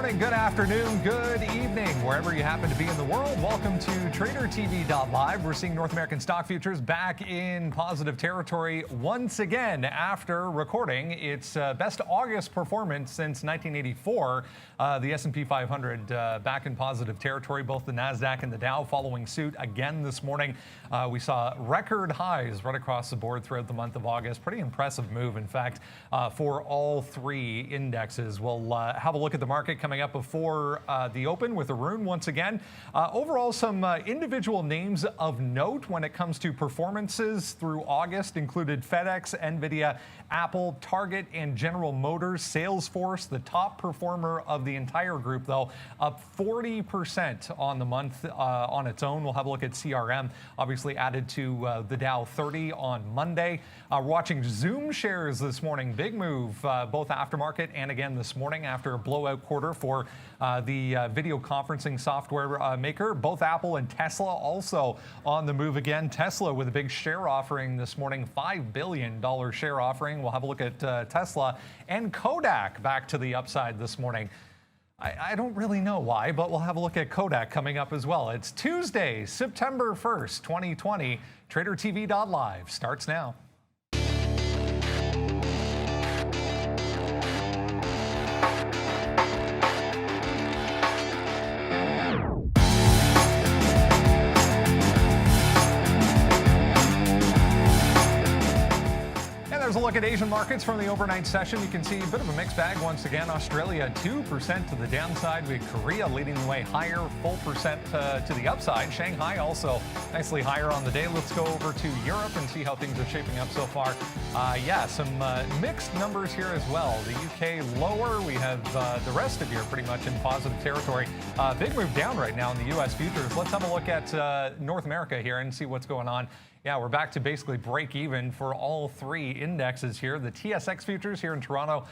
morning, good afternoon, good evening, wherever you happen to be in the world. Welcome to tradertv.live. We're seeing North American stock futures back in positive territory once again after recording its best August performance since 1984. The S&P 500 back in positive territory, both the NASDAQ and the Dow following suit again this morning. We saw record highs right across the board throughout the month of August. Pretty impressive move, in fact, for all three indexes. We'll have a look at the market coming up before the open with Arun once again. Overall, some individual names of note when it comes to performances through August included FedEx, NVIDIA, Apple, Target, and General Motors. Salesforce, the top performer of the entire group, though, up 40% on the month on its own. We'll have a look at CRM, obviously added to the Dow 30 on Monday. We're watching Zoom shares this morning. Big move, both aftermarket and again this morning after a blowout quarter for the video conferencing software maker. Both Apple and Tesla also on the move again. Tesla with a big share offering this morning, $5 billion share offering. We'll have a look at Tesla and Kodak back to the upside this morning. I don't really know why, but we'll have a look at Kodak coming up as well. It's Tuesday, September 1st, 2020. TraderTV.live starts now. There's a look at Asian markets from the overnight session. You can see a bit of a mixed bag once again. Australia 2% to the downside. We had Korea leading the way higher, full percent to the upside. Shanghai also nicely higher on the day. Let's go over to Europe and see how things are shaping up so far. Some mixed numbers here as well. The UK lower. We have the rest of Europe pretty much in positive territory. Big move down right now in the US futures. Let's have a look at North America here and see what's going on. Yeah, we're back to basically break even for all three indexes here. The TSX futures here in Toronto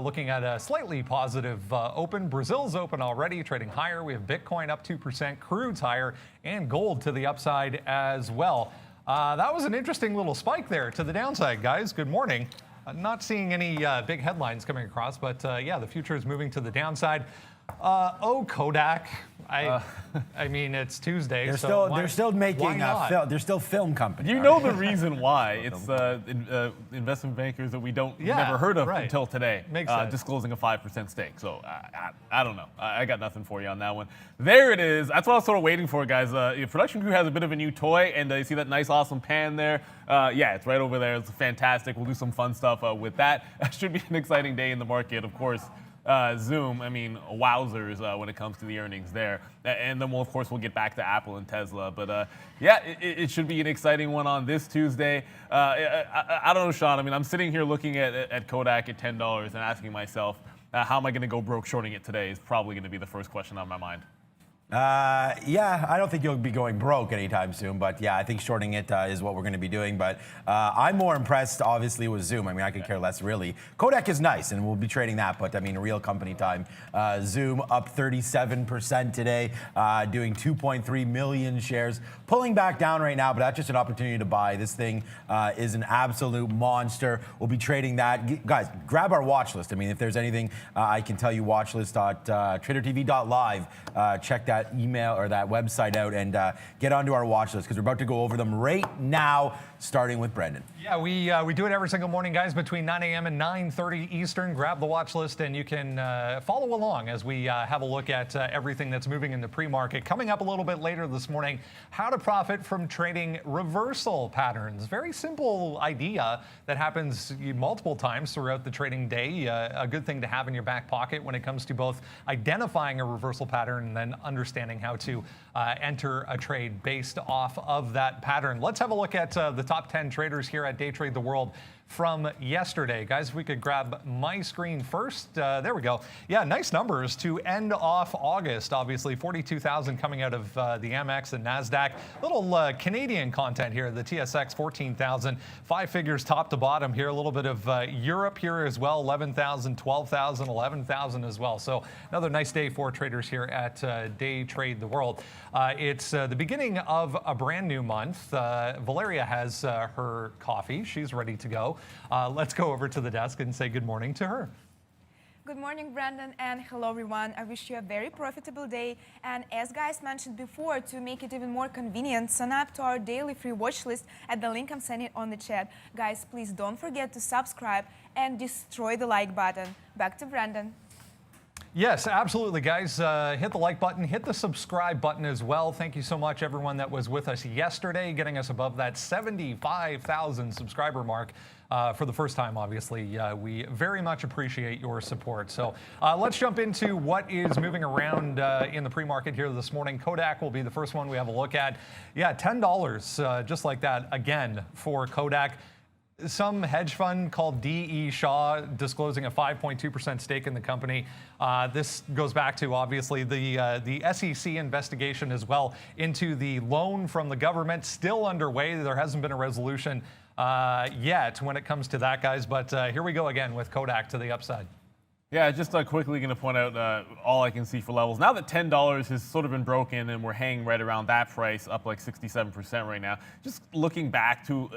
looking at a slightly positive open. Brazil's open already, trading higher. We have Bitcoin up 2%, crude's higher, and gold to the upside as well. That was an interesting little spike there to the downside, guys. Good morning. Not seeing any big headlines coming across, but yeah, the future is moving to the downside. Kodak. I mean, it's Tuesday. They're still making film. They're still film company. You know the reason why? It's investment bankers that we never heard of until today, disclosing a 5% stake. So I don't know. I got nothing for you on that one. There it is. That's what I was sort of waiting for, guys. Your production crew has a bit of a new toy, and you see that nice, awesome pan there. Yeah, it's right over there. It's fantastic. We'll do some fun stuff with that. That should be an exciting day in the market, of course. Zoom, I mean, wowzers when it comes to the earnings there. And then, of course, we'll get back to Apple and Tesla. But, yeah, it should be an exciting one on this Tuesday. I don't know, Sean. I mean, I'm sitting here looking at Kodak at $10 and asking myself, how am I going to go broke shorting it today is probably going to be the first question on my mind. Yeah, I don't think you'll be going broke anytime soon, but yeah, I think shorting it is what we're going to be doing. But I'm more impressed, obviously, with Zoom. I mean, I could care less, really. Kodak is nice, and we'll be trading that, but I mean, real company time. Zoom up 37% today, doing 2.3 million shares. Pulling back down right now, but that's just an opportunity to buy. This thing is an absolute monster. We'll be trading that. Guys, grab our watch list. I mean, if there's anything I can tell you, watch list at tradertv.live. Check that email or that website out and get onto our watch list because we're about to go over them right now, starting with Brendan. Yeah, we do it every single morning, guys, between 9 a.m. and 9:30 Eastern. Grab the watch list and you can follow along as we have a look at everything that's moving in the pre-market. Coming up a little bit later this morning, how to profit from trading reversal patterns. Very simple idea that happens multiple times throughout the trading day. A good thing to have in your back pocket when it comes to both identifying a reversal pattern and then understanding how to enter a trade based off of that pattern. Let's have a look at the top 10 traders here at Day Trade the World from yesterday. Guys, if we could grab my screen first. There we go. Yeah, nice numbers to end off August. Obviously, 42,000 coming out of the MX and NASDAQ. Little Canadian content here. The TSX, 14,000. 5 figures top to bottom here. A little bit of Europe here as well. 11,000, 12,000, 11,000 as well. So another nice day for traders here at Day Trade the World. It's the beginning of a brand new month. Valeria has her coffee. She's ready to go. Let's go over to the desk and say good morning to her. Good morning, Brandon, and hello, everyone. I wish you a very profitable day. And as guys mentioned before, to make it even more convenient, sign up to our daily free watch list at the link I'm sending on the chat. Guys, please don't forget to subscribe and destroy the like button. Back to Brandon. Yes, absolutely, guys. Hit the like button, hit the subscribe button as well. Thank you so much, everyone that was with us yesterday, getting us above that 75,000 subscriber mark for the first time, obviously. We very much appreciate your support. So let's jump into what is moving around in the pre-market here this morning. Kodak will be the first one we have a look at. Yeah, $10, just like that, again, for Kodak. Some hedge fund called D.E. Shaw disclosing a 5.2% stake in the company. This goes back to, obviously, the SEC investigation as well into the loan from the government, still underway. There hasn't been a resolution yet when it comes to that, guys. But here we go again with Kodak to the upside. Yeah, just quickly going to point out all I can see for levels. Now that $10 has sort of been broken and we're hanging right around that price, up like 67% right now. Just looking back to,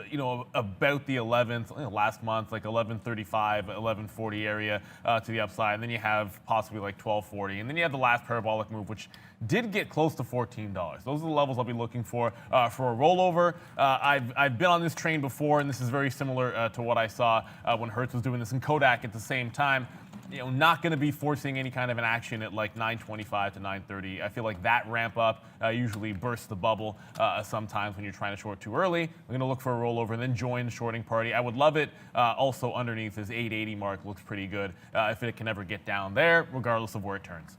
about the 11th, last month, like 1135, 1140 area to the upside. And then you have possibly like 1240. And then you have the last parabolic move, which did get close to $14. Those are the levels I'll be looking for a rollover. I've been on this train before, and this is very similar to what I saw when Hertz was doing this in Kodak at the same time. Not going to be forcing any kind of an action at like 925 to 930. I feel like that ramp up usually bursts the bubble sometimes when you're trying to short too early. I'm going to look for a rollover and then join the shorting party. I would love it. Also underneath this 880 mark looks pretty good if it can ever get down there, regardless of where it turns.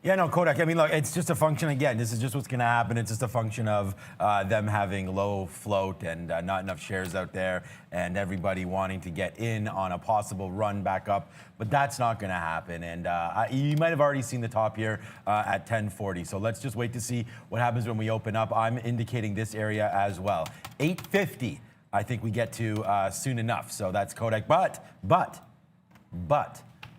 Yeah, no, Kodak, I mean, look, it's just a function, again, this is just what's going to happen. It's just a function of them having low float and not enough shares out there and everybody wanting to get in on a possible run back up. But that's not going to happen. And you might have already seen the top here at 1040. So let's just wait to see what happens when we open up. I'm indicating this area as well. 850, I think we get to soon enough. So that's Kodak. But,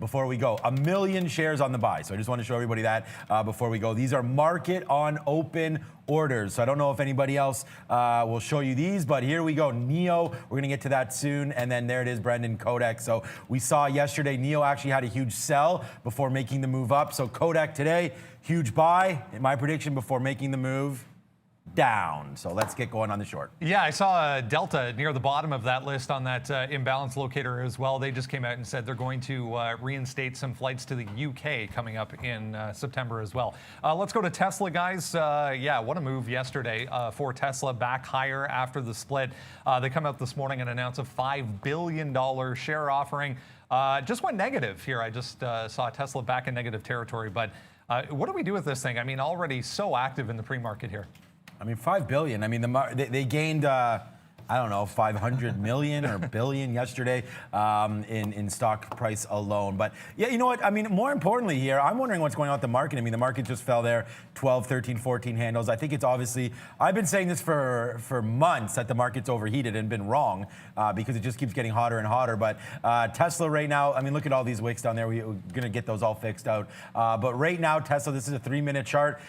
before we go, 1 million shares on the buy. So I just want to show everybody that before we go. These are market on open orders. So I don't know if anybody else will show you these, but here we go. NEO, we're going to get to that soon. And then there it is, Brendan, Kodak. So we saw yesterday, NEO actually had a huge sell before making the move up. So Kodak today, huge buy. In my prediction, before making the move down. So let's get going on the short. Yeah, I saw Delta near the bottom of that list on that imbalance locator as well. They just came out and said they're going to reinstate some flights to the UK coming up in September as well. Let's go to Tesla, guys. Yeah, what a move yesterday for Tesla, back higher after the split. They come out this morning and announce a $5 billion share offering. Just went negative here. I just saw Tesla back in negative territory. But what do we do with this thing? I mean, already so active in the pre-market here. I mean, $5 billion. I mean, they gained, I don't know, 500 million or billion yesterday in stock price alone. But yeah, you know what? I mean, more importantly here, I'm wondering what's going on with the market. I mean, the market just fell there, 12, 13, 14 handles. I think it's obviously, I've been saying this for months that the market's overheated and been wrong because it just keeps getting hotter and hotter. But Tesla right now, I mean, look at all these wicks down there. We're going to get those all fixed out. But right now, Tesla, this is a 3-minute chart.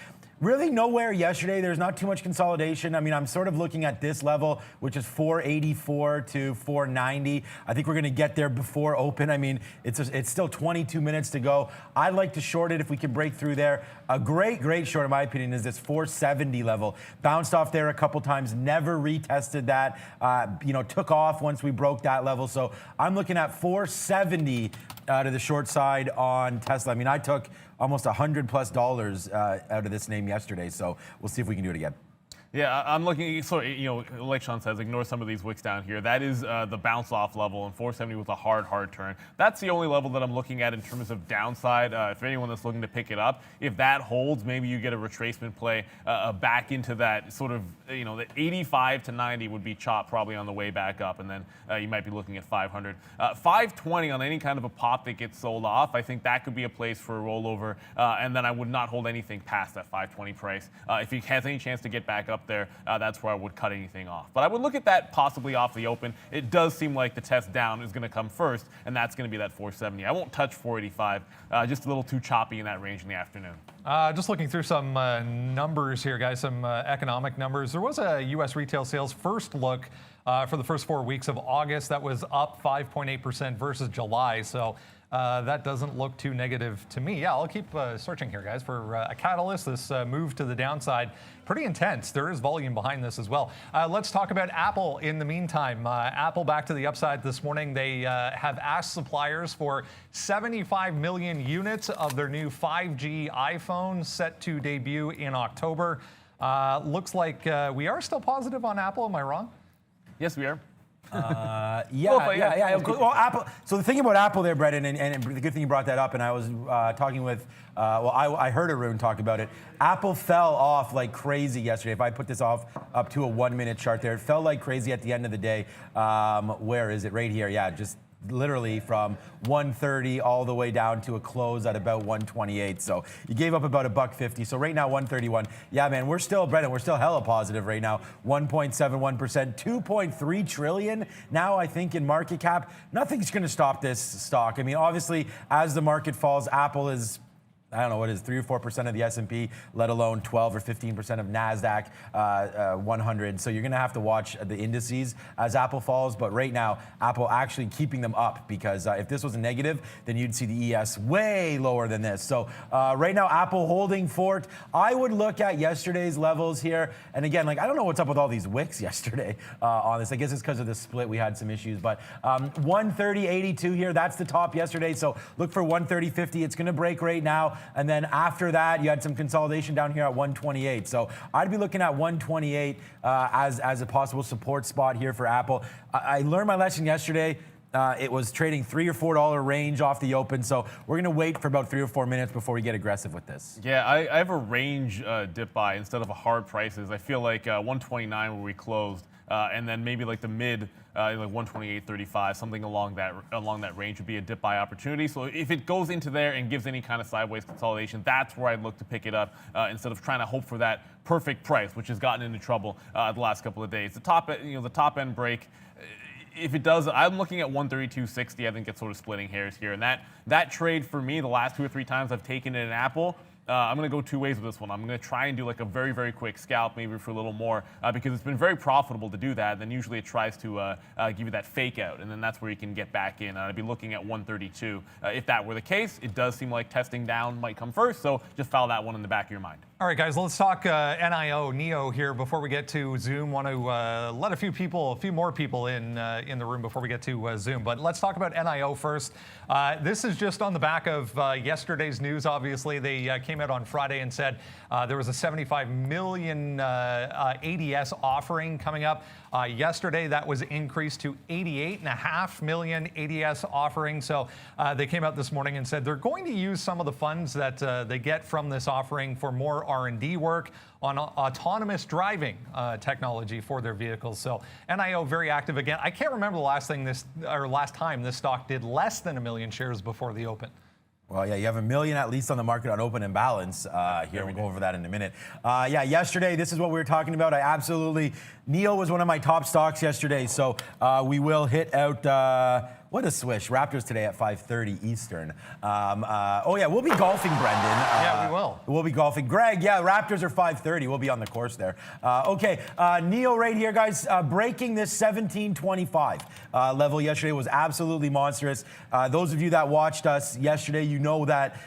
Really nowhere yesterday. There's not too much consolidation. I mean, I'm sort of looking at this level, which is 484 to 490. I think we're going to get there before open. I mean, it's still 22 minutes to go. I'd like to short it if we can break through there. A great short, in my opinion, is this 470 level. Bounced off there a couple times, never retested that. Took off once we broke that level. So I'm looking at 470 to the short side on Tesla. I mean, I took almost $100+ out of this name yesterday, so we'll see if we can do it again. Yeah, I'm looking, so, like Sean says, ignore some of these wicks down here. That is the bounce off level, and 470 was a hard turn. That's the only level that I'm looking at in terms of downside. If anyone that's looking to pick it up, if that holds, maybe you get a retracement play back into that sort of, the 85 to 90 would be chopped probably on the way back up, and then you might be looking at 500. 520 on any kind of a pop that gets sold off, I think that could be a place for a rollover, and then I would not hold anything past that 520 price. If he has any chance to get back up there, that's where I would cut anything off. But I would look at that possibly off the open. It does seem like the test down is going to come first, and that's going to be that 470. I won't touch 485. Just a little too choppy in that range in the afternoon. Just looking through some numbers here, guys, some economic numbers. There was a U.S. retail sales first look for the first 4 weeks of August that was up 5.8% versus July. So That doesn't look too negative to me. Yeah, I'll keep searching here, guys, for a catalyst. This move to the downside, pretty intense. There is volume behind this as well. Let's talk about Apple in the meantime. Apple back to the upside this morning. They have asked suppliers for 75 million units of their new 5G iPhone set to debut in October. Looks like we are still positive on Apple. Am I wrong? Yes, we are. Yeah. Well, Apple. So the thing about Apple there, Brendan, and the good thing you brought that up, and I was talking with, I heard Arun talk about it. Apple fell off like crazy yesterday. If I put this up to a 1-minute chart there, it fell like crazy at the end of the day. Where is it? Right here. Yeah, just literally from 130 all the way down to a close at about 128. So you gave up about $1.50. So right now 131. Yeah, man, we're still, Brendan, we're still hella positive right now. 1.71%, 2.3 trillion now, I think, in market cap. Nothing's going to stop this stock. I mean, obviously, as the market falls, Apple is, I don't know what it is, 3 or 4% of the S&P, let alone 12 or 15% of NASDAQ 100. So you're going to have to watch the indices as Apple falls. But right now, Apple actually keeping them up, because if this was a negative, then you'd see the ES way lower than this. So right now, Apple holding fort. I would look at yesterday's levels here. And again, like, I don't know what's up with all these wicks yesterday on this. I guess it's because of the split. We had some issues. But 130.82 here, that's the top yesterday. So look for 130.50. It's going to break right now. And then after that, you had some consolidation down here at 128. So I'd be looking at 128 as a possible support spot here for Apple. I learned my lesson yesterday. It was trading $3 or $4 range off the open. So we're going to wait for about 3 or 4 minutes before we get aggressive with this. Yeah, I have a range dip buy instead of a hard prices. I feel like 129 where we closed, and then maybe like the mid, like 128.35, something along that range would be a dip buy opportunity. So if it goes into there and gives any kind of sideways consolidation, that's where I'd look to pick it up instead of trying to hope for that perfect price, which has gotten into trouble the last couple of days. The top end break. If it does, I'm looking at 132.60. I think it's sort of splitting hairs here. And that trade for me, the last 2 or 3 times I've taken it in Apple, I'm going to go 2 ways with this one. I'm going to try and do like a very, very quick scalp, maybe for a little more, because it's been very profitable to do that. Then usually it tries to give you that fake out, and then that's where you can get back in. I'd be looking at 132. If that were the case, it does seem like testing down might come first, so just file that one in the back of your mind. All right, guys, let's talk NEO here before we get to Zoom. Want to let a few more people in the room before we get to Zoom. But let's talk about NEO first. This is just on the back of yesterday's news. Obviously, they came out on Friday and said there was a 75 million ADS offering coming up. Yesterday, that was increased to 88.5 million ADS offering. So they came out this morning and said they're going to use some of the funds that they get from this offering for more R&D work on autonomous driving technology for their vehicles. So NEO very active again. I can't remember the last time this stock did less than 1 million shares before the open. Well, yeah, you have 1 million at least on the market on open and balance here. We'll go over that in a minute. Yeah, yesterday, this is what we were talking about. NEO was one of my top stocks yesterday. So we will hit out, what a swish. Raptors today at 5:30 Eastern. Oh, yeah, we'll be golfing, Brendan. Yeah, we will. We'll be golfing. Greg, yeah, Raptors are 5:30. We'll be on the course there. Okay, NEO right here, guys. Breaking this 1725 level yesterday was absolutely monstrous. Those of you that watched us yesterday, you know that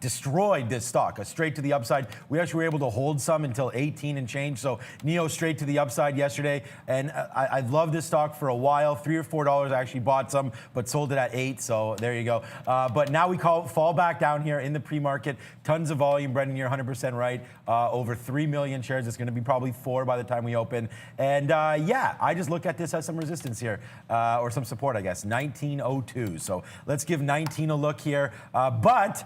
destroyed this stock, straight to the upside. We actually were able to hold some until 18 and change. So NEO straight to the upside yesterday. And I've loved this stock for a while. $3 or $4 I actually bought some, but sold it at 8. So there you go. But now we fall back down here in the pre-market. Tons of volume. Brendan, you're 100% right. Over 3 million shares. It's going to be probably 4 by the time we open. And yeah, I just look at this as some resistance here, or some support, I guess. 1902. So let's give 19 a look here. But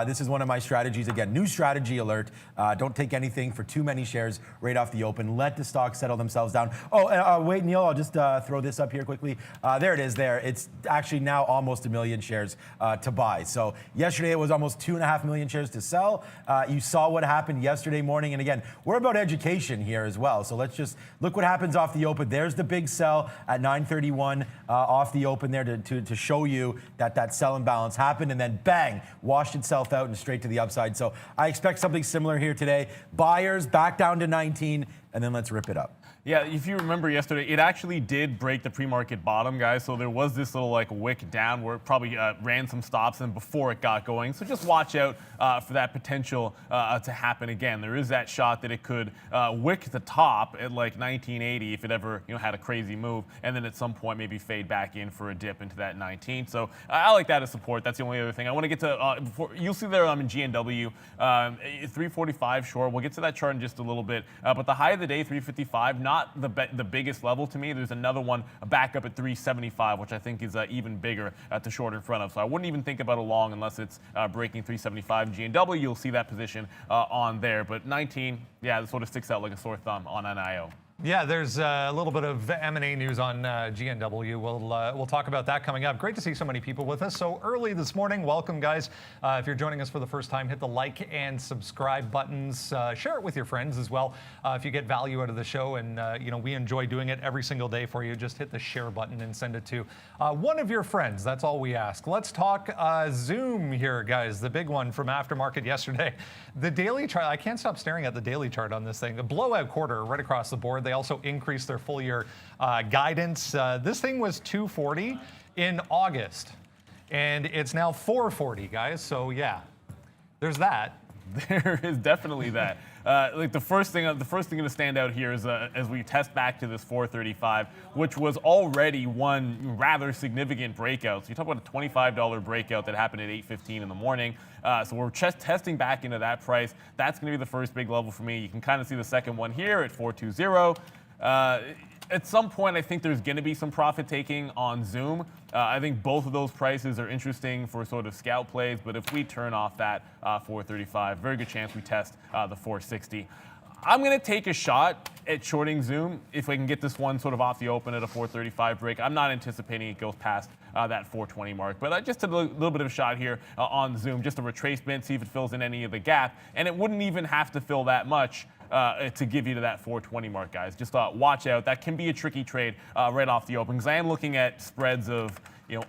this is one of my strategies. Again, new strategy alert. Don't take anything for too many shares right off the open. Let the stock settle themselves down. Oh, wait, Neil, I'll just throw this up here quickly. There it is there. It's actually now almost 1 million shares to buy. So yesterday it was almost 2.5 million shares to sell. You saw what happened yesterday morning. And again, we're about education here as well. So let's just look what happens off the open. There's the big sell at 9:31 off the open there to show you that sell imbalance happened. And then bang, washed itself out and straight to the upside. So I expect something similar here today. Buyers back down to 19, and then let's rip it up. Yeah, if you remember yesterday, it actually did break the pre-market bottom, guys. So there was this little like wick down where it probably ran some stops and before it got going. So just watch out for that potential to happen again. There is that shot that it could wick the top at like 1980 if it ever had a crazy move, and then at some point maybe fade back in for a dip into that 19. So I like that as support. That's the only other thing I want to get to. You'll see there in GNW 345 short. We'll get to that chart in just a little bit. But the high of the day 355. Not the biggest level to me. There's another one back up at 375, which I think is even bigger to short in front of. So I wouldn't even think about a long unless it's breaking 375 GNW. You'll see that position on there. But 19, yeah, this sort of sticks out like a sore thumb on NIO. Yeah, there's a little bit of M&A news on GNW. We'll talk about that coming up. Great to see so many people with us so early this morning. Welcome, guys. If you're joining us for the first time, hit the like and subscribe buttons. Share it with your friends as well. If you get value out of the show, and we enjoy doing it every single day for you, just hit the share button and send it to one of your friends. That's all we ask. Let's talk Zoom here, guys. The big one from aftermarket yesterday. The daily chart. I can't stop staring at the daily chart on this thing. A blowout quarter right across the board. They also increased their full year guidance. This thing was 240 in August, and it's now 440, guys. So yeah, there's that. There is definitely that. Like the first thing going to stand out here is as we test back to this 435, which was already one rather significant breakout. So you talk about a $25 breakout that happened at 8:15 in the morning. So we're just testing back into that price. That's going to be the first big level for me. You can kind of see the second one here at 420. At some point, I think there's going to be some profit taking on Zoom. I think both of those prices are interesting for sort of scout plays, but if we turn off that 435, very good chance we test the 460. I'm going to take a shot at shorting Zoom if we can get this one sort of off the open at a 435 break. I'm not anticipating it goes past that 420 mark, but just a little bit of a shot here on Zoom, just a retracement, see if it fills in any of the gap, and it wouldn't even have to fill that much to give you to that 420 mark, guys. Just watch out. That can be a tricky trade right off the open, because I am looking at spreads of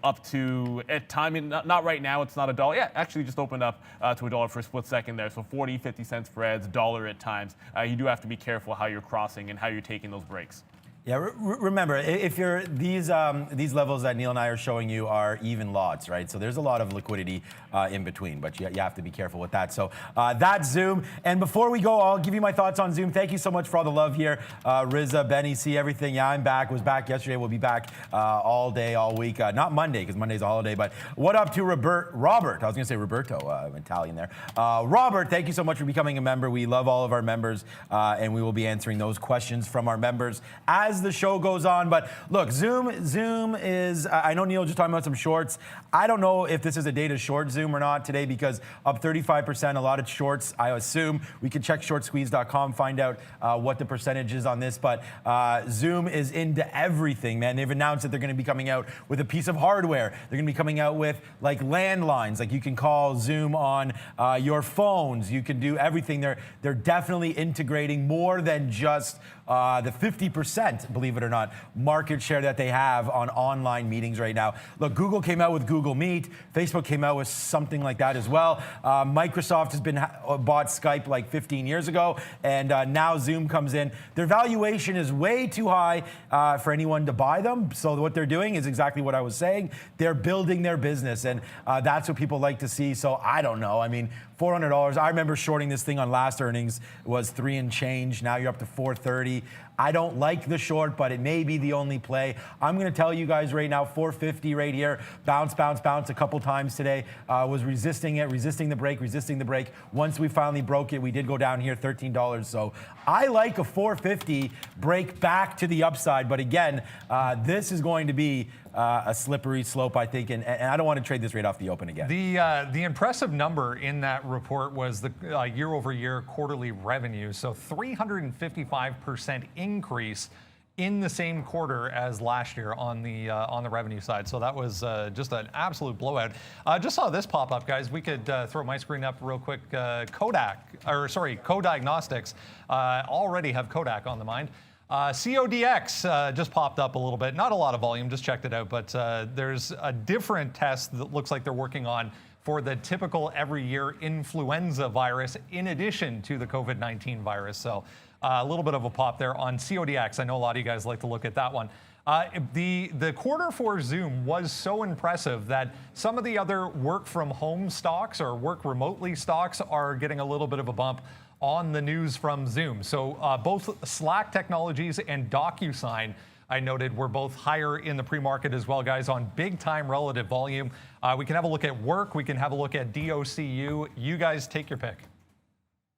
up to, at time, not right now, it's not $1. Yeah, actually just opened up to $1 for a split second there. So 40, 50 cent spreads, $1 at times. You do have to be careful how you're crossing and how you're taking those breaks. Yeah, remember, if you're these levels that Neil and I are showing you are even lots, right? So there's a lot of liquidity in between, but you have to be careful with that. So that's Zoom. And before we go, I'll give you my thoughts on Zoom. Thank you so much for all the love here. Riza, Benny, see everything. Yeah, I'm back. Was back yesterday. We'll be back all day, all week. Not Monday, because Monday's a holiday, but what up to Robert? I was going to say Roberto, Italian there. Robert, thank you so much for becoming a member. We love all of our members, and we will be answering those questions from our members as the show goes on. But look, Zoom is, I know Neil just talking about some shorts. I don't know if this is a day to short Zoom or not today, because up 35%, a lot of shorts, I assume. We could check shortsqueeze.com, find out what the percentage is on this. But Zoom is into everything, man. They've announced that they're going to be coming out with a piece of hardware. They're going to be coming out with like landlines, like you can call Zoom on your phones. You can do everything. They're definitely integrating more than just the 50%, believe it or not, market share that they have on online meetings right now. Look, Google came out with Google Meet. Facebook came out with something like that as well. Microsoft has been bought Skype like 15 years ago, and now Zoom comes in. Their valuation is way too high for anyone to buy them. So what they're doing is exactly what I was saying. They're building their business, and that's what people like to see. So I don't know. I mean, $400. I remember shorting this thing on last earnings. It was 3 and change. Now you're up to 430. I don't like the short, but it may be the only play. I'm going to tell you guys right now, 450 right here. Bounce a couple times today. Was resisting it, resisting the break. Once we finally broke it, we did go down here, $13. So I like a 450 break back to the upside. But again, this is going to be a slippery slope, I think, and I don't want to trade this right off the open again. The impressive number in that report was the year-over-year quarterly revenue. So 355% increase in the same quarter as last year on the revenue side. So that was just an absolute blowout. Just saw this pop up, guys. We could throw my screen up real quick. Co-Diagnostics already have Kodak on the mind. CODX just popped up a little bit. Not a lot of volume, just checked it out, but there's a different test that looks like they're working on for the typical every year influenza virus in addition to the COVID-19 virus. So a little bit of a pop there on CODX. I know a lot of you guys like to look at that one. The quarter for Zoom was so impressive that some of the other work from home stocks or work remotely stocks are getting a little bit of a bump on the news from Zoom. So both Slack Technologies and DocuSign, I noted, were both higher in the pre-market as well, guys, on big time relative volume. We can have a look at work. We can have a look at DOCU. You guys take your pick.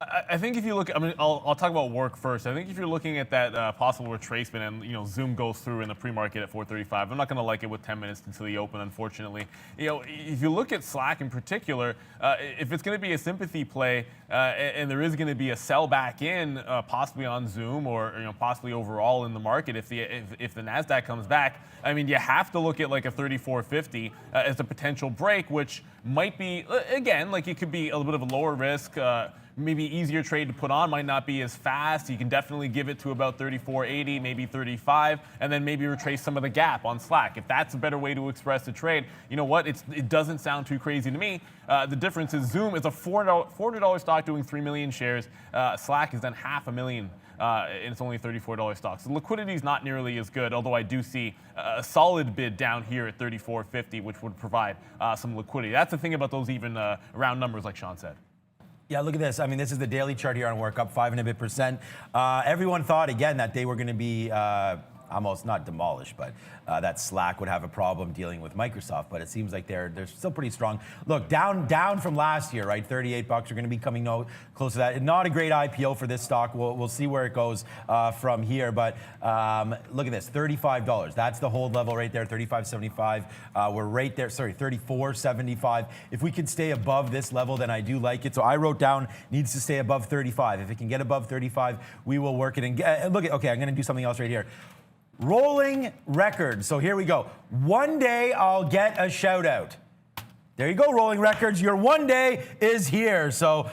I think if you look, I mean, I'll talk about work first. I think if you're looking at that possible retracement and, Zoom goes through in the pre-market at 435, I'm not going to like it with 10 minutes until the open, unfortunately. If you look at Slack in particular, if it's going to be a sympathy play and there is going to be a sell back in possibly on Zoom or, possibly overall in the market, if the NASDAQ comes back, I mean, you have to look at like a 3450 as a potential break, which might be, again, like it could be a little bit of a lower risk, maybe easier trade to put on, might not be as fast. You can definitely give it to about 34.80, maybe 35, and then maybe retrace some of the gap on Slack. If that's a better way to express the trade, you know what? It doesn't sound too crazy to me. The difference is Zoom is a $400 stock doing 3 million shares. Slack has done 500,000. And it's only a $34 stock. So liquidity is not nearly as good, although I do see a solid bid down here at 34.50, which would provide some liquidity. That's the thing about those even round numbers, like Sean said. Yeah, look at this. I mean, this is the daily chart here on work, up 5 and a bit percent. Everyone thought, again, that they were going to be almost not demolished, but that Slack would have a problem dealing with Microsoft. But it seems like they're still pretty strong. Look, down from last year, right? $38. We're going to be coming close to that. Not a great IPO for this stock. We'll see where it goes from here. But look at this, $35. That's the hold level right there, $35.75. We're right there. Sorry, $34.75. If we can stay above this level, then I do like it. So I wrote down needs to stay above 35. If it can get above 35, we will work it. And look at. Okay, I'm going to do something else right here. Rolling records. So here we go. One day I'll get a shout out. There you go, Rolling Records. Your one day is here. So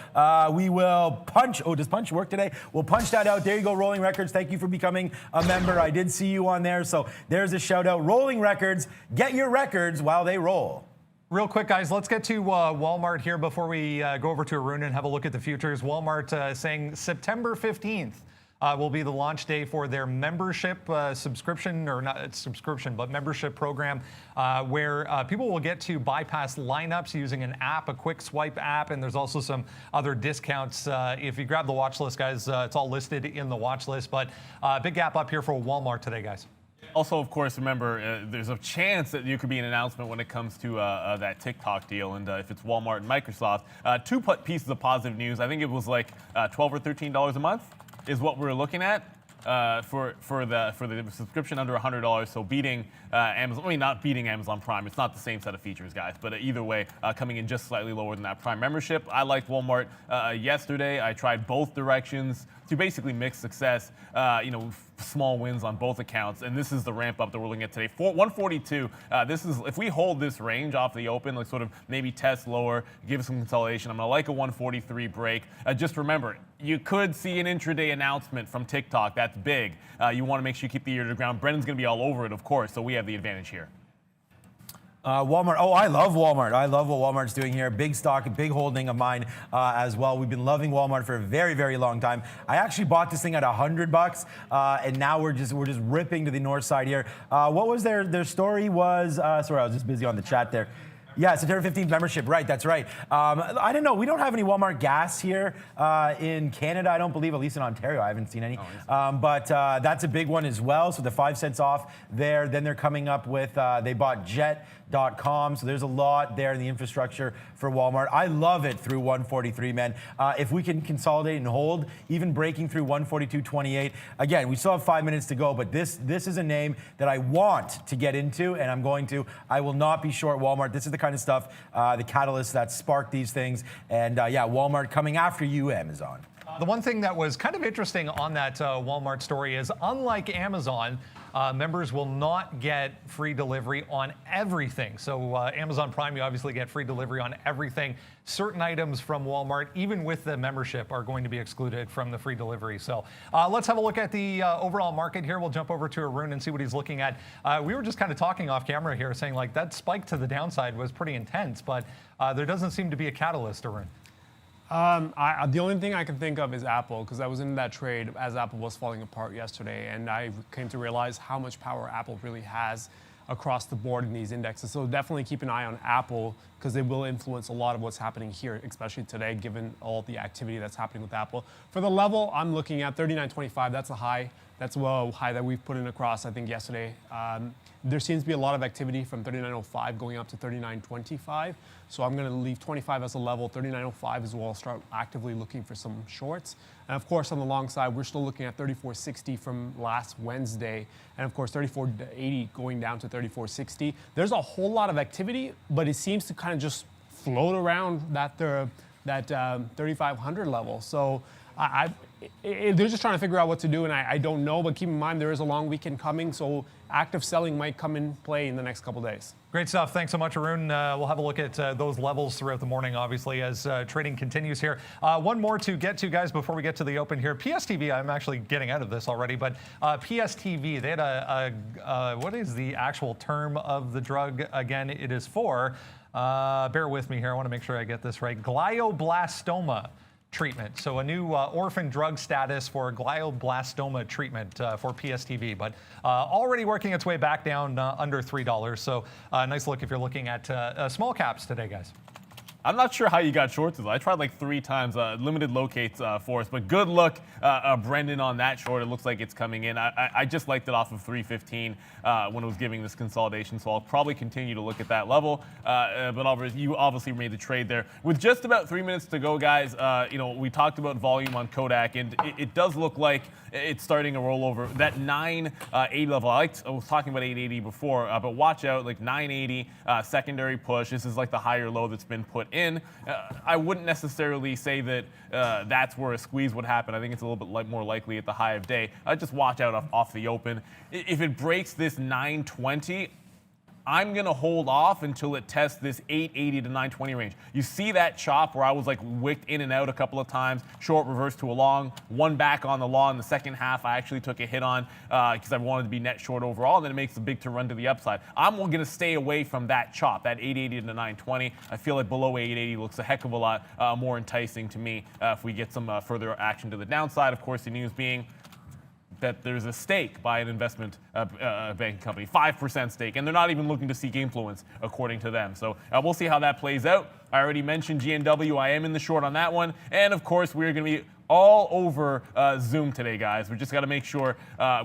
we will punch. Oh, does punch work today? We'll punch that out. There you go, Rolling Records. Thank you for becoming a member. I did see you on there. So there's a shout out. Rolling Records. Get your records while they roll. Real quick, guys, let's get to Walmart here before we go over to Arun and have a look at the futures. Walmart saying September 15th. Will be the launch day for their membership subscription, or not subscription, but membership program, where people will get to bypass lineups using an app, a quick swipe app, and there's also some other discounts. If you grab the watch list, guys, it's all listed in the watch list, but big gap up here for Walmart today, guys. Also, of course, remember, there's a chance that there could be an announcement when it comes to that TikTok deal, and if it's Walmart and Microsoft. Two pieces of positive news. I think it was like $12 or $13 a month is what we're looking at for the subscription under $100. So beating Amazon. I mean, not beating Amazon Prime. It's not the same set of features, guys. But either way, coming in just slightly lower than that Prime membership. I liked Walmart yesterday. I tried both directions to basically mix success. Small wins on both accounts, and this is the ramp up that we're looking at today. 142. This is, if we hold this range off the open, like sort of maybe test lower, give some consolidation. I'm gonna like a 143 break. Just remember, you could see an intraday announcement from TikTok. That's big. You want to make sure you keep the ear to the ground. Brendan's gonna be all over it, of course, so we have the advantage here. Walmart. Oh, I love Walmart. I love what Walmart's doing here. Big stock, a big holding of mine as well. We've been loving Walmart for a very, very long time. I actually bought this thing at $100, and now we're just ripping to the north side here. What was their story was? Sorry, I was just busy on the chat there. Yeah, September 15th membership, right, that's right. I don't know, we don't have any Walmart gas here in Canada, I don't believe, at least in Ontario, I haven't seen any. But that's a big one as well, so the 5 cents off there. Then they're coming up with, they bought Jet.com, so there's a lot there in the infrastructure for Walmart. I love it through 143, man. If we can consolidate and hold, even breaking through 142.28. Again, we still have 5 minutes to go, but this is a name that I want to get into, and I'm going to. I will not be short Walmart. This is the kind of stuff, the catalysts that spark these things. And yeah, Walmart coming after you, Amazon. The one thing that was kind of interesting on that Walmart story is, unlike Amazon, members will not get free delivery on everything. So Amazon Prime, you obviously get free delivery on everything. Certain items from Walmart, even with the membership, are going to be excluded from the free delivery. So let's have a look at the overall market here. We'll jump over to Arun and see what he's looking at. We were just kind of talking off camera here, saying like that spike to the downside was pretty intense, but there doesn't seem to be a catalyst, Arun. The only thing I can think of is Apple, because I was in that trade as Apple was falling apart yesterday, and I came to realize how much power Apple really has across the board in these indexes. So definitely keep an eye on Apple, because they will influence a lot of what's happening here, especially today, given all the activity that's happening with Apple. For the level, I'm looking at 39.25. That's a high. That's a high that we've put in across, I think, yesterday. There seems to be a lot of activity from 39.05 going up to 39.25. So I'm going to leave 25 as a level. 39.05 is where I'll start actively looking for some shorts. And of course, on the long side, we're still looking at 34.60 from last Wednesday. And of course, 34.80 going down to 34.60. There's a whole lot of activity, but it seems to kind of just float around that 3,500 level. So they're just trying to figure out what to do, and I don't know, but keep in mind there is a long weekend coming, so active selling might come in play in the next couple days. Great stuff. Thanks so much, Arun. We'll have a look at those levels throughout the morning, obviously, as trading continues here. One more to get to, guys, before we get to the open here. PSTV, I'm actually getting out of this already, but PSTV, they had what is the actual term of the drug again? It is for, bear with me here, I want to make sure I get this right, glioblastoma treatment. So a new orphan drug status for glioblastoma treatment for PSTV, but already working its way back down under $3. So nice look if you're looking at small caps today, guys. I'm not sure how you got shorts. I tried like 3 times, limited locates for us, but good luck, Brendan, on that short. It looks like it's coming in. I just liked it off of 315 when it was giving this consolidation, so I'll probably continue to look at that level. But you obviously made the trade there. With just about 3 minutes to go, guys, we talked about volume on Kodak, and it does look like it's starting to roll over. That 980 level, I was talking about 880 before, but watch out, like 980, secondary push. This is like the higher low that's been put in. I wouldn't necessarily say that that's where a squeeze would happen. I think it's a little bit more likely at the high of day. Just watch out off the open. If it breaks this 920, I'm going to hold off until it tests this 880 to 920 range. You see that chop where I was like wicked in and out a couple of times, short reverse to a long, one back on the long. In the second half, I actually took a hit on because I wanted to be net short overall, and then it makes a big to run to the upside. I'm going to stay away from that chop, that 880 to 920. I feel like below 880 looks a heck of a lot more enticing to me if we get some further action to the downside. Of course, the news being that there's a stake by an investment banking company, 5% stake, and they're not even looking to seek influence, according to them. So we'll see how that plays out. I already mentioned GNW. I am in the short on that one. And, of course, we're going to be all over Zoom today, guys. We just got to make sure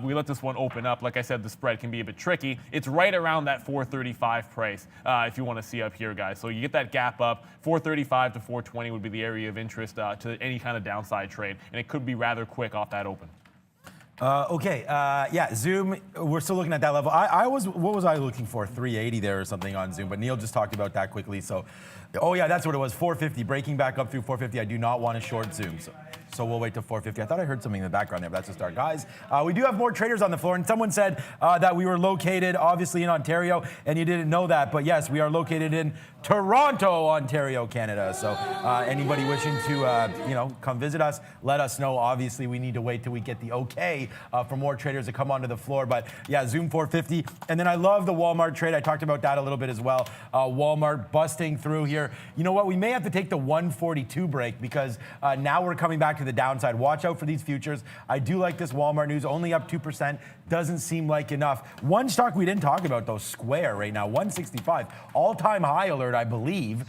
we let this one open up. Like I said, the spread can be a bit tricky. It's right around that 435 price if you want to see up here, guys. So you get that gap up. 435 to 420 would be the area of interest to any kind of downside trade, and it could be rather quick off that open. Yeah, Zoom, we're still looking at that level. What was I looking for? 380 there or something on Zoom, but Neil just talked about that quickly. So, oh yeah, that's what it was, 450, breaking back up through 450. I do not want to short Zoom. So we'll wait till 450. I thought I heard something in the background there, but that's a start. Guys, we do have more traders on the floor, and someone said that we were located, obviously, in Ontario, and you didn't know that, but yes, we are located in Toronto, Ontario, Canada. So anybody wishing to, come visit us, let us know. Obviously, we need to wait till we get the okay for more traders to come onto the floor, but yeah, Zoom 450. And then I love the Walmart trade. I talked about that a little bit as well. Walmart busting through here. You know what? We may have to take the 142 break because now we're coming back to the downside. Watch out for these futures. I do like this Walmart news, only up 2%. Doesn't seem like enough. One stock we didn't talk about, though, Square right now, 165. All-time high alert, I believe,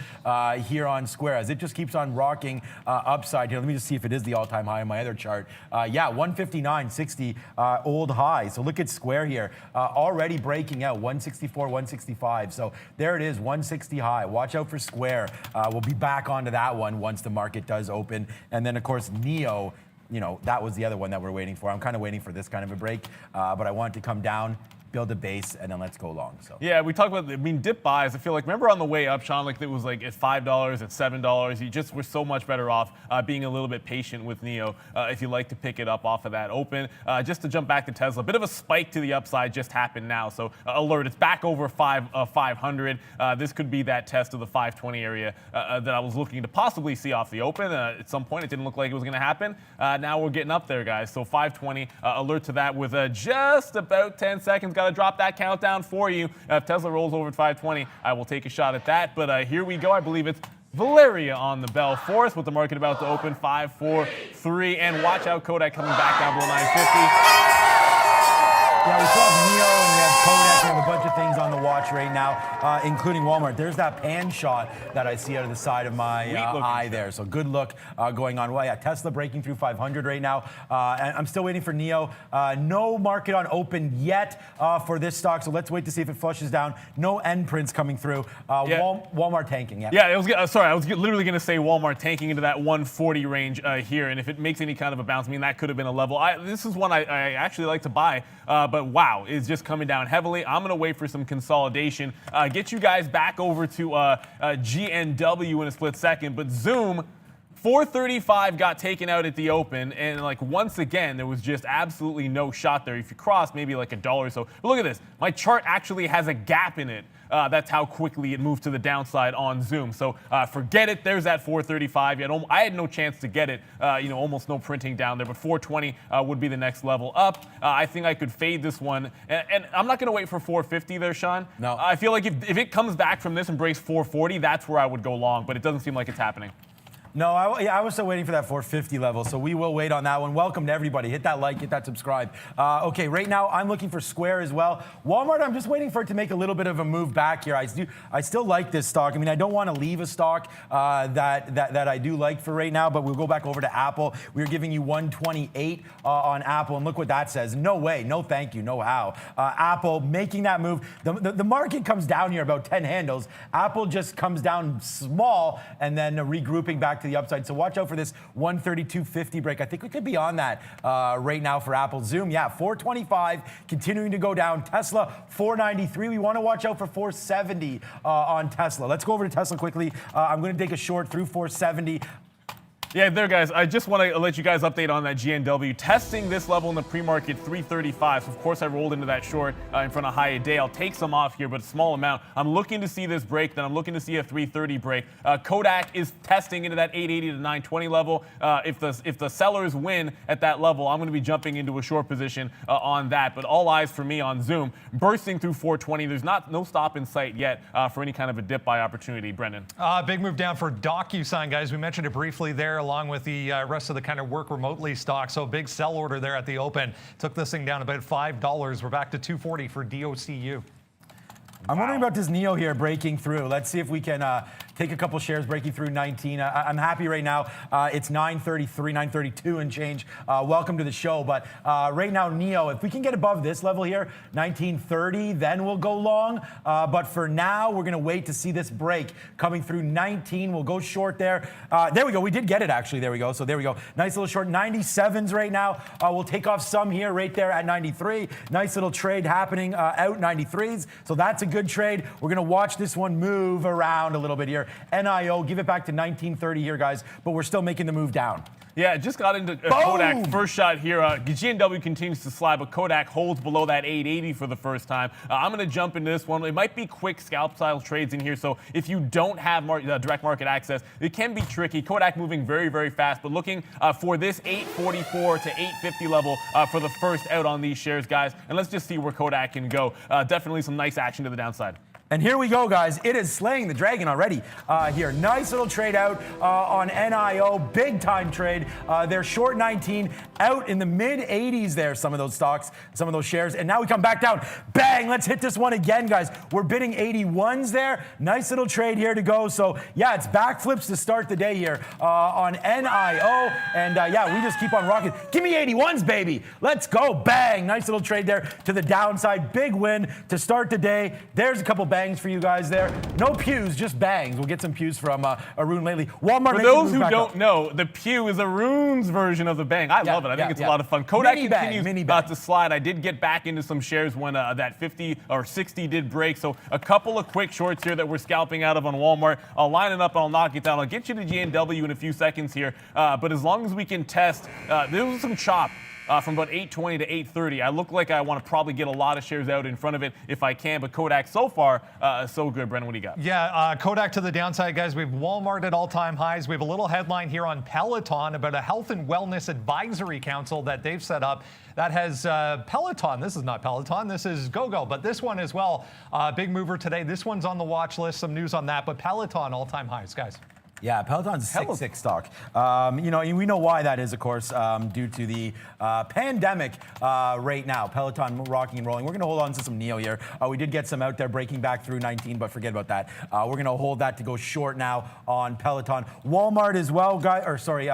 here on Square, as it just keeps on rocking upside here. Let me just see if it is the all-time high on my other chart. Yeah, 159.60 old high. So look at Square here, already breaking out, 164, 165. So there it is, 160 high. Watch out for Square. We'll be back onto that one once the market does open. And then, of course, NEO, that was the other one that we're waiting for. I'm kind of waiting for this kind of a break, but I want it to come down. build a base, and then let's go long. So yeah, we talked about, I mean, dip buys. I feel like, remember on the way up, Sean, like it was like at $5, at $7. You just were so much better off being a little bit patient with NEO if you like to pick it up off of that open. Just to jump back to Tesla, a bit of a spike to the upside just happened now. So alert, it's back over 500. This could be that test of the 520 area that I was looking to possibly see off the open. At some point, it didn't look like it was going to happen. Now we're getting up there, guys. So 520, alert to that with just about 10 seconds. Got to drop that countdown for you. If Tesla rolls over at 520, I will take a shot at that. But here we go. I believe it's Valeria on the bell for us with the market about to open 5, 4, 3. And watch out, Kodak coming back down below 950. Yeah, we still have NEO and we have Kodak. We have a bunch of things on the watch right now, including Walmart. There's that pan shot that I see out of the side of my eye there. So good look going on. Well, yeah, Tesla breaking through 500 right now. And I'm still waiting for NEO. No market on open yet for this stock. So let's wait to see if it flushes down. No end prints coming through. Walmart tanking. Yeah. Yeah, it was, sorry, I was literally going to say Walmart tanking into that 140 range here. And if it makes any kind of a bounce, I mean, that could have been a level. This is one I actually like to buy. But wow, it's just coming down heavily. I'm going to wait for some consolidation. Get you guys back over to GNW in a split second. But Zoom, 435 got taken out at the open. And like once again, there was just absolutely no shot there. If you cross maybe like $1 or so. But look at this. My chart actually has a gap in it. That's how quickly it moved to the downside on Zoom. So forget it. There's that 435. I had no chance to get it. Almost no printing down there. But 420 would be the next level up. I think I could fade this one. And I'm not going to wait for 450 there, Sean. No. I feel like if it comes back from this and breaks 440, that's where I would go long. But it doesn't seem like it's happening. No, I was still waiting for that 450 level, so we will wait on that one. Welcome to everybody. Hit that like, hit that subscribe. Okay, right now I'm looking for Square as well. Walmart, I'm just waiting for it to make a little bit of a move back here. I still like this stock. I mean, I don't want to leave a stock that I do like for right now, but we'll go back over to Apple. We're giving you 128 on Apple, and look what that says. No way, no thank you, no how. Apple making that move. The market comes down here about 10 handles. Apple just comes down small and then regrouping back to the upside. So watch out for this 132.50 break. I think we could be on that right now for Apple. Zoom, yeah, 425, continuing to go down. Tesla, 493. We want to watch out for 470 on Tesla. Let's go over to Tesla quickly. I'm going to take a short through 470. Yeah, there, guys. I just want to let you guys update on that GNW. Testing this level in the pre-market, 335. So, of course, I rolled into that short in front of high day. I'll take some off here, but a small amount. I'm looking to see this break. Then I'm looking to see a 330 break. Kodak is testing into that 880 to 920 level. If the sellers win at that level, I'm going to be jumping into a short position on that. But all eyes for me on Zoom, bursting through 420. There's no stop in sight yet for any kind of a dip buy opportunity. Brendan. Big move down for DocuSign, guys. We mentioned it briefly there, along with the rest of the kind of work remotely stock. So a big sell order there at the open. Took this thing down about $5. We're back to $240 for DOCU. I'm wondering about this NEO here breaking through. Let's see if we can take a couple shares breaking through 19. I'm happy right now. It's 933, 932 and change. Welcome to the show. But right now, NEO, if we can get above this level here, 1930, then we'll go long. But for now, we're going to wait to see this break coming through 19. We'll go short there. There we go. We did get it, actually. There we go. So there we go. Nice little short. 97s right now. We'll take off some here right there at 93. Nice little trade happening out 93s. So that's a good trade. We're going to watch this one move around a little bit here. NIO, give it back to 1930 here, guys, but we're still making the move down. Yeah, just got into Kodak first shot here. GNW continues to slide, but Kodak holds below that 880 for the first time. I'm going to jump into this one. It might be quick scalp-style trades in here, so if you don't have direct market access, it can be tricky. Kodak moving very, very fast, but looking for this 844 to 850 level for the first out on these shares, guys. And let's just see where Kodak can go. Definitely some nice action to the downside. And here we go, guys. It is slaying the dragon already here. Nice little trade out on NIO. Big time trade. They're short 19, out in the mid 80s there, some of those stocks, some of those shares. And now we come back down. Bang! Let's hit this one again, guys. We're bidding 81s there. Nice little trade here to go. So, yeah, it's backflips to start the day here on NIO. And, yeah, we just keep on rocking. Give me 81s, baby. Let's go. Bang! Nice little trade there to the downside. Big win to start the day. There's a couple bangs bangs for you guys there. No pews, just bangs. We'll get some pews from Arun lately. Walmart. For those who don't know, the pew is Arun's version of the bang. I love it. I think it's a lot of fun. Kodak continues to slide. I did get back into some shares when that 50 or 60 did break. So a couple of quick shorts here that we're scalping out of on Walmart. I'll line it up and I'll knock it down. I'll get you to GNW in a few seconds here. But as long as we can test, there was some chop. From about 820 to 830. I look like I want to probably get a lot of shares out in front of it if I can, but Kodak so far, so good. Brendan, what do you got? Yeah, Kodak to the downside, guys. We have Walmart at all-time highs. We have a little headline here on Peloton about a health and wellness advisory council that they've set up that has Peloton. This is not Peloton. This is GoGo, but this one as well. Big mover today. This one's on the watch list. Some news on that, but Peloton all-time highs, guys. Yeah, Peloton's 6-6 stock. You know, we know why that is, of course, due to the pandemic right now. Peloton rocking and rolling. We're going to hold on to some NEO here. We did get some out there breaking back through 19, but forget about that. We're going to hold that to go short now on Peloton. Walmart as well, guys. Or sorry,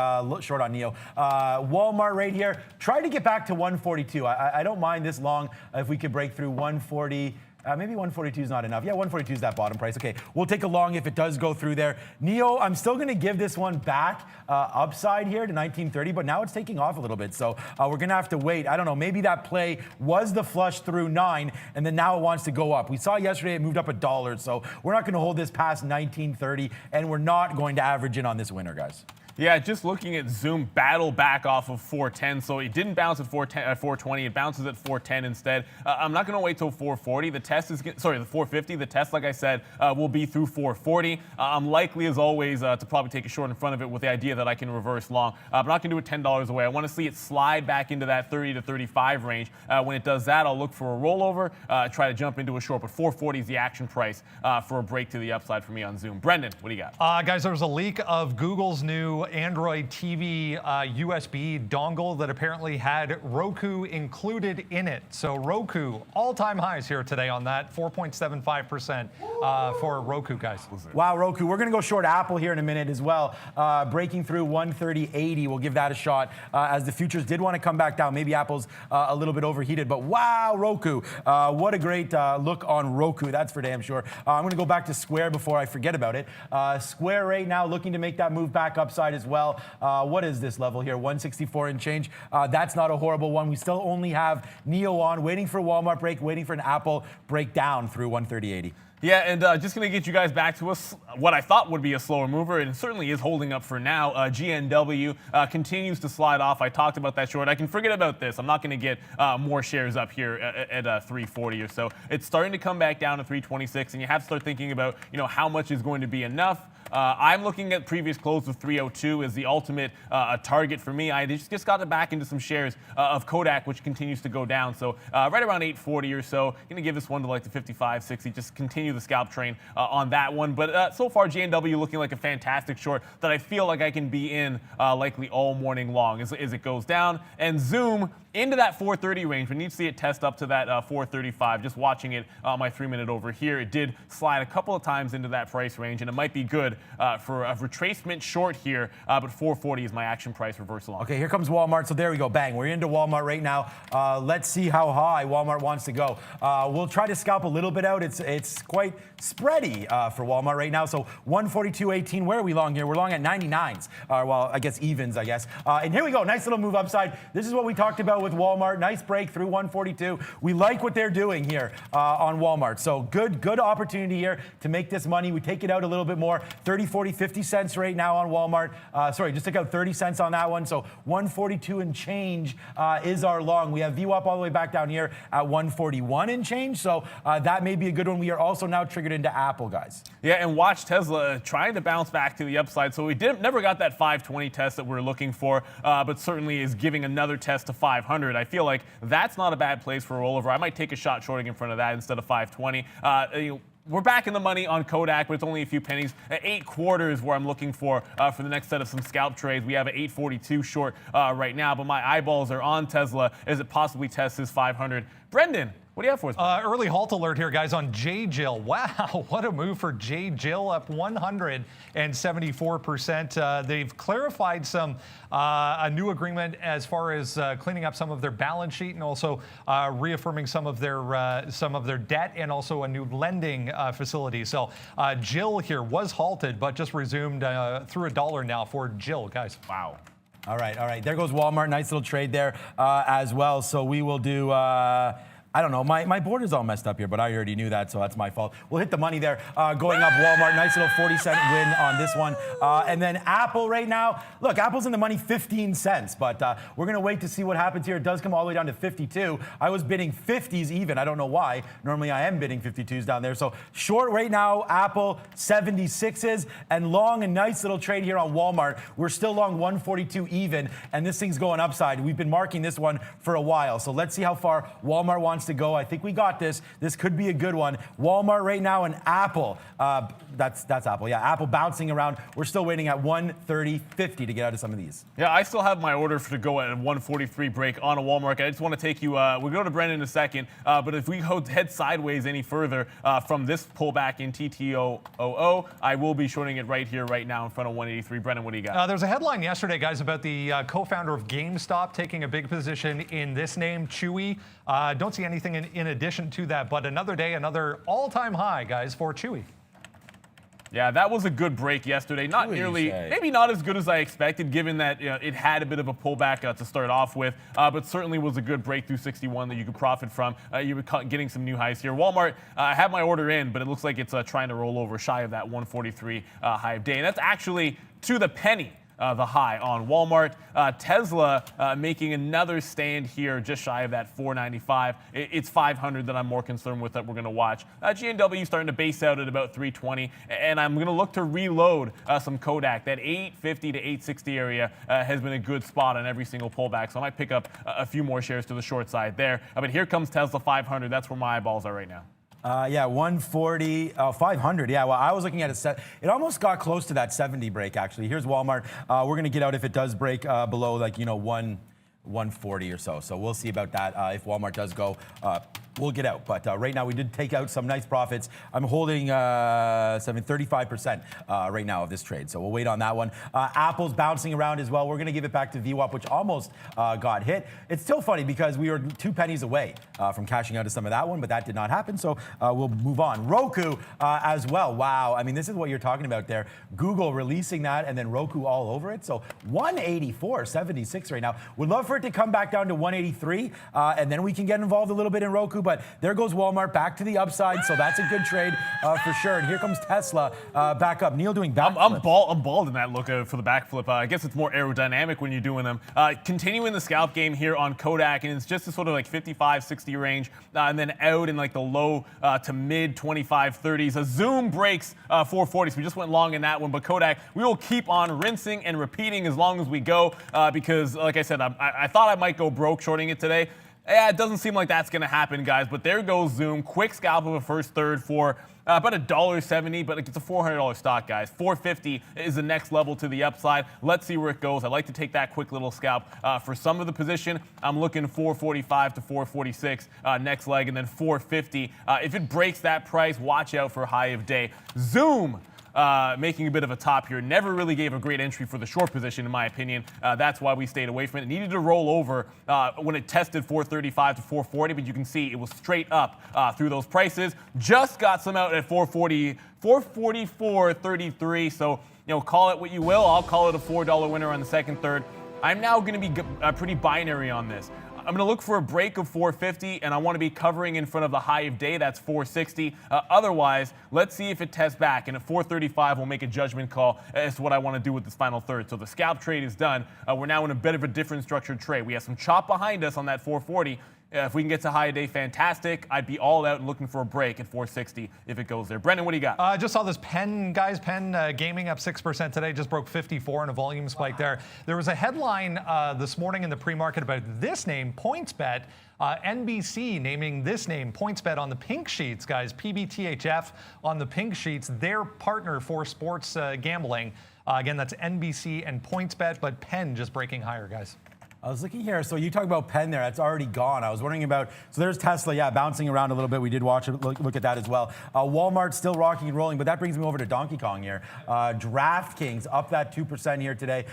short on NEO. Walmart right here. Try to get back to 142. I don't mind this long if we could break through 140. Maybe 142 is not enough. Yeah, 142 is that bottom price. Okay, we'll take a long if it does go through there. NEO, I'm still going to give this one back upside here to 1930, but now it's taking off a little bit. So we're going to have to wait. I don't know. Maybe that play was the flush through 9, and then now it wants to go up. We saw yesterday it moved up $1, so we're not going to hold this past 1930, and we're not going to average in on this winner, guys. Yeah, just looking at Zoom battle back off of 410. So it didn't bounce at 420. It bounces at 410 instead. I'm not going to wait till 440. The test is, sorry, the 450. The test, like I said, will be through 440. I'm likely, as always, to probably take a short in front of it with the idea that I can reverse long. I'm not going to do it $10 away. I want to see it slide back into that 30 to 35 range. When it does that, I'll look for a rollover, try to jump into a short. But 440 is the action price for a break to the upside for me on Zoom. Brendan, what do you got? Guys, there was a leak of Google's new Android TV USB dongle that apparently had Roku included in it. So Roku, all-time highs here today on that, 4.75% for Roku, guys. Wow, Roku. We're going to go short Apple here in a minute as well. Breaking through 130.80. We'll give that a shot as the futures did want to come back down. Maybe Apple's a little bit overheated, but wow, Roku. What a great look on Roku. That's for damn sure. I'm going to go back to Square before I forget about it. Square right now looking to make that move back upside as well. What is this level here? 164 and change. That's not a horrible one. We still only have NEO on, waiting for Walmart break, waiting for an Apple breakdown through 130.80. Yeah, and just going to get you guys back to what I thought would be a slower mover, and certainly is holding up for now. GNW continues to slide off. I talked about that short. I can forget about this. I'm not going to get more shares up here at 340 or so. It's starting to come back down to 326, and you have to start thinking about, you know, how much is going to be enough. I'm looking at previous close of 302 as the ultimate target for me. I just got back into some shares of Kodak, which continues to go down. So right around 840 or so. Going to give this one to like the 55, 60. Just continue the scalp train on that one. But so far, GNW looking like a fantastic short that I feel like I can be in likely all morning long as it goes down. And Zoom into that 430 range. We need to see it test up to that 435. Just watching it on my 3-minute over here, it did slide a couple of times into that price range, and it might be good for a retracement short here, but 440 is my action price reversal on. Okay, here comes Walmart. So there we go. Bang. We're into Walmart right now. Let's see how high Walmart wants to go. We'll try to scalp a little bit out. It's quite spready for Walmart right now. So 142.18. Where are we long here? We're long at 99s. Well, I guess evens, I guess. And here we go. Nice little move upside. This is what we talked about with Walmart. Nice break through 142. We like what they're doing here on Walmart. So good opportunity here to make this money. We take it out a little bit more. 30, 40, 50 cents right now on Walmart. Sorry, just took out 30 cents on that one. So 142 and change is our long. We have VWAP all the way back down here at 141 and change. So that may be a good one. We are also now triggered into Apple, guys. Yeah, and watch Tesla trying to bounce back to the upside. So we never got that 520 test that we're looking for, but certainly is giving another test to 500. I feel like that's not a bad place for a rollover. I might take a shot shorting in front of that instead of 520. We're back in the money on Kodak, but it's only a few pennies. At 8 quarters where I'm looking for the next set of some scalp trades. We have an 842 short right now, but my eyeballs are on Tesla as it possibly tests his 500. Brendan, What do you have for us? Early halt alert here, guys, on J-Jill. Wow, what a move for J-Jill, up 174%. They've clarified a new agreement as far as cleaning up some of their balance sheet and also reaffirming some of their debt and also a new lending facility. So Jill here was halted, but just resumed through $1 now for Jill, guys. Wow. All right. There goes Walmart. Nice little trade there as well. So we will do. I don't know. My board is all messed up here, but I already knew that, so that's my fault. We'll hit the money there. Going up Walmart. Nice little 40-cent win on this one. And then Apple right now. Look, Apple's in the money 15 cents, but we're going to wait to see what happens here. It does come all the way down to 52. I was bidding 50s even. I don't know why. Normally I am bidding 52s down there. So short right now, Apple 76s, and long a nice little trade here on Walmart. We're still long 142 even, and this thing's going upside. We've been marking this one for a while, so let's see how far Walmart wants to go. I think we got this. This could be a good one. Walmart right now and Apple. That's Apple. Yeah, Apple bouncing around. We're still waiting at 130.50 to get out of some of these. Yeah, I still have my order to go at a 143 break on a Walmart. I just want to take you. We'll go to Brendan in a second. But if we head sideways any further from this pullback in TTOO, I will be shorting it right here, right now, in front of 183. Brendan, what do you got? There's a headline yesterday, guys, about the co-founder of GameStop taking a big position in this name, Chewy. Don't see anything in addition to that, but another day, another all-time high, guys, for Chewy. Yeah, that was a good break yesterday. Not nearly, maybe not as good as I expected, given that it had a bit of a pullback to start off with, but certainly was a good break through 61 that you could profit from. You were getting some new highs here. Walmart, I had my order in, but it looks like it's trying to roll over shy of that 143 high of day, and that's actually to the penny. The high on Walmart. Tesla making another stand here just shy of that 495. It's 500 that I'm more concerned with that we're going to watch. GNW starting to base out at about 320, and I'm going to look to reload some Kodak. That 850 to 860 area has been a good spot on every single pullback, so I might pick up a few more shares to the short side there. But here comes Tesla 500. That's where my eyeballs are right now. Yeah, 140, 500. Yeah, well, I was looking at it. It almost got close to that 70 break, actually. Here's Walmart. We're going to get out if it does break below, like, 140 or so. So we'll see about that. If Walmart does go, we'll get out. But right now, we did take out some nice profits. I'm holding 35% right now of this trade. So we'll wait on that one. Apple's bouncing around as well. We're going to give it back to VWAP, which almost got hit. It's still funny because we were 2 pennies away from cashing out of some of that one, but that did not happen. So we'll move on. Roku as well. Wow. I mean, this is what you're talking about there. Google releasing that and then Roku all over it. So 184.76 right now. Would love for it to come back down to 183, and then we can get involved a little bit in Roku. But there goes Walmart back to the upside, so that's a good trade for sure. And here comes Tesla back up. Neil doing backflips. I'm bald in that look for the backflip. I guess it's more aerodynamic when you're doing them. Continuing the scalp game here on Kodak, and it's just a sort of like 55, 60 range, and then out in like the low to mid 25, 30s. A Zoom breaks 440, so we just went long in that one. But Kodak, we will keep on rinsing and repeating as long as we go because, like I said, I thought I might go broke shorting it today. Yeah, it doesn't seem like that's going to happen, guys. But there goes Zoom. Quick scalp of a first third for about $1.70, but it's a $400 stock, guys. 450 is the next level to the upside. Let's see where it goes. I like to take that quick little scalp for some of the position. I'm looking 445 to 446 next leg, and then 450. If it breaks that price, watch out for high of day. Zoom. Making a bit of a top here. Never really gave a great entry for the short position, in my opinion. That's why we stayed away from it. It needed to roll over when it tested 435 to 440, but you can see it was straight up through those prices. Just got some out at 440, 444.33. So, call it what you will. I'll call it a $4 winner on the second, third. I'm now going to be pretty binary on this. I'm going to look for a break of 450, and I want to be covering in front of the high of day. That's 460. Otherwise, let's see if it tests back. And at 435, we'll make a judgment call as to what I want to do with this final third. So the scalp trade is done. We're now in a bit of a different structured trade. We have some chop behind us on that 440. If we can get to high day, fantastic. I'd be all out and looking for a break at 460 if it goes there. Brendan, what do you got? Just saw this Penn, guys. Penn Gaming up 6% today. Just broke 54 in a volume spike there. There was a headline this morning in the pre-market about this name, PointsBet. NBC naming this name, PointsBet, on the pink sheets, guys. PBTHF on the pink sheets. Their partner for sports gambling. Again, that's NBC and PointsBet, but Penn just breaking higher, guys. I was looking here. So you talk about Penn there. That's already gone. I was wondering about, so there's Tesla, yeah, bouncing around a little bit. We did watch it, look at that as well. Walmart still rocking and rolling, but that brings me over to Donkey Kong here. DraftKings up that 2% here today.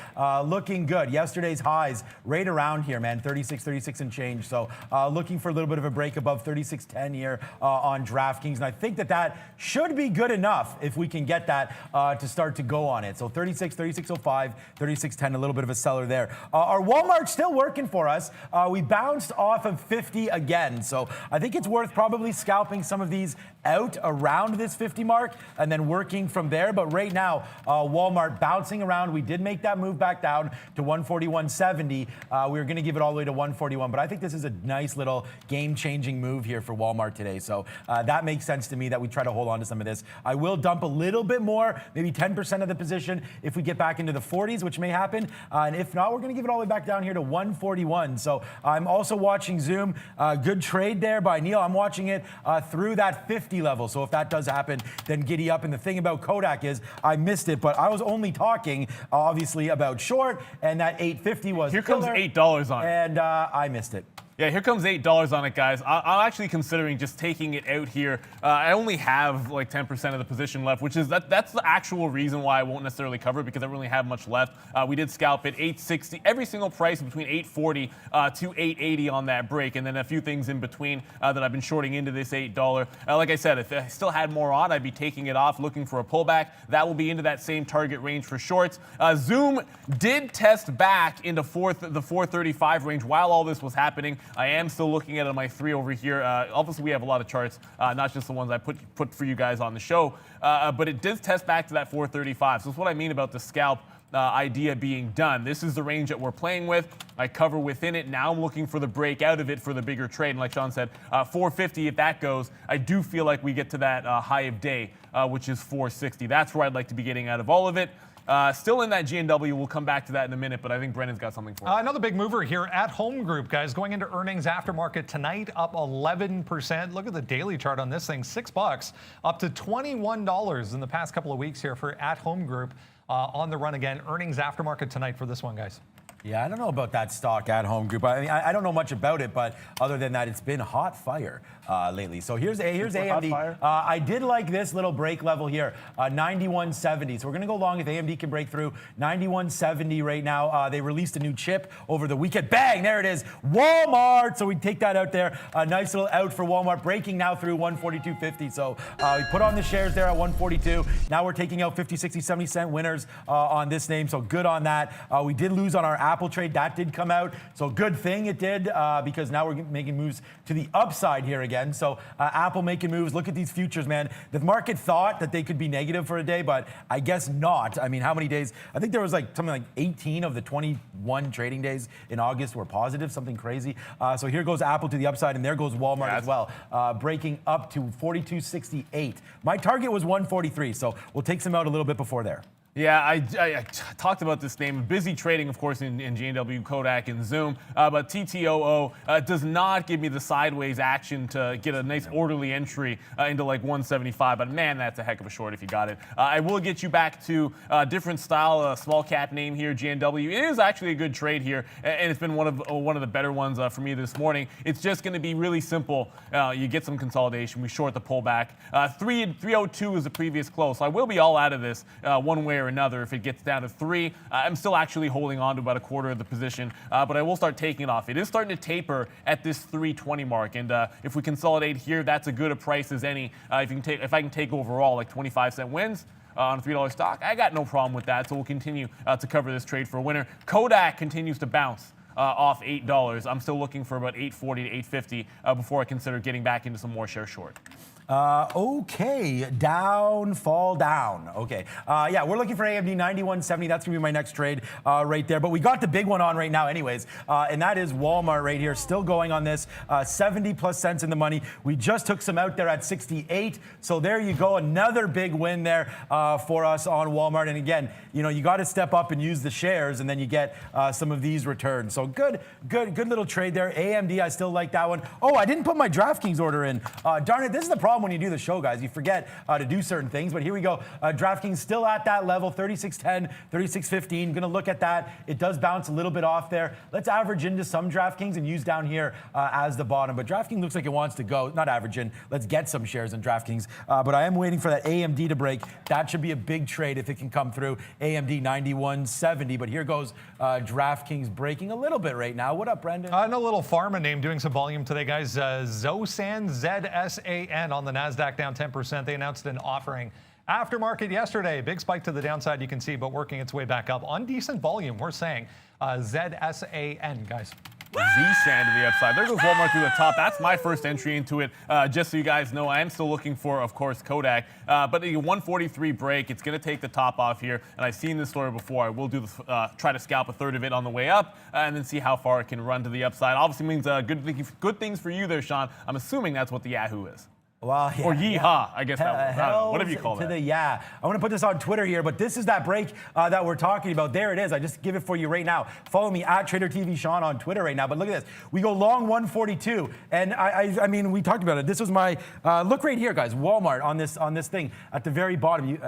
Looking good. Yesterday's highs right around here, man, 36 and change. So looking for a little bit of a break above 36.10 here on DraftKings. And I think that should be good enough if we can get that to start to go on it. So 36.05, 36.10, a little bit of a seller there. Our Walmart still working for us. We bounced off of 50 again. So I think it's worth probably scalping some of these out around this 50 mark and then working from there. But right now, Walmart bouncing around. We did make that move back down to 141.70. We were going to give it all the way to 141. But I think this is a nice little game-changing move here for Walmart today. So that makes sense to me that we try to hold on to some of this. I will dump a little bit more, maybe 10% of the position if we get back into the 40s, which may happen. And if not, we're going to give it all the way back down here to 141. So I'm also watching Zoom. Good trade there by Neil. I'm watching it through that 50 level. So if that does happen, then giddy up. And the thing about Kodak is I missed it, but I was only talking obviously about short, and that 850 was here comes $8 on it. And I missed it. Yeah, here comes $8 on it, guys. I'm actually considering just taking it out here. I only have like 10% of the position left, which is that's the actual reason why I won't necessarily cover it, because I don't really have much left. We did scalp it 860, every single price between 840 to 880 on that break, and then a few things in between that I've been shorting into this $8. Like I said, if I still had more on, I'd be taking it off, looking for a pullback. That will be into that same target range for shorts. Zoom did test back into the 435 range while all this was happening. I am still looking at my 3 over here. Obviously, we have a lot of charts, not just the ones I put for you guys on the show, but it did test back to that 435. So that's what I mean about the scalp idea being done. This is the range that we're playing with. I cover within it. Now I'm looking for the break out of it for the bigger trade. And like Sean said, 450, if that goes, I do feel like we get to that high of day, which is 460. That's where I'd like to be getting out of all of it. Still in that GNW. We'll come back to that in a minute, but I think Brennan's got something for us. Another big mover here at Home Group, guys, going into earnings aftermarket tonight, up 11%. Look at the daily chart on this thing, $6, up to $21 in the past couple of weeks here for at Home Group. On the run again, earnings aftermarket tonight for this one, guys. Yeah, I don't know about that stock at Home Group. I mean, I don't know much about it, but other than that, it's been hot fire lately. So here's AMD. I did like this little break level here, 91.70. So we're going to go long if AMD can break through 91.70 right now. They released a new chip over the weekend. Bang, there it is. Walmart. So we take that out there. A nice little out for Walmart, breaking now through 142.50. So we put on the shares there at 142. Now we're taking out 50, 60, 70 cent winners on this name. So good on that. We did lose on our Apple trade. That did come out. So good thing it did because now we're making moves to the upside here again. So Apple making moves. Look at these futures, man. The market thought that they could be negative for a day, but I guess not. I mean, how many days? I think there was like something like 18 of the 21 trading days in August were positive, something crazy. So here goes Apple to the upside, and there goes Walmart as well, breaking up to 42.68. My target was 143, so we'll take some out a little bit before there. Yeah, I talked about this name. Busy trading, of course, in GNW, Kodak, and Zoom. But TTOO does not give me the sideways action to get a nice orderly entry into like 175. But man, that's a heck of a short if you got it. I will get you back to a different style, small cap name here, GNW. It is actually a good trade here, and it's been one of the better ones for me this morning. It's just going to be really simple. You get some consolidation. We short the pullback. 302 is the previous close. So I will be all out of this one way or another. If it gets down to 3, I'm still actually holding on to about a quarter of the position, but I will start taking it off. It is starting to taper at this 320 mark, and if we consolidate here, that's as good a price as any. If I can take overall like 25-cent wins on a $3 stock, I got no problem with that. So we'll continue to cover this trade for a winner. Kodak continues to bounce off $8. I'm still looking for about 840 to 850 before I consider getting back into some more share short. Okay, fall down. Okay, yeah, we're looking for AMD 91.70. That's gonna be my next trade right there. But we got the big one on right now, anyways, and that is Walmart right here. Still going on this, 70+ cents in the money. We just took some out there at 68. So there you go, another big win there for us on Walmart. And again, you know, you got to step up and use the shares, and then you get some of these returns. So good little trade there. AMD, I still like that one. Oh, I didn't put my DraftKings order in. Darn it, this is the problem. problem when you do the show, guys. You forget to do certain things, but here we go. DraftKings still at that level, 36.10, 36.15. Going to look at that. It does bounce a little bit off there. Let's average into some DraftKings and use down here as the bottom. But DraftKings looks like it wants to go. Not average in. Let's get some shares in DraftKings. But I am waiting for that AMD to break. That should be a big trade if it can come through. AMD 91.70. But here goes DraftKings breaking a little bit right now. What up, Brendan? And a little pharma name doing some volume today, guys. Zosan, ZSAN on the NASDAQ down 10%. They announced an offering after market yesterday. Big spike to the downside, you can see, but working its way back up on decent volume. We're saying ZSAN, guys. Z-Sand to the upside. There goes Walmart through the top. That's my first entry into it. Just so you guys know, I am still looking for, of course, Kodak. But a 143 break, it's going to take the top off here. And I've seen this story before. I will do the, try to scalp a third of it on the way up and then see how far it can run to the upside. Obviously means good things for you there, Sean. I'm assuming that's what the Yahoo is. Well, yeah, or yeehaw, I guess that was. Whatever you call that. I want to put this on Twitter here, but this is that break that we're talking about. There it is. I just give it for you right now. Follow me at TraderTVSean on Twitter right now. But look at this. We go long 142, and I mean, we talked about it. This was my look right here, guys. Walmart on this thing at the very bottom.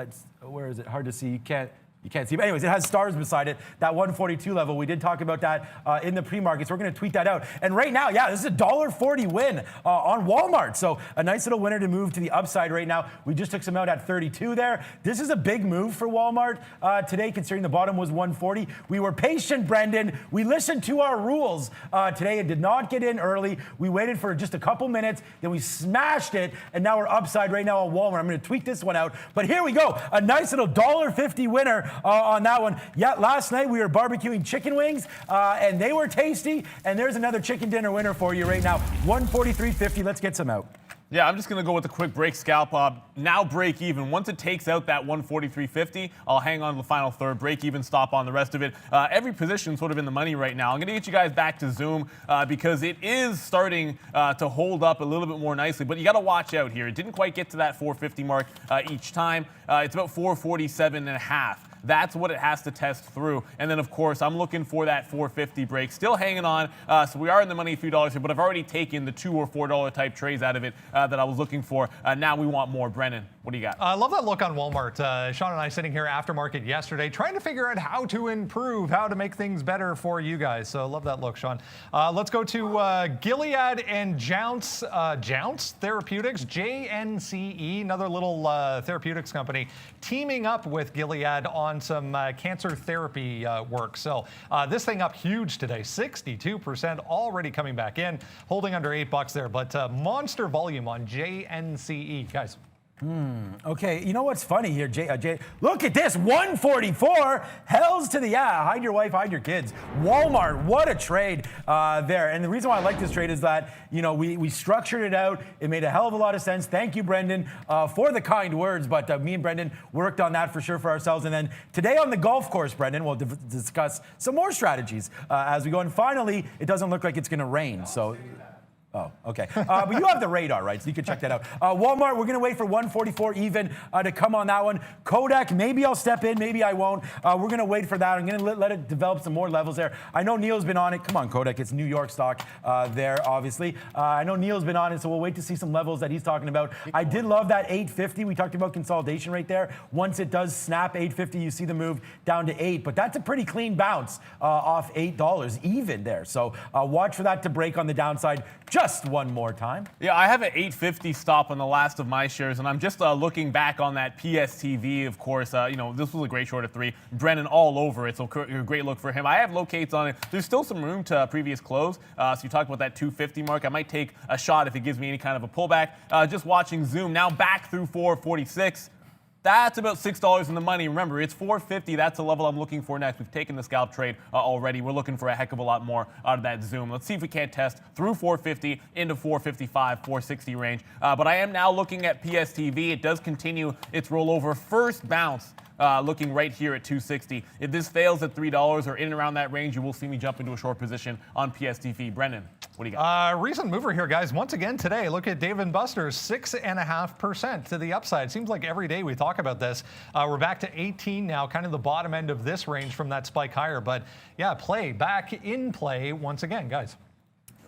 Where is it? Hard to see. You can't see, but anyways, it has stars beside it, that 142 level. We did talk about that in the pre-market, so we're going to tweet that out. And right now, yeah, this is a $1.40 win on Walmart. So a nice little winner to move to the upside right now. We just took some out at 32 there. This is a big move for Walmart today, considering the bottom was 140. We were patient, Brendan. We listened to our rules today. It did not get in early. We waited for just a couple minutes, then we smashed it, and now we're upside right now on Walmart. I'm going to tweet this one out. But here we go, a nice little $1.50 winner on that one. Yeah, last night we were barbecuing chicken wings, and they were tasty. And there's another chicken dinner winner for you right now. 143.50. Let's get some out. Yeah, I'm just going to go with a quick break scalp. Now break even. Once it takes out that 143.50, I'll hang on to the final third. Break even, stop on the rest of it. Every position sort of in the money right now. I'm going to get you guys back to Zoom because it is starting to hold up a little bit more nicely. But you got to watch out here. It didn't quite get to that 450 mark each time. It's about 447.5. That's what it has to test through. And then, of course, I'm looking for that 450 break. Still hanging on. So we are in the money a few dollars here, but I've already taken the $2 or $4 type trades out of it that I was looking for. Now we want more. Brennan, what do you got? I love that look on Walmart. Sean and I sitting here after market yesterday trying to figure out how to improve, how to make things better for you guys. So love that look, Sean. Let's go to Gilead and Jounce Therapeutics, JNCE, another little therapeutics company, teaming up with Gilead on some cancer therapy work. So this thing up huge today, 62% already coming back in, holding under $8 there, but monster volume on JNCE, guys. Okay, you know what's funny here, Jay? Look at this, 144. Hells to the hide your wife, hide your kids. Walmart, what a trade there. And the reason why I like this trade is that, you know, we structured it out. It made a hell of a lot of sense. Thank you, Brendan, for the kind words. But me and Brendan worked on that for sure for ourselves. And then today on the golf course, Brendan, we'll discuss some more strategies as we go. And finally, it doesn't look like it's going to rain. So. Oh, okay. But you have the radar, right? So you can check that out. Walmart, we're going to wait for 144 even to come on that one. Kodak, maybe I'll step in, maybe I won't. We're going to wait for that. I'm going to let it develop some more levels there. I know Neil's been on it. Come on, Kodak. It's New York stock there, obviously. I know Neil's been on it, so we'll wait to see some levels that he's talking about. I did love that 850. We talked about consolidation right there. Once it does snap 850, you see the move down to 8. But that's a pretty clean bounce off $8 even there. So watch for that to break on the downside. Just one more time. Yeah, I have an 850 stop on the last of my shares, and I'm just looking back on that PSTV, of course. You know, this was a great short of 3. Brennan all over it, so a great look for him. I have locates on it. There's still some room to previous close. So you talked about that 250 mark. I might take a shot if it gives me any kind of a pullback. Just watching Zoom, now back through 446. That's about $6 in the money. Remember, it's 450. That's the level I'm looking for next. We've taken the scalp trade already. We're looking for a heck of a lot more out of that Zoom. Let's see if we can't test through 450 into 455, 460 range. But I am now looking at PSTV. It does continue its rollover. First bounce. Looking right here at 260. If this fails at $3 or in and around that range, you will see me jump into a short position on PSTV. Brendan, what do you got? Recent mover here, guys. Once again today, look at Dave & Buster's, 6.5% to the upside. Seems like every day we talk about this. We're back to 18 now, kind of the bottom end of this range from that spike higher. But yeah, back in play once again, guys.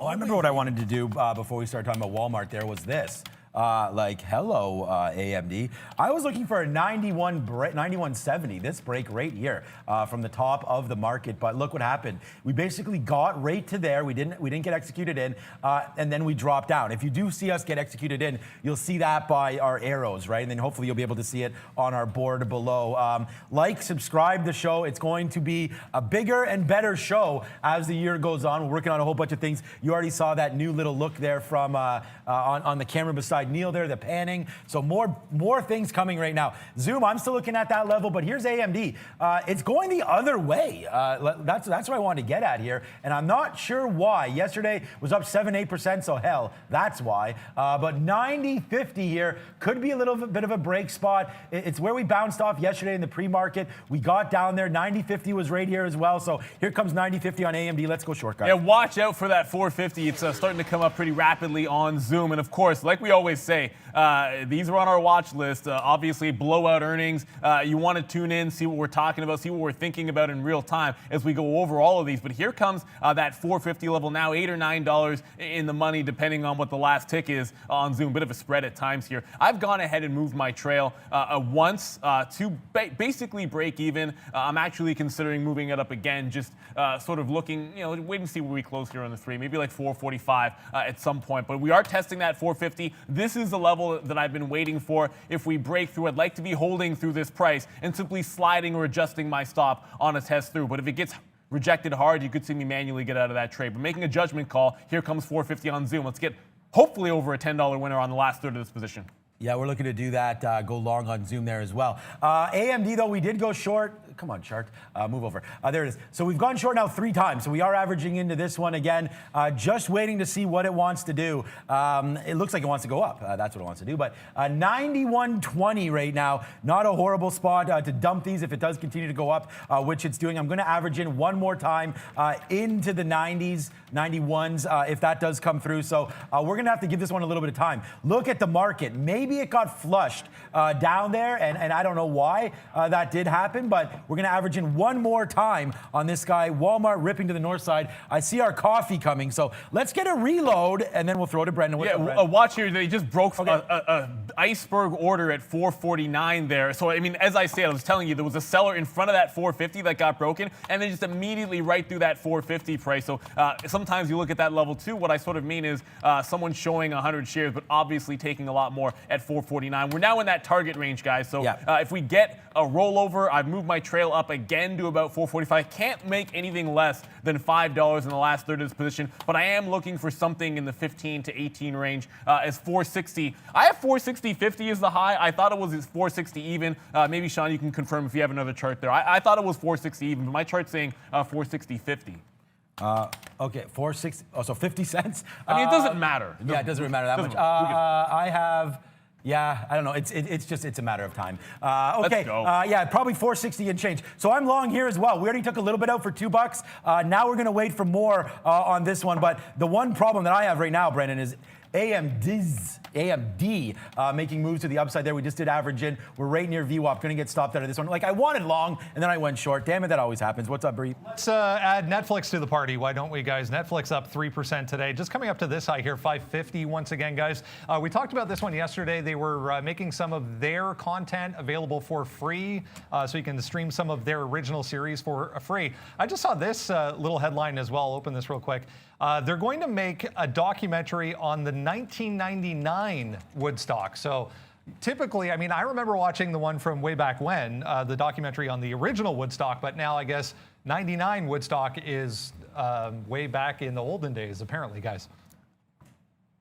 Oh, I remember what I wanted to do before we started talking about Walmart there was this. Like, hello, AMD. I was looking for a 91.70, this break right here from the top of the market, but look what happened. We basically got right to there. We didn't get executed in, and then we dropped down. If you do see us get executed in, you'll see that by our arrows, right? And then hopefully you'll be able to see it on our board below. Like, subscribe the show. It's going to be a bigger and better show as the year goes on. We're working on a whole bunch of things. You already saw that new little look there from on the camera beside Neil there, the panning. So more things coming right now. Zoom, I'm still looking at that level, but here's AMD. It's going the other way. That's what I wanted to get at here, and I'm not sure why. Yesterday was up 7-8%, so hell, that's why. But 90.50 here could be a little bit of a break spot. It's where we bounced off yesterday in the pre-market. We got down there. 90.50 was right here as well. So here comes 90.50 on AMD. Let's go short, guys. Yeah, watch out for that 450. It's starting to come up pretty rapidly on Zoom, and of course, like we always say, these are on our watch list. Obviously, blowout earnings. You want to tune in, see what we're talking about, see what we're thinking about in real time as we go over all of these. But here comes that 450 level now, $8 or $9 in the money, depending on what the last tick is on Zoom. Bit of a spread at times here. I've gone ahead and moved my trail once to basically break even. I'm actually considering moving it up again, just sort of looking, wait and see where we close here on the 3, maybe like 445 at some point. But we are testing that 450. This is the level that I've been waiting for. If we break through, I'd like to be holding through this price and simply sliding or adjusting my stop on a test through. But if it gets rejected hard, you could see me manually get out of that trade. But making a judgment call, here comes 450 on Zoom. Let's get hopefully over a $10 winner on the last third of this position. Yeah, we're looking to do that, go long on Zoom there as well. AMD, though, we did go short. Come on, chart. Move over. There it is. So we've gone short now 3 times. So we are averaging into this one again. Just waiting to see what it wants to do. It looks like it wants to go up. That's what it wants to do. But 91.20 right now. Not a horrible spot to dump these if it does continue to go up, which it's doing. I'm going to average in one more time into the 90s, 91s, if that does come through. So we're going to have to give this one a little bit of time. Look at the market. Maybe it got flushed down there, and I don't know why that did happen, but we're going to average in one more time on this guy. Walmart ripping to the north side. I see our coffee coming, so let's get a reload, and then we'll throw to Brendan. Watch here. They just broke a iceberg order at 449 there. So, I mean, as I said, I was telling you, there was a seller in front of that 450 that got broken, and then just immediately right through that 450 price. So sometimes you look at that level, too. What I sort of mean is someone showing 100 shares, but obviously taking a lot more at 449. We're now in that target range, guys. So if we get a rollover, I've moved my trail up again to about 445. Can't make anything less than $5 in the last third of this position, but I am looking for something in the 15 to 18 range as 460. I have 460.50 as the high. I thought it was 460 even. Maybe, Sean, you can confirm if you have another chart there. I thought it was 460 even, but my chart's saying 460.50. Okay, 460. Oh, so 50 cents. I mean, it doesn't matter. Yeah, it doesn't really matter that much. I have. Yeah, I don't know. It's a matter of time. Okay. Let's go. Yeah, probably 460 and change. So I'm long here as well. We already took a little bit out for $2. Now we're going to wait for more on this one. But the one problem that I have right now, Brendan, is AMD making moves to the upside there. We just did average in. We're right near VWAP. Going to get stopped out of this one. Like, I wanted long, and then I went short. Damn it, that always happens. What's up, Bree? Let's add Netflix to the party. Why don't we, guys? Netflix up 3% today. Just coming up to this high here, 550 once again, guys. We talked about this one yesterday. They were making some of their content available for free, so you can stream some of their original series for free. I just saw this little headline as well. I'll open this real quick. They're going to make a documentary on the 1999 Woodstock. So typically, I mean, I remember watching the one from way back when, the documentary on the original Woodstock, but now I guess 99 Woodstock is way back in the olden days, apparently, guys.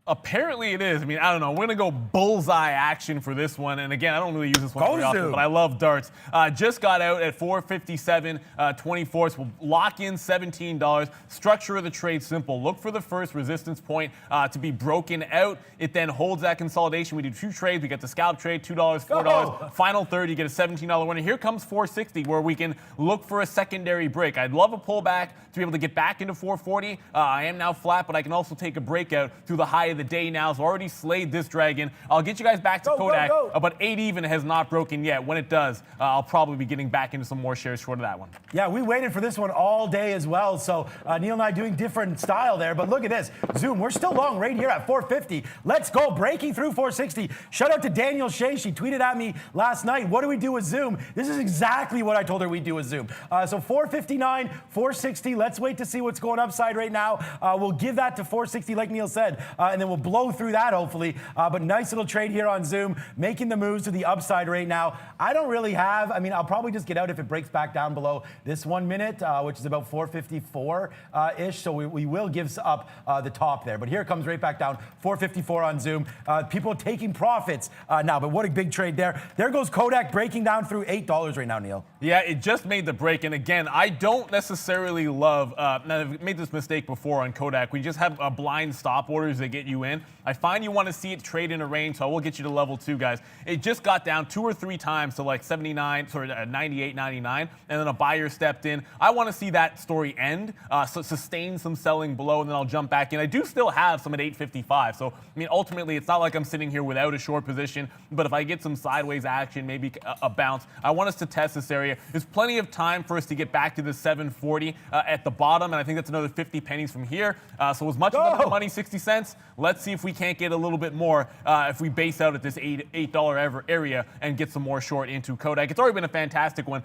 Apparently it is. I mean, I don't know. We're going to go bullseye action for this one. And again, I don't really use this one very often, but I love darts. Just got out at 457.24. So we'll lock in $17. Structure of the trade simple. Look for the first resistance point to be broken out. It then holds that consolidation. We do 2 trades. We get the scalp trade, $2, $4. Final third, you get a $17 winner. Here comes 460, where we can look for a secondary break. I'd love a pullback to be able to get back into 440. I am now flat, but I can also take a breakout through the high of of the day now. It's already slayed this dragon. I'll get you guys back to Kodak, but 8 even has not broken yet. When it does, I'll probably be getting back into some more shares short of that one. Yeah, we waited for this one all day as well. So Neil and I doing different style there. But look at this. Zoom, we're still long right here at 450. Let's go. Breaking through 460. Shout out to Daniel Shea. She tweeted at me last night. What do we do with Zoom? This is exactly what I told her we'd do with Zoom. So 459, 460. Let's wait to see what's going upside right now. We'll give that to 460 like Neil said. And then we'll blow through that hopefully. But nice little trade here on Zoom. Making the moves to the upside right now. I don't really have, I mean, I'll probably just get out if it breaks back down below this 1 minute, which is about 454-ish. So we will give up the top there. But here it comes right back down, 454 on Zoom. People taking profits now, but what a big trade there. There goes Kodak breaking down through $8 right now, Neil. Yeah, it just made the break. And again, I don't necessarily love, I've made this mistake before on Kodak. We just have blind stop orders that get you in. I find you want to see it trade in a range, so I will get you to level 2, guys. It just got down 2 or 3 times to like 98, 99, and then a buyer stepped in. I want to see that story end, so sustain some selling below, and then I'll jump back in. I do still have some at 855, so I mean, ultimately, it's not like I'm sitting here without a short position, but if I get some sideways action, maybe a bounce, I want us to test this area. There's plenty of time for us to get back to the 740 at the bottom, and I think that's another 50 pennies from here. So as much as the money, 60 cents, let's see if we can't get a little bit more if we base out at this $8 area and get some more short into Kodak. It's already been a fantastic one.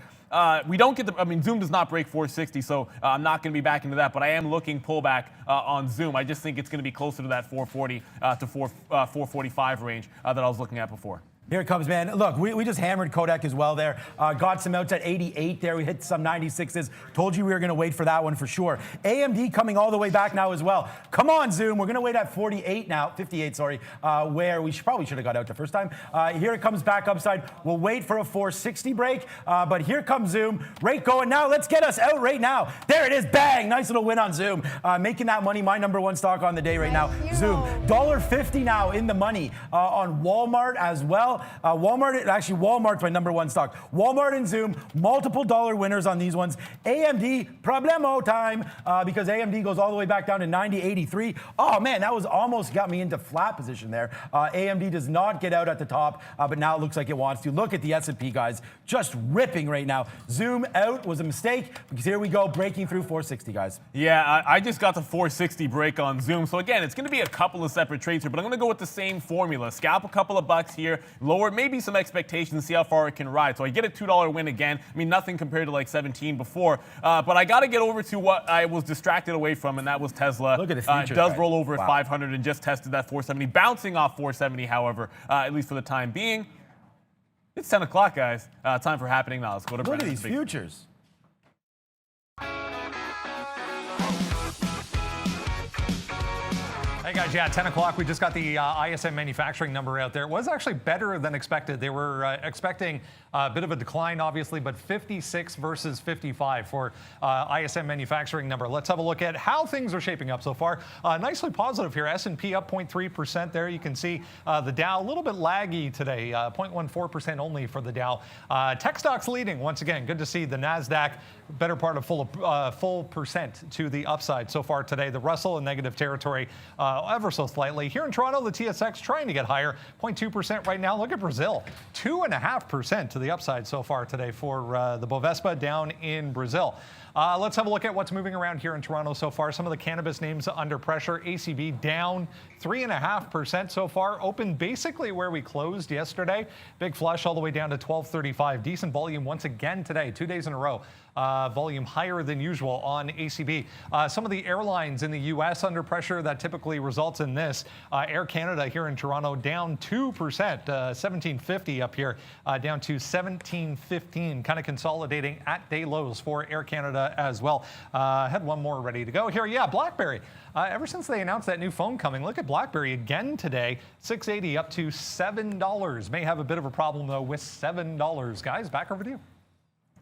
We don't get the, I mean, Zoom does not break 460, so I'm not going to be back into that, but I am looking pullback on Zoom. I just think it's going to be closer to that 440 to 445 range that I was looking at before. Here it comes, man. Look, we just hammered Kodak as well there. Got some outs at 88 there. We hit some 96s. Told you we were going to wait for that one for sure. AMD coming all the way back now as well. Come on, Zoom. We're going to wait at 48 now. 58, sorry, where we probably should have got out the first time. Here it comes back upside. We'll wait for a 460 break, but here comes Zoom. Rate going now. Let's get us out right now. There it is. Bang. Nice little win on Zoom. Making that money my #1 stock on the day right now. Zoom. $1.50 now in the money on Walmart as well. Walmart's my #1 stock. Walmart and Zoom, multiple dollar winners on these ones. AMD, problemo time, because AMD goes all the way back down to 90.83. Oh man, that was almost got me into flat position there. AMD does not get out at the top, but now it looks like it wants to. Look at the S&P, guys, just ripping right now. Zoom out was a mistake, because here we go, breaking through 460, guys. Yeah, I just got the 460 break on Zoom. So again, it's going to be a couple of separate trades here, but I'm going to go with the same formula. Scalp a couple of bucks here, lower maybe some expectations, see how far it can ride. So I get a $2 win again. I mean, nothing compared to like 17 before, but I got to get over to what I was distracted away from, and that was Tesla. Look at the futures, it does guys. roll over at 500 and just tested that 470, bouncing off 470, however, at least for the time being. It's 10 o'clock, guys. Time for happening now. Let's go to Look at these futures. Hey guys, yeah, 10 o'clock, we just got the ISM manufacturing number out there. It was actually better than expected. They were expecting a bit of a decline, obviously, but 56 versus 55 for ISM manufacturing number. Let's have a look at how things are shaping up so far. Nicely positive here. S&P up 0.3% there. You can see the Dow a little bit laggy today, 0.14% only for the Dow. Tech stocks leading once again. Good to see the NASDAQ better part of full percent to the upside so far today. The Russell in negative territory ever so slightly. Here in Toronto, the TSX trying to get higher, 0.2% right now. Look at Brazil, 2.5% to the upside so far today for the BOVESPA down in Brazil. Let's have a look at what's moving around here in Toronto so far. Some of the cannabis names under pressure. ACB down 3.5% so far. Open basically where we closed yesterday. Big flush all the way down to 1235. Decent volume once again today, 2 days in a row. Volume higher than usual on ACB. Some of the airlines in the U.S. under pressure, that typically results in this. Air Canada here in Toronto down 2%, 1750 up here, down to 1715, kind of consolidating at day lows for Air Canada as well. Had one more ready to go here. Yeah, BlackBerry. Ever since they announced that new phone coming, look at BlackBerry again today, $680 up to $7. May have a bit of a problem though with $7. Guys, back over to you.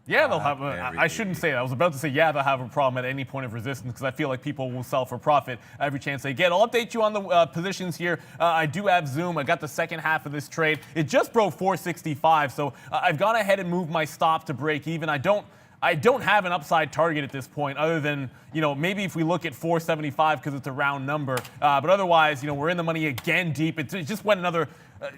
Yeah, they'll have. I shouldn't say that. I was about to say, yeah, they'll have a problem at any point of resistance because I feel like people will sell for profit every chance they get. I'll update you on the positions here. I do have Zoom. I got the second half of this trade. It just broke 465, so I've gone ahead and moved my stop to break even. I don't I don't have an upside target at this point other than, maybe if we look at 475 because it's a round number. But otherwise, we're in the money again deep. It just went another,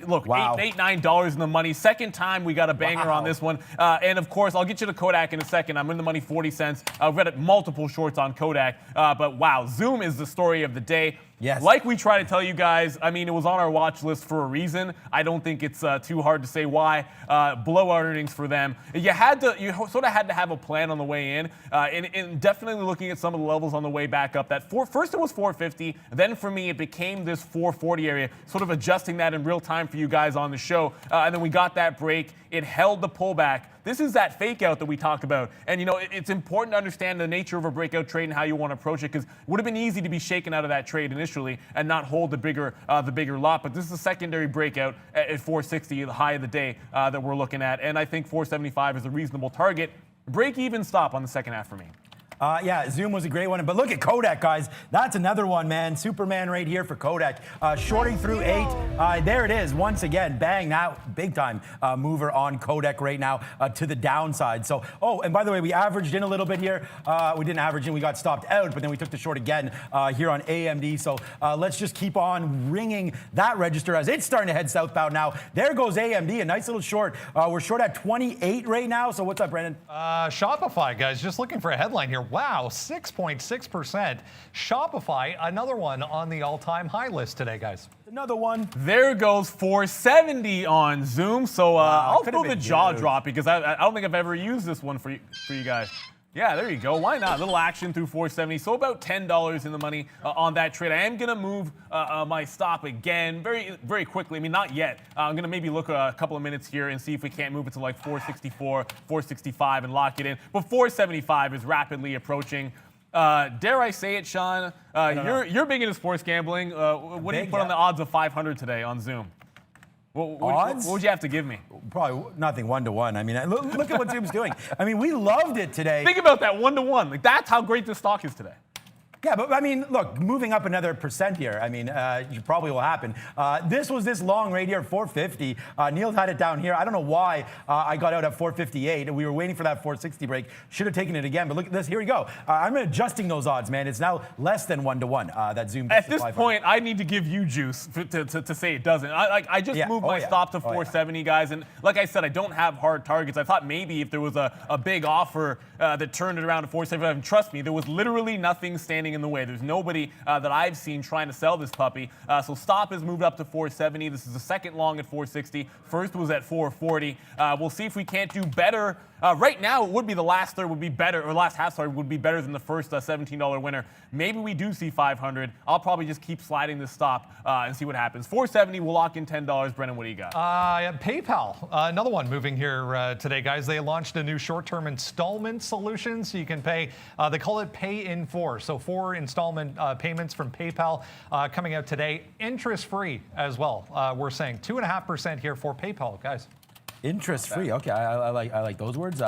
wow. $8-9 in the money. Second time we got a banger on this one. And of course, I'll get you to Kodak in a second. I'm in the money 40 cents. I've read multiple shorts on Kodak. But wow, Zoom is the story of the day. Yes. Like we try to tell you guys, I mean, it was on our watch list for a reason. I don't think it's too hard to say why. Blowout earnings for them. You sort of had to have a plan on the way in, and definitely looking at some of the levels on the way back up. First it was 450, then for me it became this 440 area, sort of adjusting that in real time for you guys on the show. And then we got that break. It held the pullback. This is that fake out that we talk about. And, it's important to understand the nature of a breakout trade and how you want to approach it, because it would have been easy to be shaken out of that trade initially and not hold the bigger lot. But this is a secondary breakout at 460, the high of the day that we're looking at. And I think 475 is a reasonable target. Break even stop on the second half for me. Yeah, Zoom was a great one. But look at Kodak, guys. That's another one, man. Superman right here for Kodak. Shorting through 8. There it is. Once again, bang. Now, big time mover on Kodak right now to the downside. So, and by the way, we averaged in a little bit here. We didn't average in. We got stopped out, but then we took the short again here on AMD. So let's just keep on ringing that register as it's starting to head southbound now. There goes AMD, a nice little short. We're short at 28 right now. So what's up, Brendan? Shopify, guys, just looking for a headline here. Wow, 6.6%. Shopify, another one on the all-time high list today, guys. Another one. There goes 470 on Zoom. So I'll throw the jaw drop because I don't think I've ever used this one for you guys. Yeah, there you go. Why not? A little action through 470. So about $10 in the money on that trade. I am going to move my stop again very, very quickly. I mean, not yet. I'm going to maybe look a couple of minutes here and see if we can't move it to like 464, 465 and lock it in. But 475 is rapidly approaching. Dare I say it, Sean? You're big into sports gambling. What do you put on the odds of 500 today on Zoom? What would you have to give me? Probably nothing, 1-to-1. I mean, look at what Zoom's doing. I mean, we loved it today. Think about that, 1-to-1. Like, that's how great this stock is today. Yeah, but I mean, look, moving up another % here, I mean, probably will happen. This was this long right here, 450. Neil had it down here. I don't know why I got out at 458. We were waiting for that 460 break. Should have taken it again, but look at this. Here we go. I'm adjusting those odds, man. It's now less than 1-to-1. That Zoom. At this point, I need to give you juice to say it doesn't. I just moved my stop to 470, guys. And like I said, I don't have hard targets. I thought maybe if there was a big offer that turned it around to 475, and trust me, there was literally nothing standing in the way. There's nobody that I've seen trying to sell this puppy. So stop has moved up to 470. This is the second long at 460. First was at 440. We'll see if we can't do better. Right now, it would be the last third would be better, or last half, sorry, would be better than the first $17 winner. Maybe we do see 500. I'll probably just keep sliding this stop and see what happens. 470, we'll lock in $10. Brennan, what do you got? PayPal, another one moving here today, guys. They launched a new short-term installment solution, so you can pay. They call it Pay in 4. So 4 installment payments from PayPal coming out today, interest-free as well. We're saying 2.5% here for PayPal, guys. Interest-free. Okay, I like those words.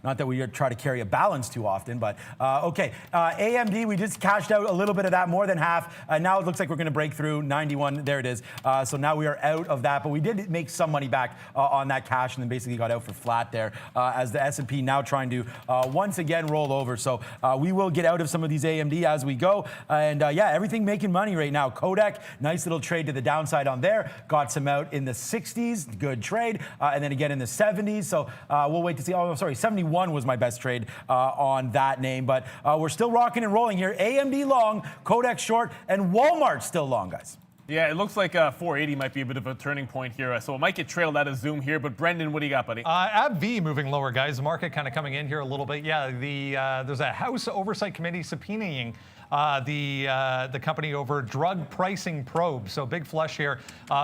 Not that we try to carry a balance too often, but okay. AMD, we just cashed out a little bit of that, more than half. Now it looks like we're going to break through 91. There it is. So now we are out of that, but we did make some money back on that cash, and then basically got out for flat there as the S&P now trying to once again roll over. So we will get out of some of these AMD as we go. And yeah, everything making money right now. Kodak, nice little trade to the downside on there. Got some out in the 60s. Good trade. And then again in the 70s. So we'll wait to see. Oh, sorry, 71 was my best trade on that name. But we're still rocking and rolling here. AMD long, Kodak short, and Walmart still long, guys. Yeah, it looks like 480 might be a bit of a turning point here. So it might get trailed out of Zoom here. But Brendan, what do you got, buddy? AbbVie moving lower, guys. The market kind of coming in here a little bit. Yeah, there's a House Oversight Committee subpoenaing the company over drug pricing probe. So big flush here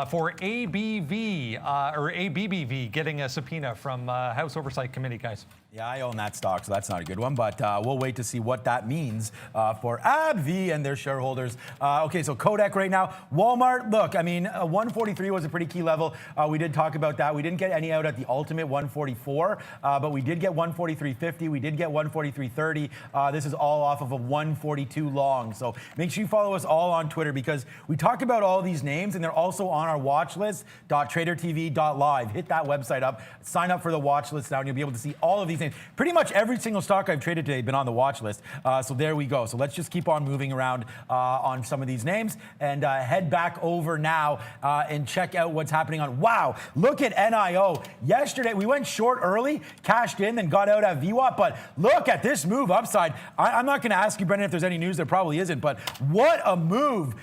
for ABV or ABBV getting a subpoena from House Oversight Committee, guys. Yeah, I own that stock, so that's not a good one. But we'll wait to see what that means for AbbVie and their shareholders. Okay, so Kodak right now. Walmart, look, I mean, 143 was a pretty key level. We did talk about that. We didn't get any out at the ultimate 144, but we did get 143.50. We did get 143.30. This is all off of a 142 long. So make sure you follow us all on Twitter because we talk about all these names and they're also on our watch list, tradertv.live. Hit that website up, sign up for the watch list now, and you'll be able to see all of these names. And pretty much every single stock I've traded today has been on the watch list. So there we go. So let's just keep on moving around on some of these names and head back over now and check out what's happening on. Wow, look at NIO. Yesterday, we went short early, cashed in, then got out at VWAP. But look at this move upside. I'm not going to ask you, Brendan, if there's any news. There probably isn't. But what a move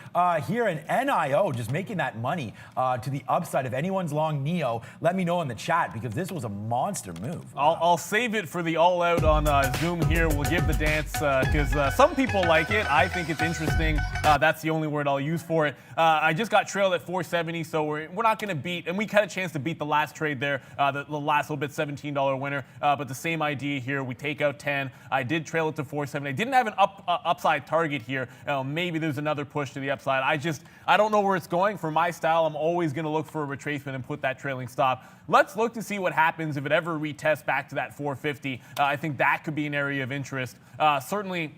here in NIO, just making that money to the upside. If anyone's long NEO, let me know in the chat because this was a monster move. Wow. I'll save it for the all out on Zoom here. We'll give the dance because some people like it. I think it's interesting. That's the only word I'll use for it. I just got trailed at 470, so we're not going to beat, and we had a chance to beat the last trade there, the last little bit $17 winner, but the same idea here. We take out 10. I did trail it to 470. I didn't have an upside target here. Maybe there's another push to the upside. I don't know where it's going. For my style, I'm always going to look for a retracement and put that trailing stop. Let's look to see what happens if it ever retests back to that 450. I think that could be an area of interest. Certainly,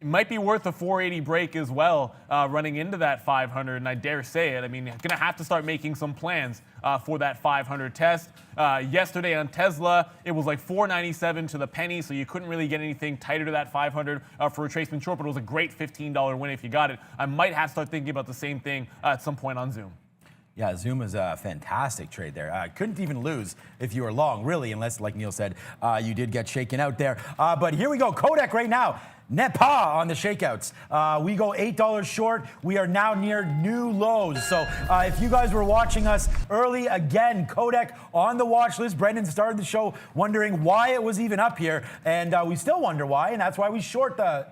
it might be worth a 480 break as well, running into that 500, and I dare say it. I mean, going to have to start making some plans for that 500 test. Yesterday on Tesla, it was like 497 to the penny, so you couldn't really get anything tighter to that 500 for retracement short, but it was a great $15 win if you got it. I might have to start thinking about the same thing at some point on Zoom. Yeah, Zoom is a fantastic trade there. Couldn't even lose if you were long, really, unless, like Neil said, you did get shaken out there. But here we go. Kodak right now. Net pa on the shakeouts. We go $8 short. We are now near new lows. So if you guys were watching us early, again, Kodak on the watch list. Brendan started the show wondering why it was even up here. And we still wonder why, and that's why we short the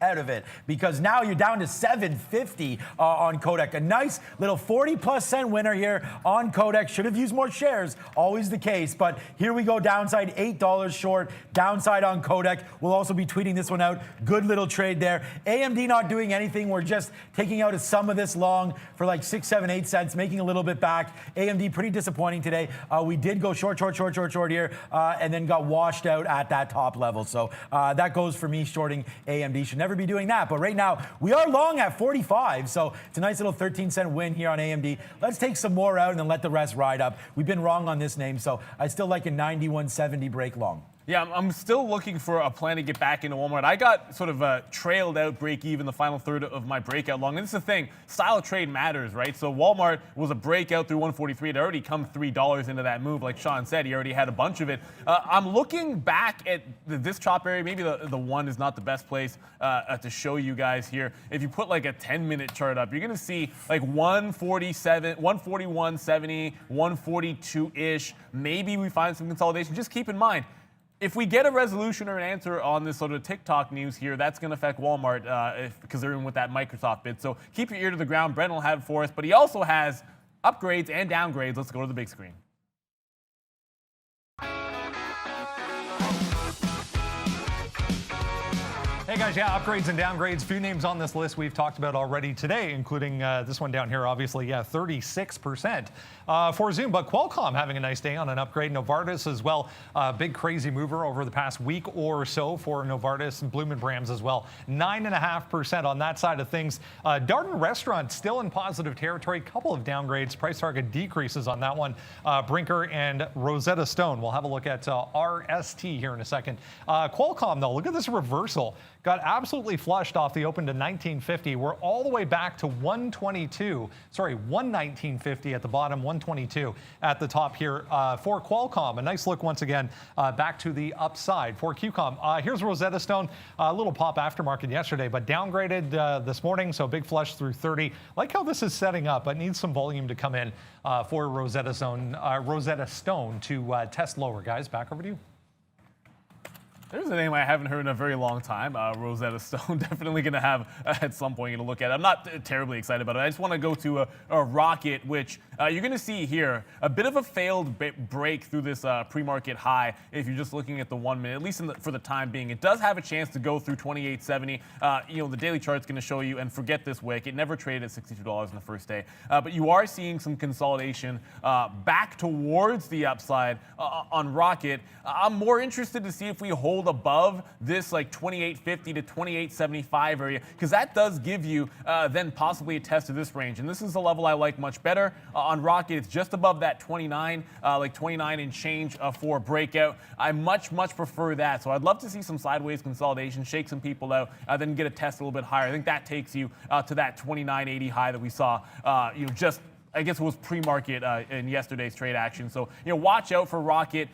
out of it, because now you're down to 750 on Kodak. A nice little 40+ cent winner here on Kodak. Should have used more shares, always the case, but here we go, downside $8 short, downside on Kodak. We'll also be tweeting this one out. Good little trade there. AMD not doing anything. We're just taking out a sum of this long for like 6, 7, 8 cents, making a little bit back. AMD pretty disappointing today. We did go short here, and then got washed out at that top level. So that goes for me shorting AMD. Should never be doing that, but right now we are long at 45, so it's a nice little 13-cent win here on AMD. Let's take some more out and then let the rest ride up. We've been wrong on this name, so I still like a 91.70 break long. Yeah, I'm still looking for a plan to get back into Walmart. I got sort of a trailed out break even the final third of my breakout long. And this is the thing, style of trade matters, right? So Walmart was a breakout through 143. It had already come $3 into that move. Like Sean said, he already had a bunch of it. I'm looking back at this chop area. Maybe the one is not the best place to show you guys here. If you put like a 10-minute chart up, you're going to see like 147, 141.70, 142-ish. Maybe we find some consolidation. Just keep in mind, if we get a resolution or an answer on this sort of TikTok news here, that's going to affect Walmart because they're in with that Microsoft bid. So keep your ear to the ground. Brendan will have it for us, but he also has upgrades and downgrades. Let's go to the big screen. Hey guys, yeah, upgrades and downgrades. Few names on this list we've talked about already today, including this one down here, obviously, yeah, 36% for Zoom. But Qualcomm having a nice day on an upgrade. Novartis as well, big crazy mover over the past week or so for Novartis and Bloomin' Brands as well. 9.5% on that side of things. Darden Restaurant still in positive territory. Couple of downgrades. Price target decreases on that one. Brinker and Rosetta Stone. We'll have a look at RST here in a second. Qualcomm, though, look at this reversal. Got absolutely flushed off the open to 1950. We're all the way back to 122. Sorry, 119.50 at the bottom, 122 at the top here for Qualcomm. A nice look once again back to the upside for QCOM. Here's Rosetta Stone. A little pop aftermarket yesterday, but downgraded this morning, so big flush through 30. Like how this is setting up, but needs some volume to come in for Rosetta Stone to test lower. Guys, back over to you. There's a name I haven't heard in a very long time. Rosetta Stone, definitely going to have at some point to look at. I'm not terribly excited about it. I just want to go to a Rocket, which you're going to see here a bit of a failed break through this pre-market high. If you're just looking at the 1 minute, at least for the time being, it does have a chance to go through 28.70. The daily chart's going to show you, and forget this wick. It never traded at $62 in the first day, but you are seeing some consolidation back towards the upside on Rocket. I'm more interested to see if we hold hold above this like 28.50 to 28.75 area, because that does give you then possibly a test of this range. And this is a level I like much better. On Rocket, it's just above that 29, like 29 and change for a breakout. I much prefer that. So I'd love to see some sideways consolidation, shake some people out, then get a test a little bit higher. I think that takes you to that 29.80 high that we saw, just I guess it was pre-market in yesterday's trade action. So, watch out for Rocket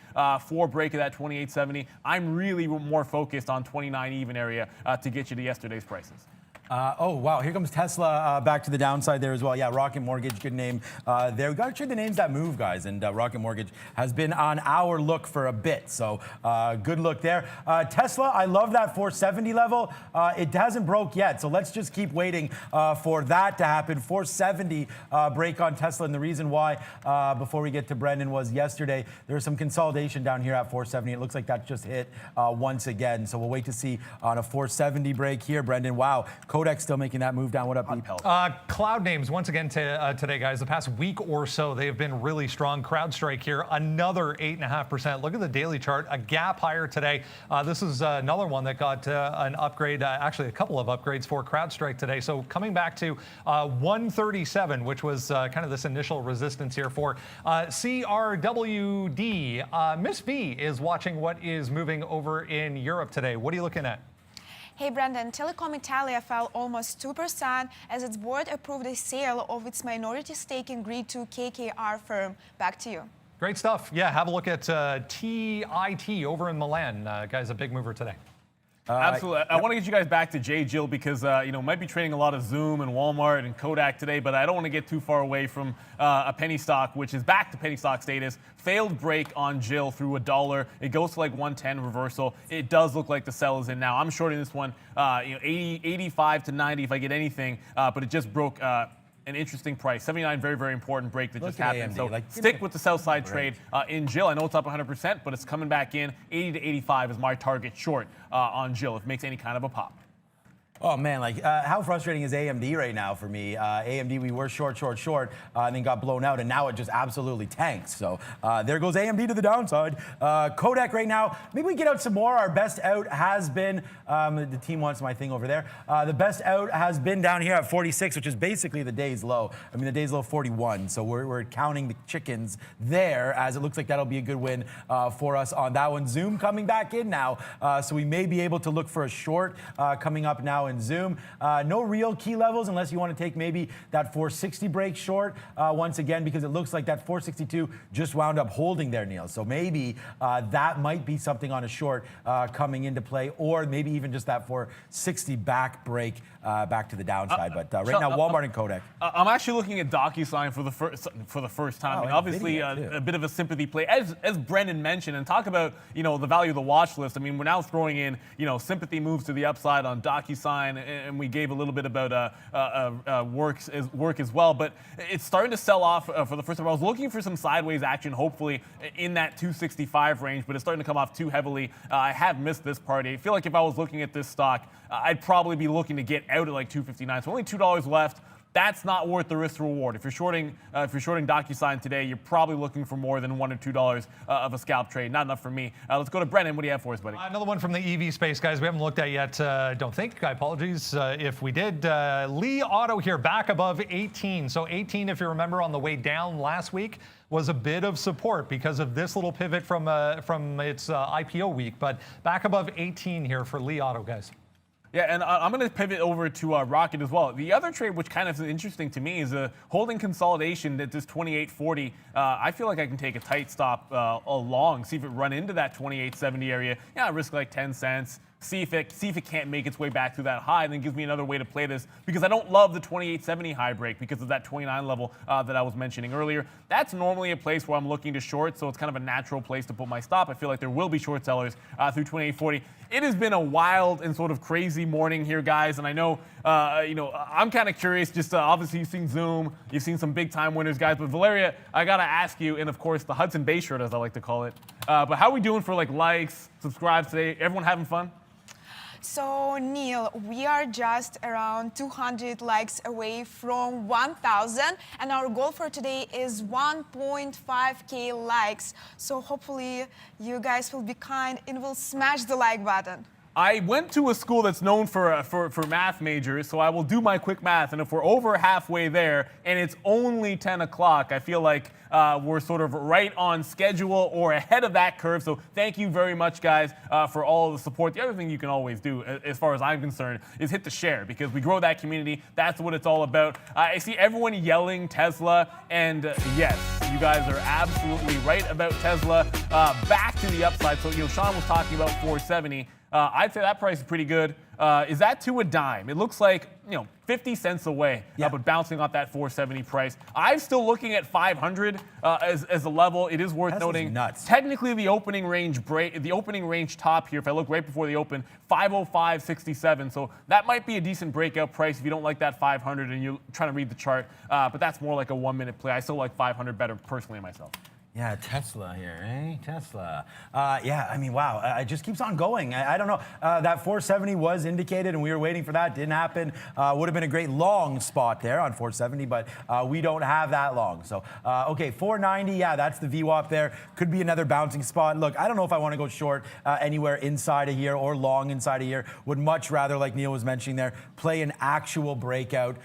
for break of that 28.70. I'm really more focused on 29 even area to get you to yesterday's prices. Oh, wow. Here comes Tesla back to the downside there as well. Yeah, Rocket Mortgage, good name there. We got to trade the names that move, guys. And Rocket Mortgage has been on our look for a bit. So good look there. Tesla, I love that 470 level. It hasn't broke yet. So let's just keep waiting for that to happen. 470 break on Tesla. And the reason why, before we get to Brendan, was yesterday there was some consolidation down here at 470. It looks like that just hit once again. So we'll wait to see on a 470 break here. Brendan, wow. Kodak still making that move down. What up, Pete? Cloud names, once again today, guys. The past week or so, they've been really strong. CrowdStrike here, another 8.5%. Look at the daily chart, a gap higher today. This is another one that got an upgrade, actually a couple of upgrades for CrowdStrike today. So coming back to 137, which was kind of this initial resistance here for CRWD. Miss V is watching what is moving over in Europe today. What are you looking at? Hey, Brandon, Telecom Italia fell almost 2% as its board approved a sale of its minority stake in Grid 2 KKR firm. Back to you. Great stuff. Yeah, have a look at TIT over in Milan. Guys, a big mover today. Absolutely. I want to get you guys back to Jill because, might be trading a lot of Zoom and Walmart and Kodak today, but I don't want to get too far away from a penny stock, which is back to penny stock status. Failed break on Jill through $1. It goes to like 110 reversal. It does look like the sell is in now. I'm shorting this one, 85 to 90 if I get anything, but it just broke an interesting price. 79, very, very important break that just happened. So stick with the sell side trade in Jill. I know it's up 100%, but it's coming back in. 80 to 85 is my target short on Jill if it makes any kind of a pop. Oh, man, how frustrating is AMD right now for me? AMD, we were short, and then got blown out, and now it just absolutely tanks. So there goes AMD to the downside. Kodak right now, maybe we get out some more. Our best out has been, the team wants my thing over there. The best out has been down here at 46, which is basically the day's low. I mean, the day's low 41, so we're counting the chickens there, as it looks like that'll be a good win for us on that one. Zoom coming back in now, so we may be able to look for a short coming up now in Zoom. No real key levels unless you want to take maybe that 460 break short once again, because it looks like that 462 just wound up holding there, Neil. So maybe that might be something on a short coming into play, or maybe even just that 460 back break back to the downside. But right now, Walmart and Kodak. I'm actually looking at DocuSign for the first time. And obviously, a bit of a sympathy play, as Brendan mentioned, and talk about the value of the watch list. I mean, we're now throwing in sympathy moves to the upside on DocuSign, and we gave a little bit about work as well. But it's starting to sell off for the first time. I was looking for some sideways action, hopefully in that 265 range, but it's starting to come off too heavily. I have missed this party. I feel like if I was looking at this stock, I'd probably be looking to get out at like 259. So only $2 left. That's not worth the risk to reward. If you're shorting DocuSign today, you're probably looking for more than $1 or $2 of a scalp trade. Not enough for me. Let's go to Brennan. What do you have for us, buddy? Another one from the EV space, guys. We haven't looked at yet. Don't think. Apologies if we did. Li Auto here, back above 18. So 18, if you remember, on the way down last week, was a bit of support because of this little pivot from its IPO week. But back above 18 here for Li Auto, guys. Yeah, and I'm going to pivot over to Rocket as well. The other trade, which kind of is interesting to me, is holding consolidation at this 28.40. I feel like I can take a tight stop along, see if it run into that 28.70 area. Yeah, I risk like 10 cents. See if it can't make its way back through that high, and then gives me another way to play this, because I don't love the 28.70 high break because of that 29 level that I was mentioning earlier. That's normally a place where I'm looking to short, so it's kind of a natural place to put my stop. I feel like there will be short sellers through 28.40. It has been a wild and sort of crazy morning here, guys, and I know, I'm kind of curious. Just obviously you've seen Zoom, you've seen some big time winners, guys, but Valeria, I gotta ask you, and of course the Hudson Bay shirt, as I like to call it. But how are we doing for likes, subscribes today? Everyone having fun? So Neil, we are just around 200 likes away from 1,000, and our goal for today is 1.5k likes. So hopefully you guys will be kind and will smash the like button. I went to a school that's known for math majors, so I will do my quick math. And if we're over halfway there and it's only 10 o'clock, I feel like we're sort of right on schedule or ahead of that curve. So thank you very much, guys, for all of the support. The other thing you can always do, as far as I'm concerned, is hit the share, because we grow that community. That's what it's all about. I see everyone yelling Tesla, and yes, you guys are absolutely right about Tesla. Back to the upside. So, Sean was talking about 470. I'd say that price is pretty good. Is that to a dime? It looks like 50 cents away, but bouncing off that 470 price. I'm still looking at 500 as a level. It is worth noting. Nuts. Technically, the opening range top here, if I look right before the open, 505.67. So that might be a decent breakout price if you don't like that 500 and you're trying to read the chart. But that's more like a 1-minute play. I still like 500 better personally myself. Yeah, Tesla here, eh? Tesla. Yeah, I mean, wow. It just keeps on going. I don't know. That 470 was indicated, and we were waiting for that. Didn't happen. Would have been a great long spot there on 470, but we don't have that long. So, okay, 490. Yeah, that's the VWAP there. Could be another bouncing spot. Look, I don't know if I want to go short anywhere inside of here or long inside of here. Would much rather, like Neil was mentioning there, play an actual breakout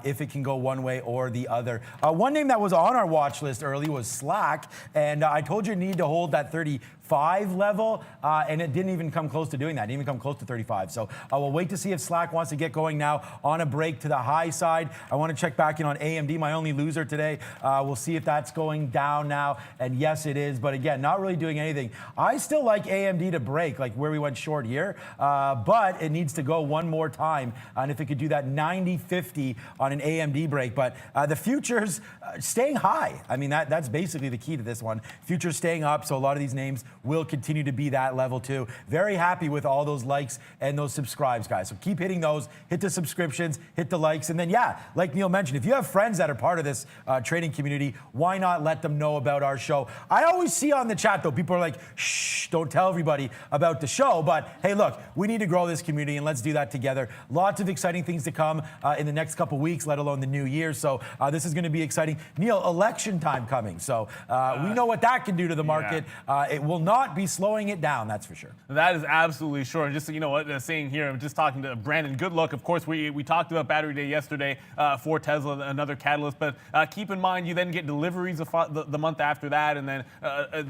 if it can go one way or the other. One name that was on our watch list early was Slack. And I told you need to hold that 35 level, and it didn't even come close to doing that. It didn't even come close to 35. So we'll wait to see if Slack wants to get going now on a break to the high side. I want to check back in on AMD, my only loser today. We'll see if that's going down now. And yes, it is. But again, not really doing anything. I still like AMD to break, like where we went short here. But it needs to go one more time. And if it could do that 90.50 on an AMD break. But the futures staying high. I mean, that's basically the key to this one. Futures staying up. So a lot of these names will continue to be that level too. Very happy with all those likes and those subscribes, guys. So keep hitting those, hit the subscriptions, hit the likes. And then, yeah, like Neil mentioned, if you have friends that are part of this trading community, why not let them know about our show? I always see on the chat, though, people are like, shh, don't tell everybody about the show. But hey, look, we need to grow this community, and let's do that together. Lots of exciting things to come in the next couple weeks, let alone the new year. So this is going to be exciting. Neil, election time coming. So we know what that can do to the market. It will not be slowing it down, that's for sure. That is absolutely sure. And just so you know what, saying here, I'm just talking to Brandon Goodluck. Of course, we talked about Battery Day yesterday for Tesla, another catalyst. But keep in mind, you then get deliveries the month after that. And then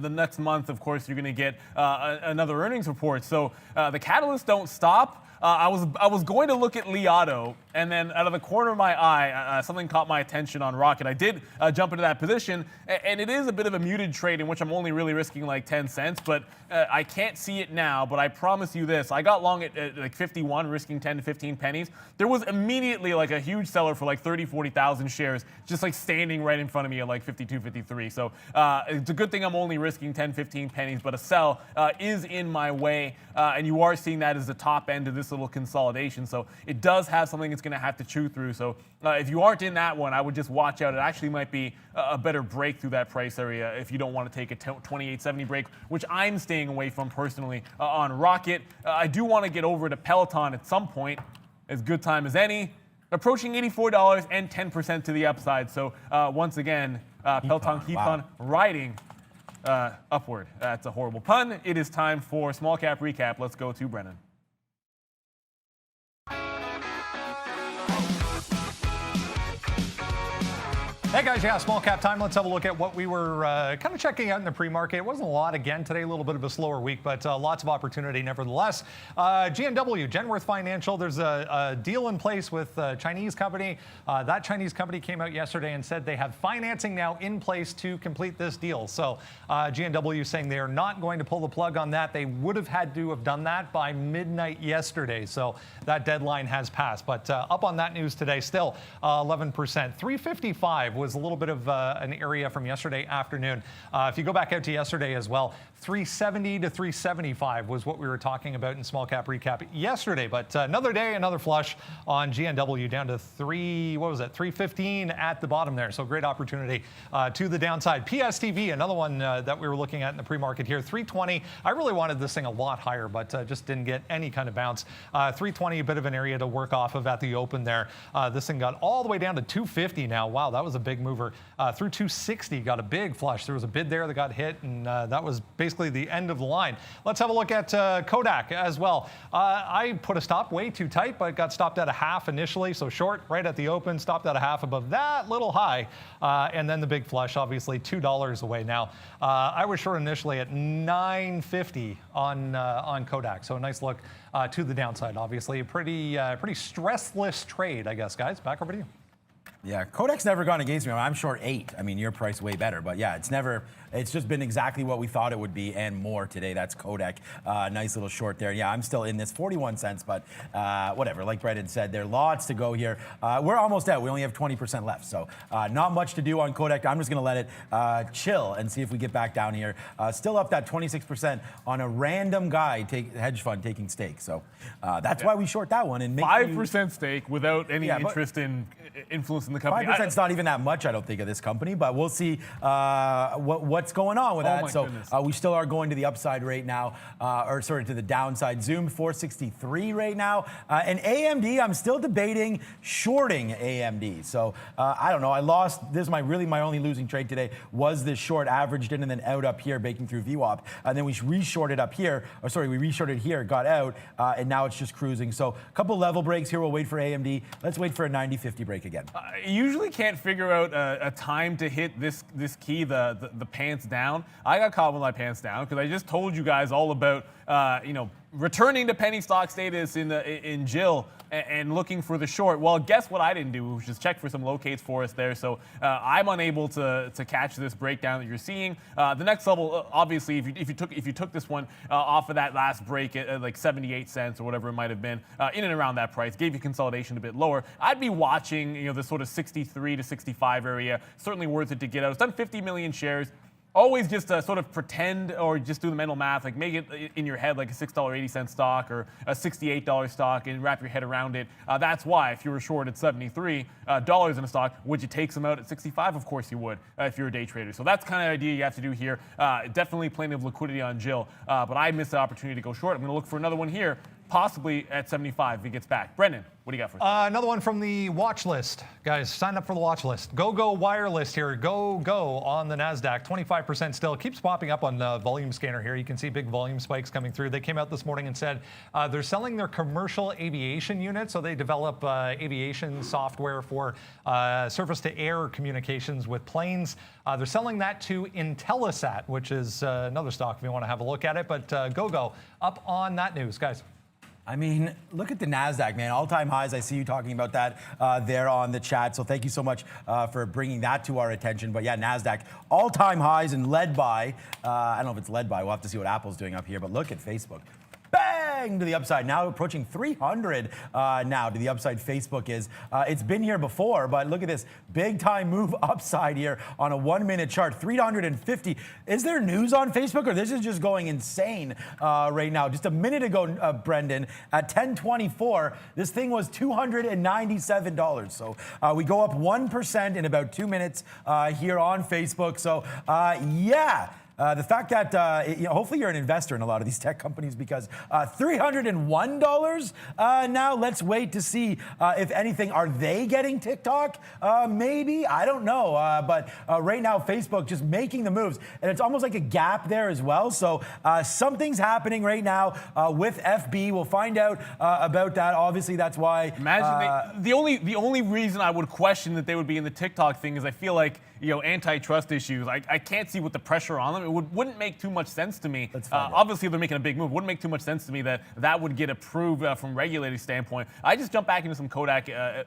the next month, of course, you're going to get another earnings report. So the catalysts don't stop. I was going to look at Li Auto, and then out of the corner of my eye, something caught my attention on Rocket. I did jump into that position, and it is a bit of a muted trade in which I'm only really risking like 10 cents, but I can't see it now. But I promise you this, I got long at like 51, risking 10 to 15 pennies. There was immediately like a huge seller for like 30, 40,000 shares, just like standing right in front of me at like 52, 53. So it's a good thing I'm only risking 10, 15 pennies, but a sell is in my way, and you are seeing that as the top end of this little consolidation. So it does have something it's going to have to chew through. So if you aren't in that one, I would just watch out. It actually might be a better break through that price area if you don't want to take a 28.70 break, which I'm staying away from personally on Rocket. I do want to get over to Peloton at some point, as good time as any. Approaching $84 and 10% to the upside. So once again, Peloton keeps on riding upward. That's a horrible pun. It is time for small cap recap. Let's go to Brennan. Hey guys, yeah, small cap time. Let's have a look at what we were kind of checking out in the pre-market. It wasn't a lot again today, a little bit of a slower week, but lots of opportunity nevertheless. GNW, Genworth Financial, there's a deal in place with a Chinese company. That Chinese company came out yesterday and said they have financing now in place to complete this deal. So GNW saying they are not going to pull the plug on that. They would have had to have done that by midnight yesterday. So that deadline has passed. But up on that news today, still 11%. 355 was a little bit of an area from yesterday afternoon. If you go back out to yesterday as well, 370 to 375 was what we were talking about in small cap recap yesterday. But another day, another flush on GNW down to 315 at the bottom there. So great opportunity to the downside. PSTV, another one that we were looking at in the pre-market here, 320. I really wanted this thing a lot higher, but just didn't get any kind of bounce. 320, a bit of an area to work off of at the open there. This thing got all the way down to 250 now. Wow, that was a big mover. Through 260, got a big flush. There was a bid there that got hit, and that was basically the end of the line. Let's have a look at Kodak as well. I put a stop way too tight, but got stopped at a half initially, so short right at the open, stopped at a half above that little high, and then the big flush, obviously $2 away now. I was short initially at 950 on Kodak, so a nice look to the downside. Obviously, a pretty stressless trade, I guess, guys. Back over to you. Yeah, Kodak's never gone against me. I'm short 8. I mean, your price way better, but yeah, it's just been exactly what we thought it would be and more today. That's Kodak. Nice little short there. Yeah, I'm still in this 41 cents, but whatever. Like Brendan said, there are lots to go here. We're almost out. We only have 20% left, so not much to do on Kodak. I'm just going to let it chill and see if we get back down here. Still up that 26% on a random guy, hedge fund taking stake. So that's why we short that one. And 5% stake without any interest in influencing the company. 5% is not even that much, I don't think, of this company, but we'll see what's going on with that. So we still are going to the upside right now, to the downside. Zoom 463 right now. And AMD, I'm still debating shorting AMD. So I don't know. I lost. This is my only losing trade today was this short, averaged in and then out up here, baking through VWAP. And then we re-shorted up here. We re-shorted here, got out, and now it's just cruising. So a couple level breaks here. We'll wait for AMD. Let's wait for a 90-50 break again. You usually can't figure out a time to hit this key, the pants down. I got caught with my pants down because I just told you guys all about returning to penny stock status in Jill and looking for the short. Well, guess what I didn't do, which is check for some locates for us there. So I'm unable to catch this breakdown that you're seeing. The next level, obviously, if you took this one off of that last break at like 78 cents or whatever it might have been, in and around that price, gave you consolidation a bit lower, I'd be watching the sort of 63 to 65 area. Certainly worth it to get out. It's done 50 million shares. Always just sort of pretend or just do the mental math, like make it in your head like a $6.80 stock or a $68 stock and wrap your head around it. That's why if you were short at $73 in a stock, would you take some out at 65? Of course you would if you're a day trader. So that's kind of the idea you have to do here. Definitely plenty of liquidity on Jill, but I missed the opportunity to go short. I'm going to look for another one here, possibly at 75 if he gets back. Brendan, what do you got for us? Another one from the watch list. Guys, sign up for the watch list. Go wireless here. Go on the NASDAQ. 25% still. Keeps popping up on the volume scanner here. You can see big volume spikes coming through. They came out this morning and said they're selling their commercial aviation unit. So they develop aviation software for surface-to-air communications with planes. They're selling that to Intellisat, which is another stock if you want to have a look at it. But go up on that news, guys. I mean, look at the NASDAQ, man. All-time highs. I see you talking about that there on the chat. So thank you so much for bringing that to our attention. But yeah, NASDAQ, all-time highs and led by, I don't know if it's led by. We'll have to see what Apple's doing up here. But look at Facebook. Bang to the upside. Now approaching 300 now to the upside. Facebook is. It's been here before, but look at this big time move upside here on a 1 minute chart. 350. Is there news on Facebook or this is just going insane right now? Just a minute ago, Brendan, at 10:24, this thing was $297. So we go up 1% in about 2 minutes here on Facebook. So yeah. The fact that hopefully you're an investor in a lot of these tech companies because $301 now. Let's wait to see if anything. Are they getting TikTok? Maybe. I don't know. But right now, Facebook just making the moves. And it's almost like a gap there as well. So something's happening right now with FB. We'll find out about that. Obviously, that's why. Imagine the only reason I would question that they would be in the TikTok thing is I feel like antitrust issues. I can't see what the pressure on them. It wouldn't make too much sense to me. Obviously, they're making a big move. Wouldn't make too much sense to me that would get approved from regulator standpoint. I just jumped back into some Kodak. Bit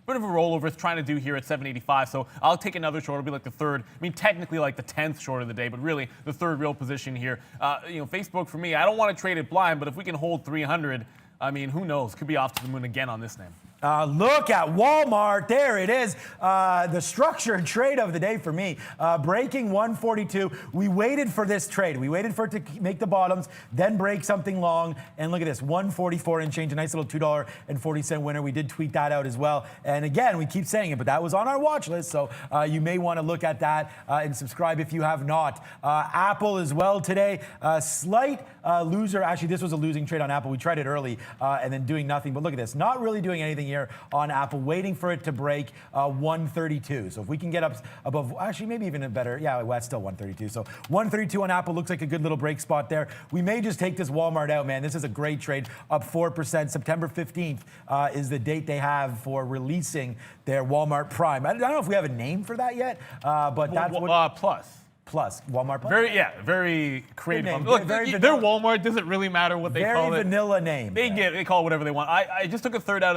of a rollover. It's trying to do here at 785. So I'll take another short. It'll be like the third. I mean, technically like the 10th short of the day, but really the third real position here. Facebook for me. I don't want to trade it blind, but if we can hold 300, I mean, who knows? Could be off to the moon again on this name. Look at Walmart. There it is. The structured trade of the day for me. Breaking 142. We waited for this trade. We waited for it to make the bottoms, then break something long. And look at this, 144 and change. A nice little $2.40 winner. We did tweet that out as well. And again, we keep saying it, but that was on our watch list. So you may want to look at that and subscribe if you have not. Apple as well today. Slight loser. Actually, this was a losing trade on Apple. We tried it early and then doing nothing. But look at this. Not really doing anything here on Apple, waiting for it to break 132. So if we can get up above, actually maybe even a better, yeah, well, that's still 132. So 132 on Apple looks like a good little break spot there. We may just take this Walmart out, man. This is a great trade, up 4%. September 15th is the date they have for releasing their Walmart Prime. I don't know if we have a name for that yet, but that's what... Plus, Walmart Plus? Very creative. Name, Look, very they're Walmart. Doesn't really matter what they call it. Very vanilla name. They call it whatever they want. I just took a third out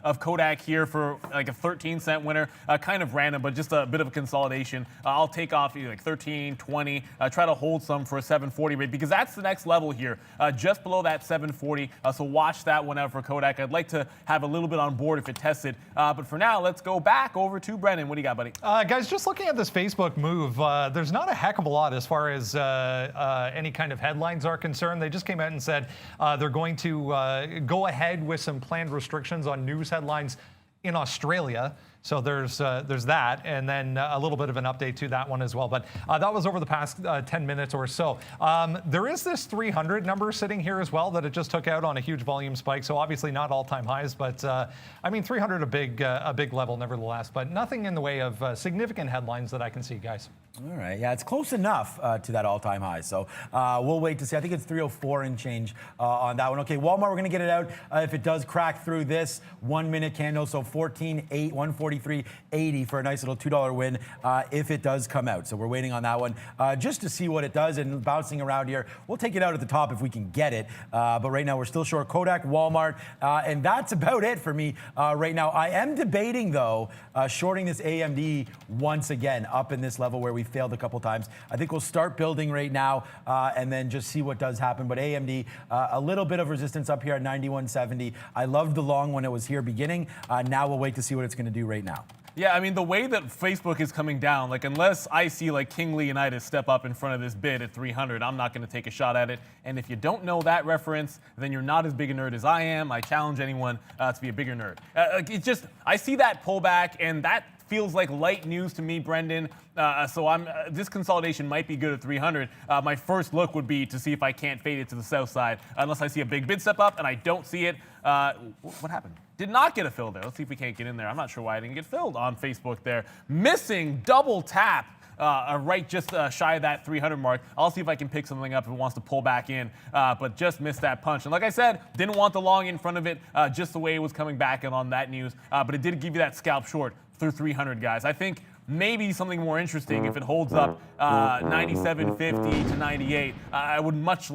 of Kodak here for like a 13-cent winner. Kind of random, but just a bit of a consolidation. I'll take off like 13, 20. Try to hold some for a 740 rate because that's the next level here, just below that 740. So watch that one out for Kodak. I'd like to have a little bit on board if it tested. But for now, let's go back over to Brendan. What do you got, buddy? Guys, just looking at this Facebook move, there's not a heck of a lot as far as any kind of headlines are concerned. They just came out and said they're going to go ahead with some planned restrictions on news headlines in Australia. So there's that, and then a little bit of an update to that one as well. But that was over the past 10 minutes or so. There is this 300 number sitting here as well that it just took out on a huge volume spike. So obviously not all-time highs, but I mean 300 a big level nevertheless. But nothing in the way of significant headlines that I can see, guys. All right, yeah, it's close enough to that all-time high. So we'll wait to see. I think it's 304 and change on that one. Okay, Walmart, we're going to get it out if it does crack through this 1 minute candle. So 14.8, 143.80 for a nice little $2 win if it does come out. So we're waiting on that one just to see what it does and bouncing around here. We'll take it out at the top if we can get it. But right now we're still short Kodak, Walmart, and that's about it for me right now. I am debating, though, shorting this AMD once again up in this level where we failed a couple times. I think we'll start building right now and then just see what does happen. But AMD, a little bit of resistance up here at 91.70. I loved the long when it was here beginning. Now we'll wait to see what it's going to do right now. Yeah, I mean, the way that Facebook is coming down, like, unless I see, like, King Leonidas step up in front of this bid at 300, I'm not going to take a shot at it. And if you don't know that reference, then you're not as big a nerd as I am. I challenge anyone to be a bigger nerd. It's just, I see that pullback, and that feels like light news to me, Brendan. So this consolidation might be good at 300. My first look would be to see if I can't fade it to the south side, unless I see a big bid step up, and I don't see it. What happened? Did not get a fill there. Let's see if we can't get in there. I'm not sure why I didn't get filled on Facebook there. Missing double tap. Right just shy of that 300 mark. I'll see if I can pick something up if it wants to pull back in, but just missed that punch. And like I said, didn't want the long in front of it, just the way it was coming back and on that news. But it did give you that scalp short through 300, guys. I think maybe something more interesting if it holds up 97.50 to 98. I would much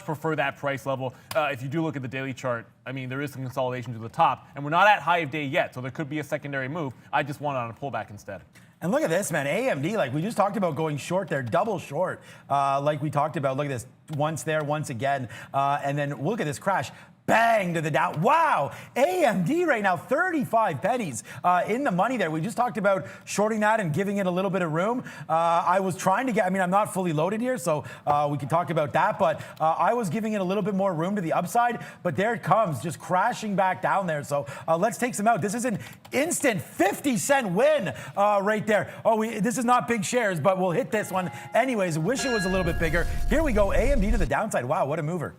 prefer that price level. If you do look at the daily chart, I mean, there is some consolidation to the top, and we're not at high of day yet, so there could be a secondary move. I just want it on a pullback instead. And look at this, man. AMD, like we just talked about going short there, double short, like we talked about. Look at this, once there, once again. And then look at this crash. Bang to the down. Wow. AMD right now, 35 pennies in the money there. We just talked about shorting that and giving it a little bit of room. I was trying to get, I mean, I'm not fully loaded here, so we can talk about that, but I was giving it a little bit more room to the upside, but there it comes, just crashing back down there. So let's take some out. This is an instant 50-cent win right there. Oh, this is not big shares, but we'll hit this one anyways. Wish it was a little bit bigger. Here we go, AMD to the downside. Wow, what a mover.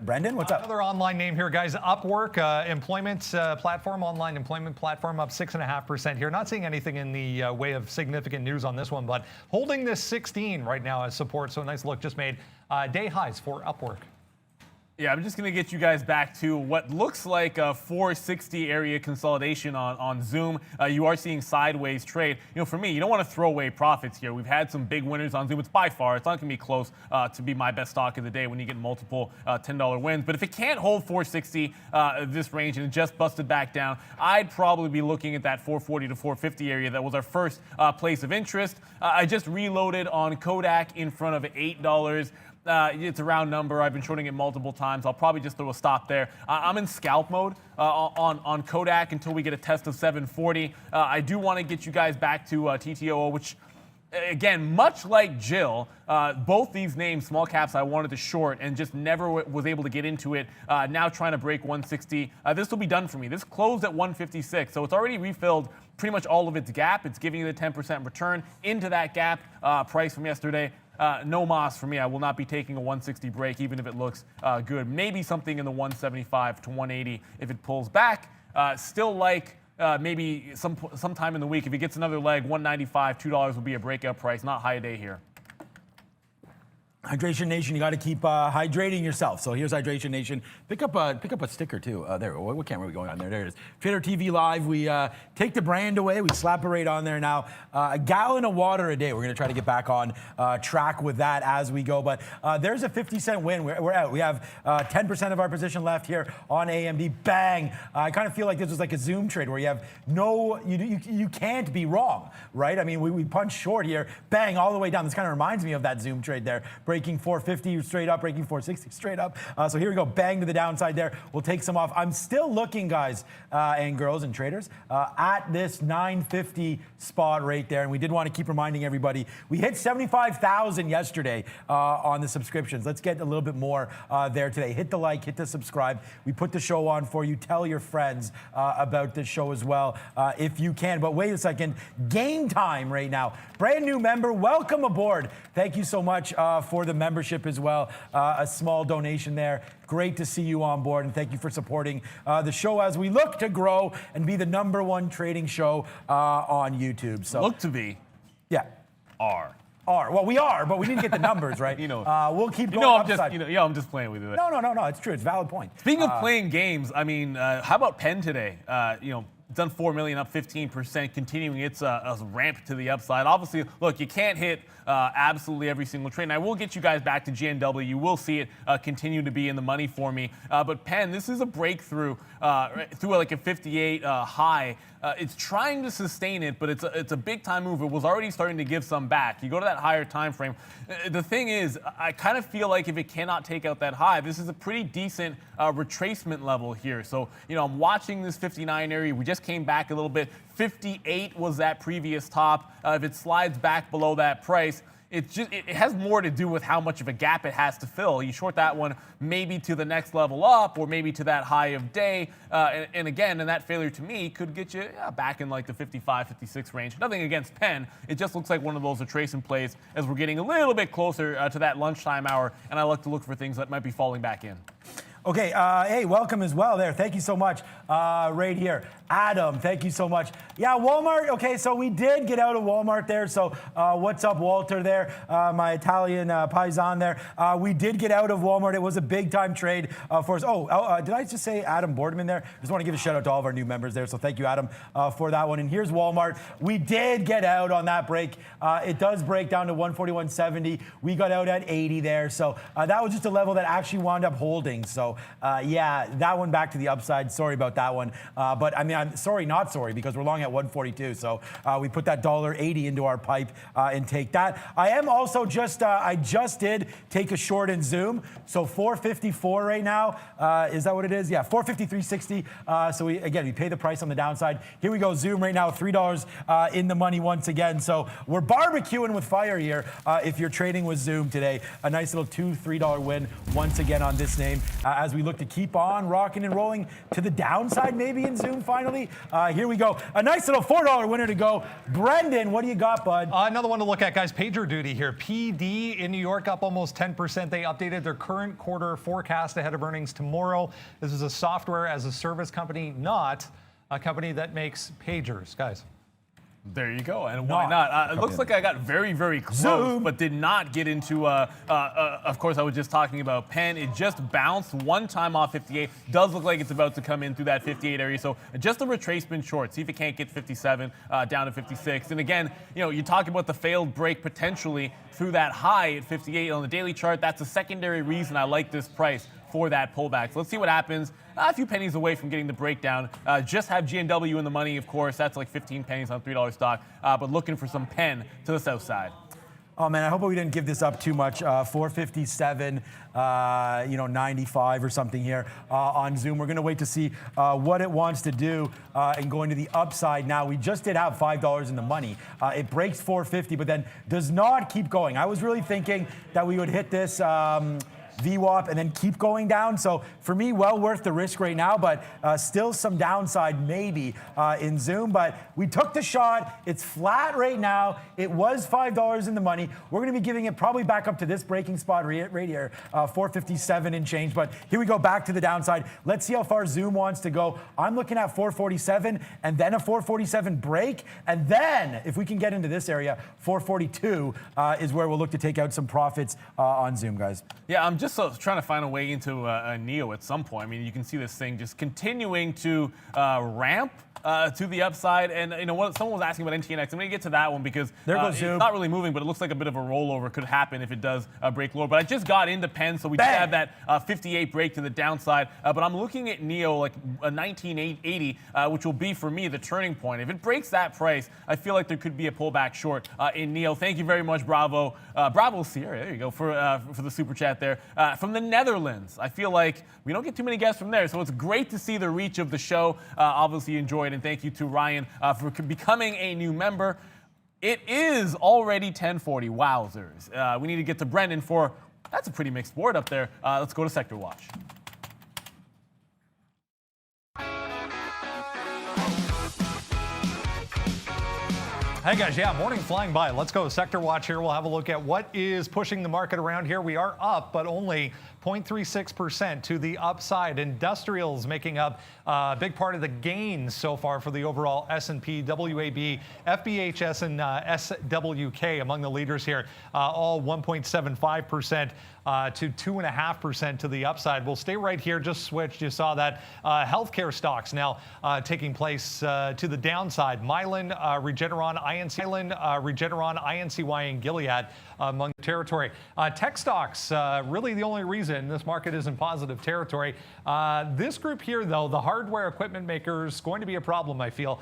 Brendan, what's up? Another online name here, guys. Upwork, employment platform, online employment platform, up 6.5% here. Not seeing anything in the way of significant news on this one, but holding this 16 right now as support. So nice look, just made day highs for Upwork. Yeah, I'm just going to get you guys back to what looks like a 460 area consolidation on Zoom. You are seeing sideways trade. You know, for me, you don't want to throw away profits here. We've had some big winners on Zoom. It's by far, it's not going to be close to be my best stock of the day when you get multiple $10 wins. But if it can't hold 460 this range and it just busted back down, I'd probably be looking at that 440 to 450 area. That was our first place of interest. I just reloaded on Kodak in front of $8. It's a round number. I've been shorting it multiple times. I'll probably just throw a stop there. I'm in scalp mode on Kodak until we get a test of 740. I do want to get you guys back to TTO, which, again, much like Jill, both these names, small caps, I wanted to short and just never was able to get into it. Now trying to break 160. This will be done for me. This closed at 156, so it's already refilled pretty much all of its gap. It's giving you the 10% return into that gap price from yesterday. No mas for me. I will not be taking a 160 break, even if it looks good. Maybe something in the 175 to 180 if it pulls back. Still like maybe sometime in the week, if it gets another leg, 195, $2 will be a breakout price. Not high day here. Hydration Nation, you got to keep hydrating yourself. So here's Hydration Nation. Pick up a sticker too. There, what camera are we going on there? There it is. Trader TV Live. We take the brand away. We slap it right on there now. A gallon of water a day. We're going to try to get back on track with that as we go. But there's a 50-cent win. We're out. We have 10% of our position left here on AMD. Bang! I kind of feel like this was like a Zoom trade where you have you can't be wrong, right? I mean, we punch short here. Bang! All the way down. This kind of reminds me of that Zoom trade there. Breaking 450 straight up, breaking 460 straight up. So here we go, bang to the downside there. We'll take some off. I'm still looking, guys and girls and traders, at this 950 spot right there. And we did want to keep reminding everybody, we hit 75,000 yesterday on the subscriptions. Let's get a little bit more there today. Hit the like, hit the subscribe. We put the show on for you. Tell your friends about this show as well if you can. But wait a second, game time right now. Brand new member, welcome aboard. Thank you so much for the membership as well. A small donation there. Great to see you on board, and thank you for supporting the show as we look to grow and be the #1 trading show on YouTube. So look to be. Yeah. Are. Well, we are, but we need to get the numbers right. We'll keep going. I'm just playing with you. No. It's true. It's a valid point. Speaking of playing games, I mean, how about Penn today? It's done 4 million, up 15%, continuing its ramp to the upside. Obviously, look, you can't hit absolutely every single trade. And I will get you guys back to GNW. You will see it continue to be in the money for me. But Penn, this is a breakthrough through like a 58 high. It's trying to sustain it, but it's a big time move. It was already starting to give some back. You go to that higher time frame. The thing is, I kind of feel like if it cannot take out that high, this is a pretty decent retracement level here. So, I'm watching this 59 area. We just came back a little bit. 58 was that previous top. If it slides back below that price, it has more to do with how much of a gap it has to fill. You short that one maybe to the next level up or maybe to that high of day. And again, that failure to me could get you back in like the 55, 56 range. Nothing against Penn. It just looks like one of those retracement plays as we're getting a little bit closer to that lunchtime hour. And I like to look for things that might be falling back in. Okay, hey, welcome as well there. Thank you so much right here. Adam, thank you so much. Yeah, Walmart. Okay, so we did get out of Walmart there. So what's up, Walter there, my Italian paisan there. We did get out of Walmart. It was a big time trade for us. Did I just say Adam Boardman there? Just want to give a shout out to all of our new members there. So thank you, Adam, for that one. And here's Walmart. We did get out on that break. It does break down to 141.70. We got out at 80 there. So that was just a level that actually wound up holding. So yeah, that one back to the upside. Sorry about that one. But I mean, I'm sorry, not sorry, because we're long at 142. So we put that $1.80 into our pipe and take that. I am also I just did take a short in Zoom. So 454 right now. Is that what it is? Yeah, 453.60. So we pay the price on the downside. Here we go, Zoom right now, $3 in the money once again. So we're barbecuing with fire here. If you're trading with Zoom today, a nice little $2-3 win once again on this name as we look to keep on rocking and rolling to the downside maybe in Zoom finally. Here we go. A nice little $4 winner to go. Brendan, what do you got, bud? Another one to look at, guys. Pager duty here. PD in New York up almost 10%. They updated their current quarter forecast ahead of earnings tomorrow. This is a software as a service company, not a company that makes pagers, guys. There you go, and why not? It looks like I got very, very close, Zoom. But did not get into, of course, I was just talking about Penn. It just bounced one time off 58. Does look like it's about to come in through that 58 area. So just a retracement short. See if it can't get 57 down to 56. And again, you talk about the failed break potentially through that high at 58 on the daily chart. That's a secondary reason I like this price for that pullback. So let's see what happens. A few pennies away from getting the breakdown. Just have GNW in the money, of course. That's like 15 pennies on $3 stock. But looking for some Penn to the south side. Oh man, I hope we didn't give this up too much. 457, 95 or something here on Zoom. We're going to wait to see what it wants to do and go into the upside now. We just did have $5 in the money. It breaks 450, but then does not keep going. I was really thinking that we would hit this VWAP and then keep going down. So for me, well worth the risk right now, but still some downside maybe in Zoom. But we took the shot. It's flat right now. It was $5 in the money. We're going to be giving it probably back up to this breaking spot right here, 457 and change. But here we go back to the downside. Let's see how far Zoom wants to go. I'm looking at 447 and then a 447 break. And then if we can get into this area, 442 is where we'll look to take out some profits on Zoom, guys. Yeah, I'm just trying to find a way into a NEO at some point. I mean, you can see this thing just continuing to ramp to the upside. And someone was asking about NTNX. I'm going to get to that one because it's not really moving, but it looks like a bit of a rollover could happen if it does break lower. But I just got into Penn, so we did have that 58 break to the downside. But I'm looking at NEO like a 1980, which will be for me the turning point. If it breaks that price, I feel like there could be a pullback short in NEO. Thank you very much, Bravo Sierra. There you go for the super chat there. From the Netherlands, I feel like we don't get too many guests from there, so it's great to see the reach of the show. Obviously, you enjoyed, and thank you to Ryan for becoming a new member. It is already 10:40. Wowzers. We need to get to Brendan for that's a pretty mixed board up there. Let's go to Sector Watch. Hey guys, yeah, morning flying by. Let's go Sector Watch here. We'll have a look at what is pushing the market around here. We are up, but only 0.36% to the upside. Industrials making up a big part of the gains so far for the overall S&P, WAB, FBHS, and SWK among the leaders here. All 1.75%. To 2.5% to the upside. We'll stay right here, just switched. You saw that healthcare stocks now taking place to the downside. Mylan, Regeneron, INCY, and Gilead among the territory. Tech stocks, really the only reason this market is in positive territory. This group here, though, the hardware equipment makers, going to be a problem, I feel,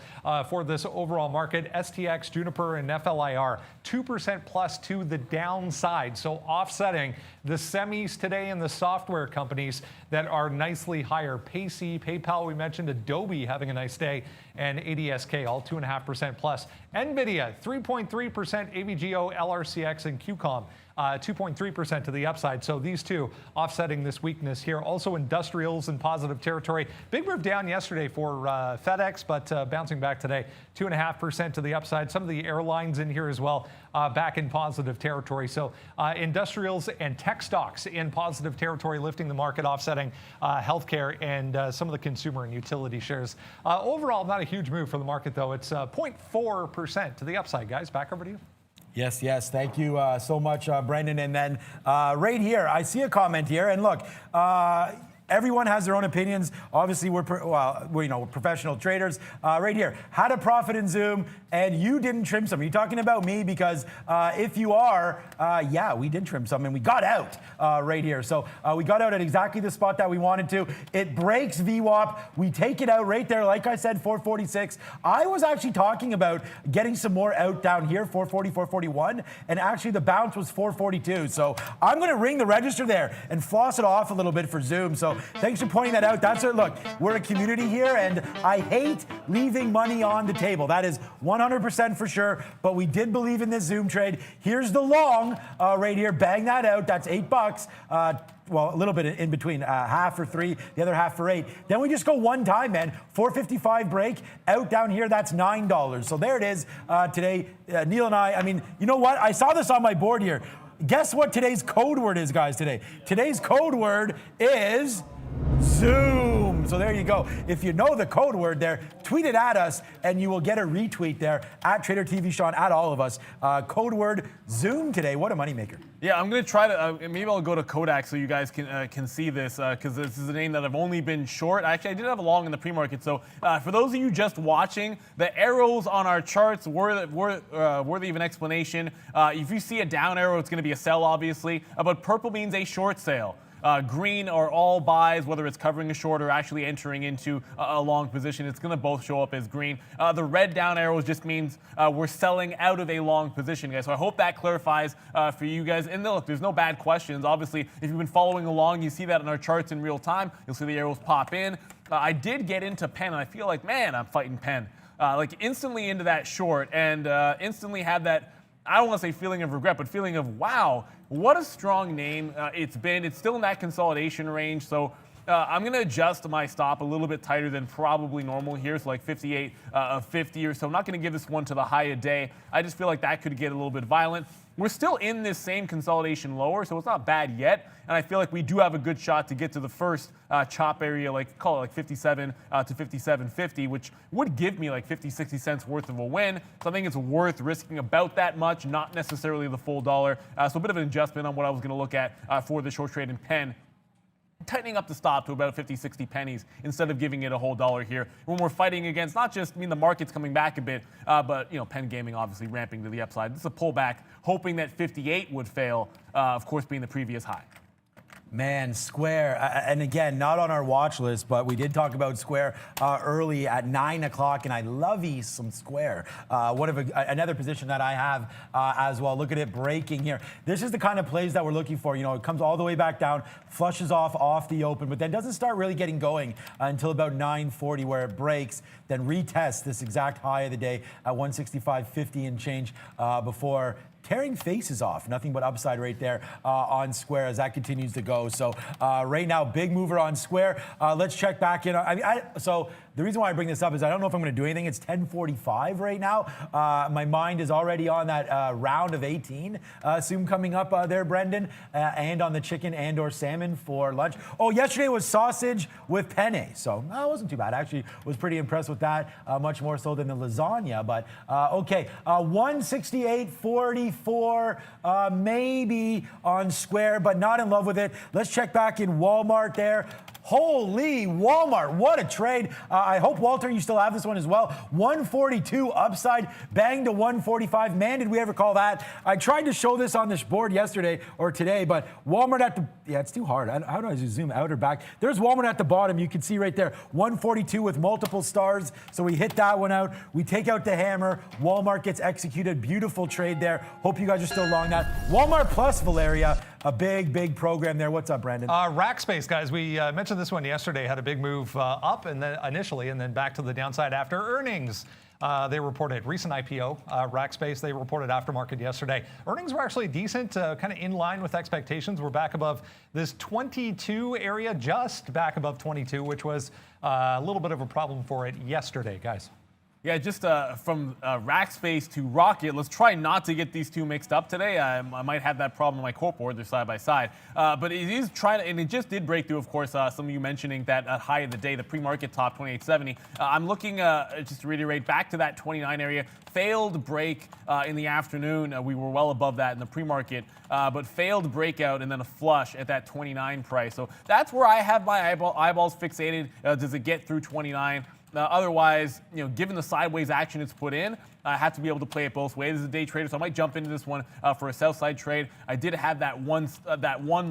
for this overall market. STX, Juniper, and FLIR, 2% plus to the downside. So offsetting the semis today and the software companies that are nicely higher. Payce, PayPal, we mentioned, Adobe having a nice day, and ADSK, all 2.5% plus. NVIDIA, 3.3%, AVGO, LRCX, and QCOM, 2.3% to the upside. So these two offsetting this weakness here. Also industrials in positive territory. Big move down yesterday for FedEx, but bouncing back today, 2.5% to the upside. Some of the airlines in here as well, back in positive territory. So industrials and tech stocks in positive territory, lifting the market, offsetting healthcare and some of the consumer and utility shares. Overall, not a huge move for the market, though. It's 0.4% to the upside, guys. Back over to you. Yes. Thank you so much, Brendan. And then right here, I see a comment here. And look, everyone has their own opinions. Obviously, we're professional traders. Right here, had a profit in Zoom, and you didn't trim some. Are you talking about me? Because if you are, yeah, we did trim some, and we got out right here. So we got out at exactly the spot that we wanted to. It breaks VWAP. We take it out right there. Like I said, 446. I was actually talking about getting some more out down here, 440, 441, and actually the bounce was 442. So I'm going to ring the register there and floss it off a little bit for Zoom. So thanks for pointing that out. That's it. Look, we're a community here, and I hate leaving money on the table. That is 100% for sure, but we did believe in this Zoom trade. Here's the long right here. Bang that out. That's $8. Well, a little bit in between, half for 3, the other half for 8. Then we just go one time, man. 455 break, out down here, that's $9. So there it is today. Neil and I mean, you know what? I saw this on my board here. Guess what today's code word is, guys, today? Today's code word is Zoom. So there you go. If you know the code word there, tweet it at us, and you will get a retweet there at Trader TV Sean, at all of us. Code word Zoom today. What a moneymaker. Yeah, I'm going to try to, maybe I'll go to Kodak so you guys can see this, because this is a name that I've only been short. Actually, I did have a long in the pre-market. So for those of you just watching, the arrows on our charts worthy of an explanation. If you see a down arrow, it's going to be a sell, obviously, but purple means a short sale. green are all buys, whether it's covering a short or actually entering into a long position. It's going to both show up as green. The red down arrows just means we're selling out of a long position, guys. So I hope that clarifies for you guys. And look, there's no bad questions. Obviously, if you've been following along, you see that in our charts in real time. You'll see the arrows pop in. I did get into pen, and I feel like, man, I'm fighting pen. Like instantly into that short, and instantly had that, I don't want to say feeling of regret, but feeling of, wow, what a strong name it's been. It's still in that consolidation range, so I'm going to adjust my stop a little bit tighter than probably normal here, so like 58 of 50 or so. I'm not going to give this one to the high a day. I just feel like that could get a little bit violent. We're still in this same consolidation lower, so it's not bad yet. And I feel like we do have a good shot to get to the first chop area, like call it like 57 to 57.50, which would give me like 50, 60 cents worth of a win. So I think it's worth risking about that much, not necessarily the full dollar. So a bit of an adjustment on what I was going to look at for the short trade in pen. Tightening up the stop to about 50, 60 pennies instead of giving it a whole dollar here. When we're fighting against not just, the market's coming back a bit, but, pen gaming obviously ramping to the upside. This is a pullback, hoping that 58 would fail, of course, being the previous high. Man, Square, and again, not on our watch list, but we did talk about Square early at 9 o'clock, and I love some Square. Another position that I have as well. Look at it breaking here. This is the kind of plays that we're looking for. It comes all the way back down, flushes off the open, but then doesn't start really getting going until about 9:40, where it breaks, then retests this exact high of the day at 165.50 and change before tearing faces off. Nothing but upside right there on Square as that continues to go. So right now, big mover on Square. Let's check back in. So the reason why I bring this up is I don't know if I'm going to do anything. It's 10:45 right now. My mind is already on that round of 18 soon coming up there, Brendan, and on the chicken and or salmon for lunch. Oh, yesterday was sausage with penne. So it wasn't too bad. I actually was pretty impressed with that, much more so than the lasagna. But okay, 168.44 maybe on Square, but not in love with it. Let's check back in Walmart there. Holy Walmart, what a trade. I hope, Walter, you still have this one as well. 142 upside, bang to 145. Man, did we ever call that. I tried to show this on this board yesterday or today, but Walmart at the, it's too hard. How do I zoom out or back? There's Walmart at the bottom. You can see right there, 142 with multiple stars. So we hit that one out. We take out the hammer. Walmart gets executed. Beautiful trade there. Hope you guys are still long that. Walmart plus Valeria, a big program there. What's up, Brandon? Rackspace, guys. We mentioned this one yesterday. Had a big move up and then initially, and then back to the downside after earnings. They reported recent IPO, Rackspace. They reported aftermarket yesterday. Earnings were actually decent, kind of in line with expectations. We're back above this 22 area, just back above 22, which was a little bit of a problem for it yesterday, guys. Yeah, just from Rackspace to Rocket, let's try not to get these two mixed up today. I might have that problem on my quote board. They're side by side. But it is trying to, and it just did break through, of course, some of you mentioning that high of the day, the pre-market top 2870. I'm looking, just to reiterate, back to that 29 area. Failed break in the afternoon. We were well above that in the pre-market, but failed breakout and then a flush at that 29 price. So that's where I have my eyeballs fixated. Does it get through 29? Otherwise, given the sideways action it's put in, I have to be able to play it both ways as a day trader. So I might jump into this one for a sell side trade. I did have that one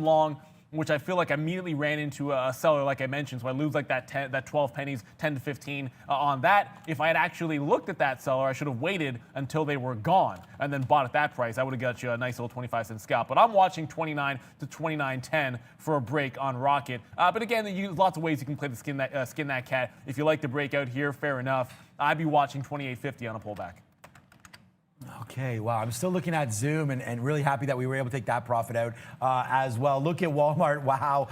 long, which I feel like I immediately ran into a seller, like I mentioned. So I lose like that 12 pennies, 10 to 15 on that. If I had actually looked at that seller, I should have waited until they were gone and then bought at that price. I would have got you a nice little 25-cent scalp. But I'm watching 29 to 29.10 for a break on Rocket. But again, there's lots of ways you can play the skin that cat. If you like the breakout here, fair enough. I'd be watching 28.50 on a pullback. Okay, wow. I'm still looking at Zoom and really happy that we were able to take that profit out as well. Look at Walmart. Wow.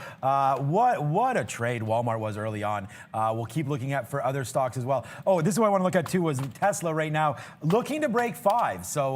What a trade Walmart was early on. We'll keep looking at for other stocks as well. Oh, this is what I want to look at too was Tesla right now looking to break 5. So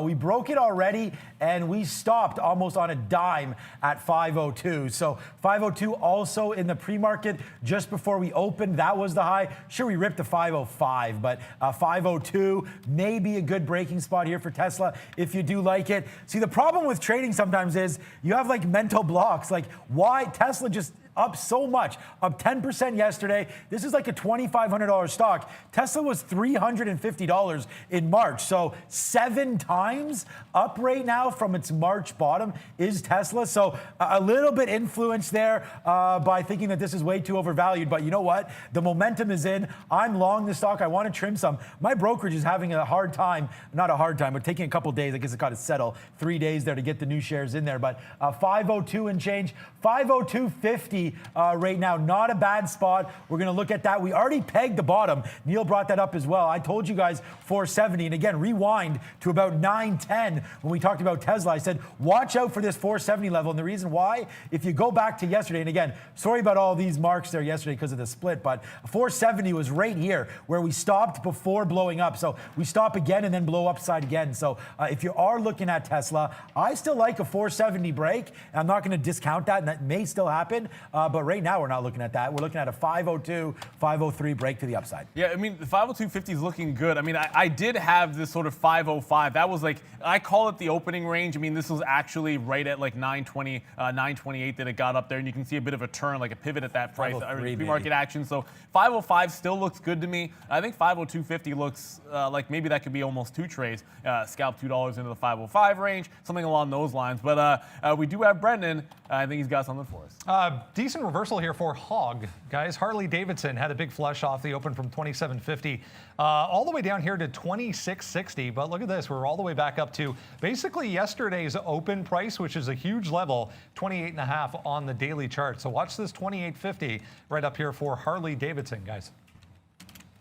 we broke it already and we stopped almost on a dime at 502. So 502 also in the pre-market just before we opened. That was the high. Sure, we ripped to 505, but 502 may be a good breaking spot here for Tesla if you do like it. See, the problem with trading sometimes is you have like mental blocks. Like why Tesla just up so much, up 10% yesterday. This is like a $2,500 stock. Tesla was $350 in March. So 7 times up right now from its March bottom is Tesla. So a little bit influenced there by thinking that this is way too overvalued. But you know what? The momentum is in. I'm long the stock. I want to trim some. My brokerage is having a hard time, not a hard time, but taking a couple days. I guess it's got to settle 3 days there to get the new shares in there. But 502 and change, 502.50 right now. Not a bad spot. We're going to look at that. We already pegged the bottom. Neil brought that up as well. I told you guys 470. And again, rewind to about 910 when we talked about Tesla. I said, watch out for this 470 level. And the reason why, if you go back to yesterday, and again, sorry about all these marks there yesterday because of the split, but 470 was right here where we stopped before blowing up. So we stop again and then blow upside again. So if you are looking at Tesla, I still like a 470 break. I'm not going to discount that, and that may still happen. But right now, we're not looking at that. We're looking at a 502, 503 break to the upside. Yeah, I mean, the 502.50 is looking good. I mean, I did have this sort of 505. That was like, I call it the opening range. I mean, this was actually right at like 920, 928 that it got up there. And you can see a bit of a turn, like a pivot at that price, pre-market action. So 505 still looks good to me. I think 502.50 looks like maybe that could be almost 2 trades. Scalp $2 into the 505 range, something along those lines. But we do have Brendan. I think he's got something for us. Decent reversal here for Hog, guys. Harley Davidson had a big flush off the open from 27.50 all the way down here to 26.60. But look at this. We're all the way back up to basically yesterday's open price, which is a huge level, 28.5 on the daily chart. So watch this 28.50 right up here for Harley Davidson, guys.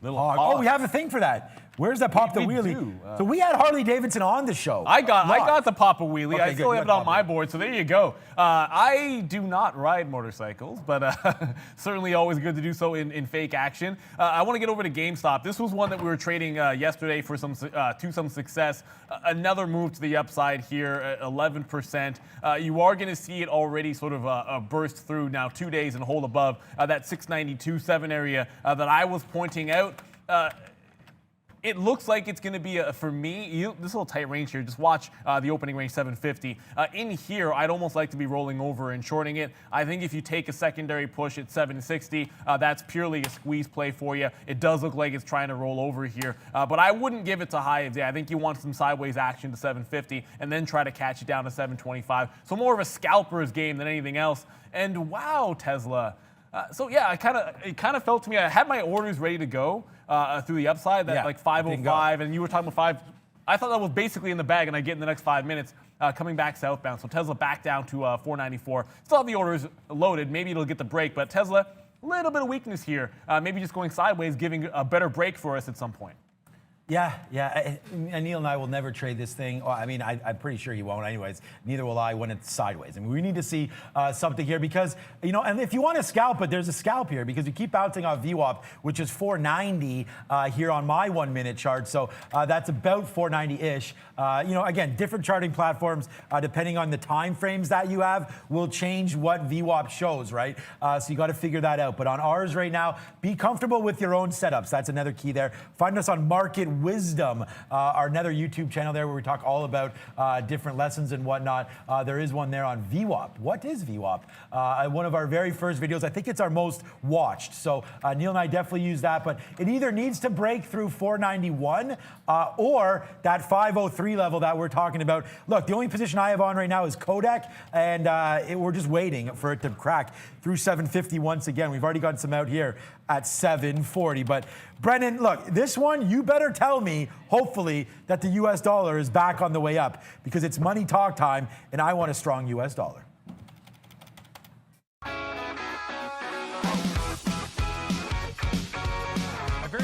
Little Hog. Oh, we have a thing for that. Where's that pop the wheelie? So we had Harley Davidson on the show. I got the pop a wheelie. Okay, I still have it on my board, so there you go. I do not ride motorcycles, but certainly always good to do so in fake action. I want to get over to GameStop. This was one that we were trading yesterday for some success. Another move to the upside here at 11%. You are going to see it already sort of burst through now 2 days and hold above that 692.7 area that I was pointing out. It looks like it's going to be, for me, this little tight range here. Just watch the opening range, 750. In here, I'd almost like to be rolling over and shorting it. I think if you take a secondary push at 760, that's purely a squeeze play for you. It does look like it's trying to roll over here. But I wouldn't give it to high of day. I think you want some sideways action to 750 and then try to catch it down to 725. So more of a scalper's game than anything else. And wow, Tesla. So yeah, it kind of felt to me, I had my orders ready to go through the upside, that like 505, and you were talking about 5. I thought that was basically in the bag, and I get in the next 5 minutes coming back southbound. So Tesla back down to 494. Still have the orders loaded. Maybe it'll get the break, but Tesla, a little bit of weakness here. Maybe just going sideways, giving a better break for us at some point. Yeah. And Neil and I will never trade this thing. I mean, I'm pretty sure he won't anyways. Neither will I when it's sideways. I mean, we need to see something here because, you know, and if you want to scalp it, there's a scalp here because you keep bouncing off VWAP, which is 490 here on my 1 minute chart. So that's about 490-ish. You know, again, different charting platforms, depending on the time frames that you have, will change what VWAP shows, right? So you got to figure that out. But on ours right now, be comfortable with your own setups. That's another key there. Find us on Market Wisdom, our another YouTube channel there where we talk all about different lessons and whatnot. There is one there on VWAP. What is VWAP? One of our very first videos. I think it's our most watched. So Neil and I definitely use that, but it either needs to break through 491 or that 503 level that we're talking about. Look, the only position I have on right now is Kodak, and we're just waiting for it to crack through 750 once again. We've already gotten some out here at 740. But Brendan, look, this one, you better tell me, hopefully, that the US dollar is back on the way up because it's money talk time, and I want a strong US dollar.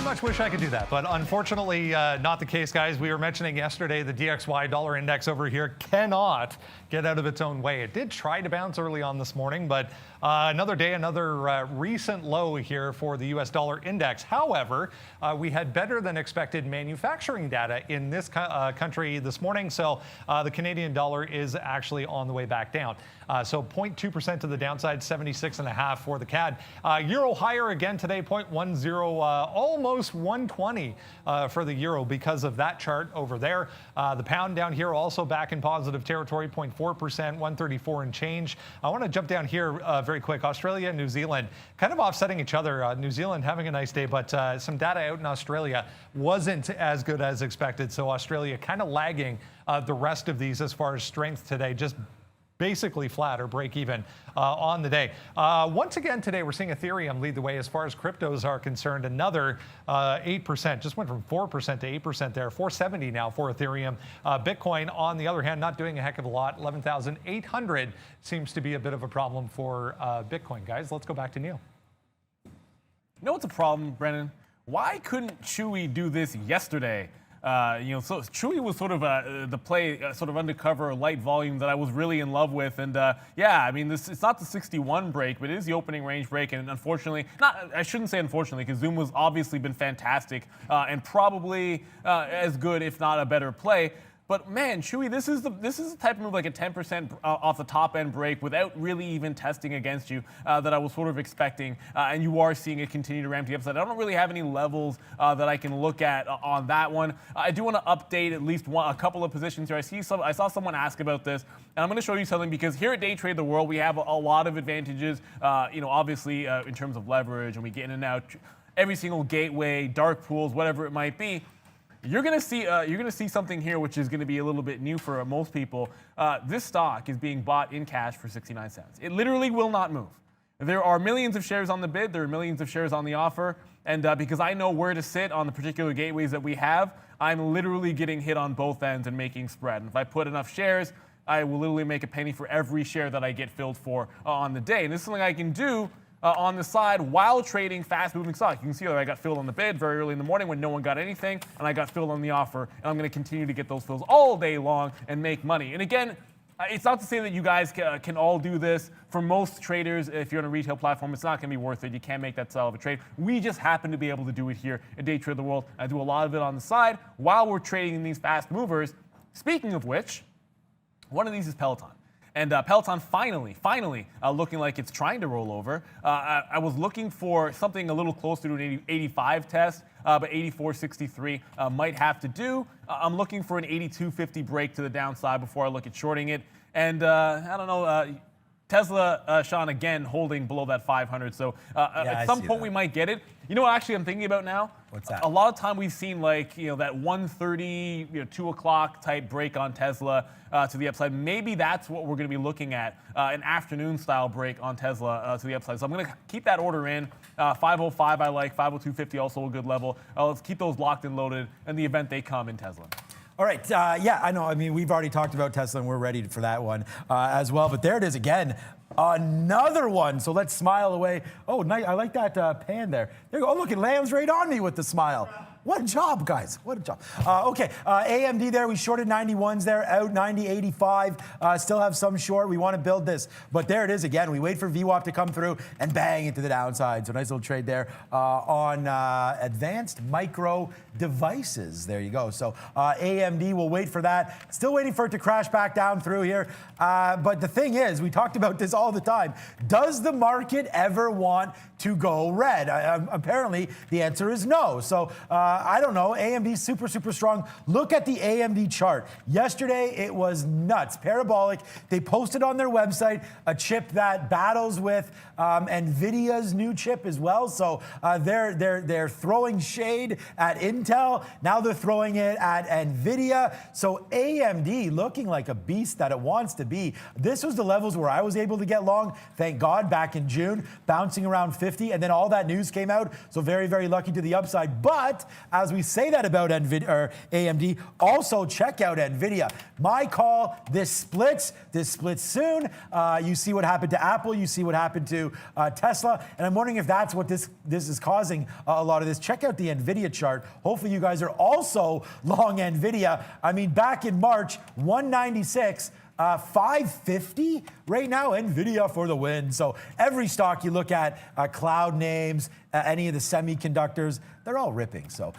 Much wish I could do that, but unfortunately not the case, guys. We were mentioning yesterday the DXY dollar index over here cannot get out of its own way. It did try to bounce early on this morning, but another day, another recent low here for the US dollar index. However, we had better than expected manufacturing data in this country this morning, so the Canadian dollar is actually on the way back down. So 0.2% to the downside, 76.5 for the CAD. Euro higher again today, 0.10, almost 120 for the euro because of that chart over there. The pound down here also back in positive territory, 0.4%, 134 and change. I want to jump down here very very quick. Australia and New Zealand kind of offsetting each other. New Zealand having a nice day, but some data out in Australia wasn't as good as expected. So Australia kind of lagging the rest of these as far as strength today, just basically flat or break even on the day. Once again today, we're seeing Ethereum lead the way as far as cryptos are concerned. Another 8%, just went from 4% to 8% there. 470 now for Ethereum. Bitcoin, on the other hand, not doing a heck of a lot. 11,800 seems to be a bit of a problem for Bitcoin. Guys, let's go back to Neil. You know what's a problem, Brennan? Why couldn't Chewy do this yesterday? So Chewy was sort of the play, sort of undercover light volume that I was really in love with. And yeah, I mean, it's not the 61 break, but it is the opening range break. And unfortunately, I shouldn't say unfortunately, because Zoom was obviously been fantastic and probably as good, if not a better play. But man, Chewy, this is the type of move, like a 10% off the top end break without really even testing against you that I was sort of expecting, and you are seeing it continue to ramp to the upside. I don't really have any levels that I can look at on that one. I do want to update at least a couple of positions here. I saw someone ask about this, and I'm going to show you something because here at Day Trade the World we have a lot of advantages. Obviously in terms of leverage, and we get in and out every single gateway, dark pools, whatever it might be. You're gonna see something here which is gonna be a little bit new for most people. This stock is being bought in cash for 69 cents. It literally will not move. There are millions of shares on the bid. There are millions of shares on the offer. And because I know where to sit on the particular gateways that we have, I'm literally getting hit on both ends and making spread. And if I put enough shares, I will literally make a penny for every share that I get filled for on the day. And this is something I can do on the side while trading fast-moving stock. You can see that I got filled on the bid very early in the morning when no one got anything, and I got filled on the offer, and I'm going to continue to get those fills all day long and make money. And again, it's not to say that you guys can all do this. For most traders, if you're on a retail platform, it's not going to be worth it. You can't make that style of a trade. We just happen to be able to do it here at Day Trade the World. I do a lot of it on the side while we're trading in these fast movers. Speaking of which, one of these is Peloton. And Peloton finally looking like it's trying to roll over. I was looking for something a little closer to an 85 test, but 84.63 might have to do. I'm looking for an 82.50 break to the downside before I look at shorting it. And I don't know, Tesla, Sean, again, holding below that 500. So at some point we might get it. You know what actually I'm thinking about now? What's that? A lot of time we've seen that 1:30, 2 o'clock type break on Tesla to the upside. Maybe that's what we're going to be looking at, an afternoon style break on Tesla to the upside. So I'm going to keep that order in. 505 I like, 502.50 also a good level. Let's keep those locked and loaded in the event they come in Tesla. All right, yeah, I know. I mean, we've already talked about Tesla, and we're ready for that one as well. But there it is again, another one. So let's smile away. Oh, nice. I like that pan there. There you go. Oh, look, it lands right on me with the smile. What a job, guys. What a job. Okay, AMD there. We shorted 91s there, out 90.85. Still have some short. We want to build this. But there it is again. We wait for VWAP to come through and bang into the downside. So nice little trade there on advanced micro devices. There you go. So AMD, we'll wait for that. Still waiting for it to crash back down through here. But the thing is, we talked about this all the time. Does the market ever want to go red? Apparently, the answer is no. So I don't know. AMD super, super strong. Look at the AMD chart. Yesterday, it was nuts, parabolic. They posted on their website a chip that battles with NVIDIA's new chip as well. So they're throwing shade at Intel. Now they're throwing it at NVIDIA. So AMD looking like a beast that it wants to be. This was the levels where I was able to get long, thank God, back in June, bouncing around 50, and then all that news came out. So very, very lucky to the upside. But as we say that about AMD, also check out NVIDIA. My call, this splits soon. You see what happened to Apple, you see what happened to Tesla, and I'm wondering if that's what this is causing a lot of this. Check out the NVIDIA chart. Hopefully you guys are also long NVIDIA. I mean, back in March, 196, 550 right now, NVIDIA for the win. So every stock you look at, cloud names, any of the semiconductors, they're all ripping. So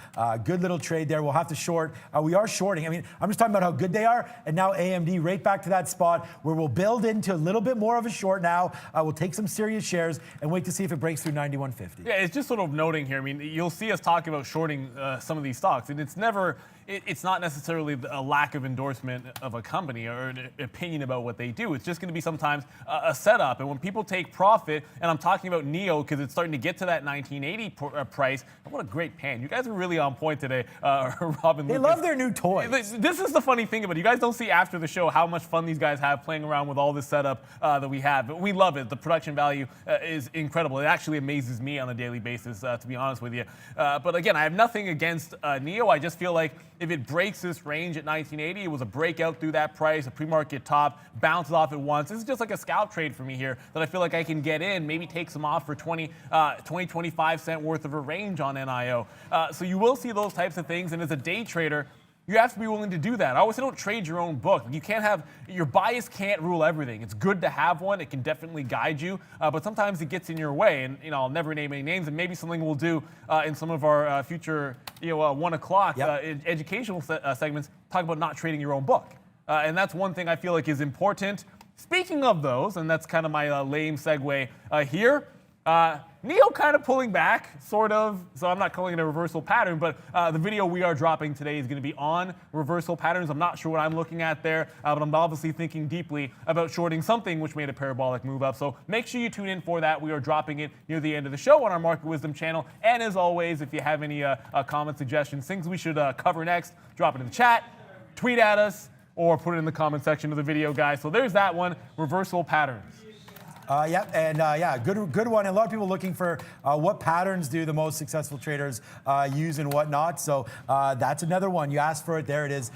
good little trade there. We'll have to short. We are shorting. I mean, I'm just talking about how good they are. And now AMD right back to that spot where we'll build into a little bit more of a short now. We'll take some serious shares and wait to see if it breaks through 91.50. Yeah, it's just sort of noting here. I mean, you'll see us talking about shorting some of these stocks. And it's never it's not necessarily a lack of endorsement of a company or an opinion about what they do. It's just going to be sometimes a setup. And when people take profit, and I'm talking about NEO because it's starting to get to that 1980 price. What a great pan. You guys are really on point today, Robin. They love their new toys. This is the funny thing about it. You guys don't see after the show how much fun these guys have playing around with all this setup that we have. But we love it. The production value is incredible. It actually amazes me on a daily basis, to be honest with you. But again, I have nothing against NEO. I just feel like if it breaks this range at 1980, it was a breakout through that price, a pre-market top, bounces off at once. This is just like a scalp trade for me here that I feel like I can get in, maybe take some off for 25 cent worth of a range on NIO. So you will see those types of things. And as a day trader, you have to be willing to do that. I always say don't trade your own book. You can't have, your bias can't rule everything. It's good to have one. It can definitely guide you, but sometimes it gets in your way. And I'll never name any names, and maybe something we'll do in some of our future 1 o'clock educational segments, talk about not trading your own book. And that's one thing I feel like is important. Speaking of those, and that's kind of my lame segue here, NEO kind of pulling back, sort of, so I'm not calling it a reversal pattern, but the video we are dropping today is going to be on reversal patterns. I'm not sure what I'm looking at there, but I'm obviously thinking deeply about shorting something which made a parabolic move up. So make sure you tune in for that. We are dropping it near the end of the show on our Market Wisdom channel. And as always, if you have any comment suggestions, things we should cover next, drop it in the chat, tweet at us, or put it in the comment section of the video, guys. So there's that one, reversal patterns. Good one. And a lot of people looking for what patterns do the most successful traders use and whatnot. So that's another one. You asked for it. There it is.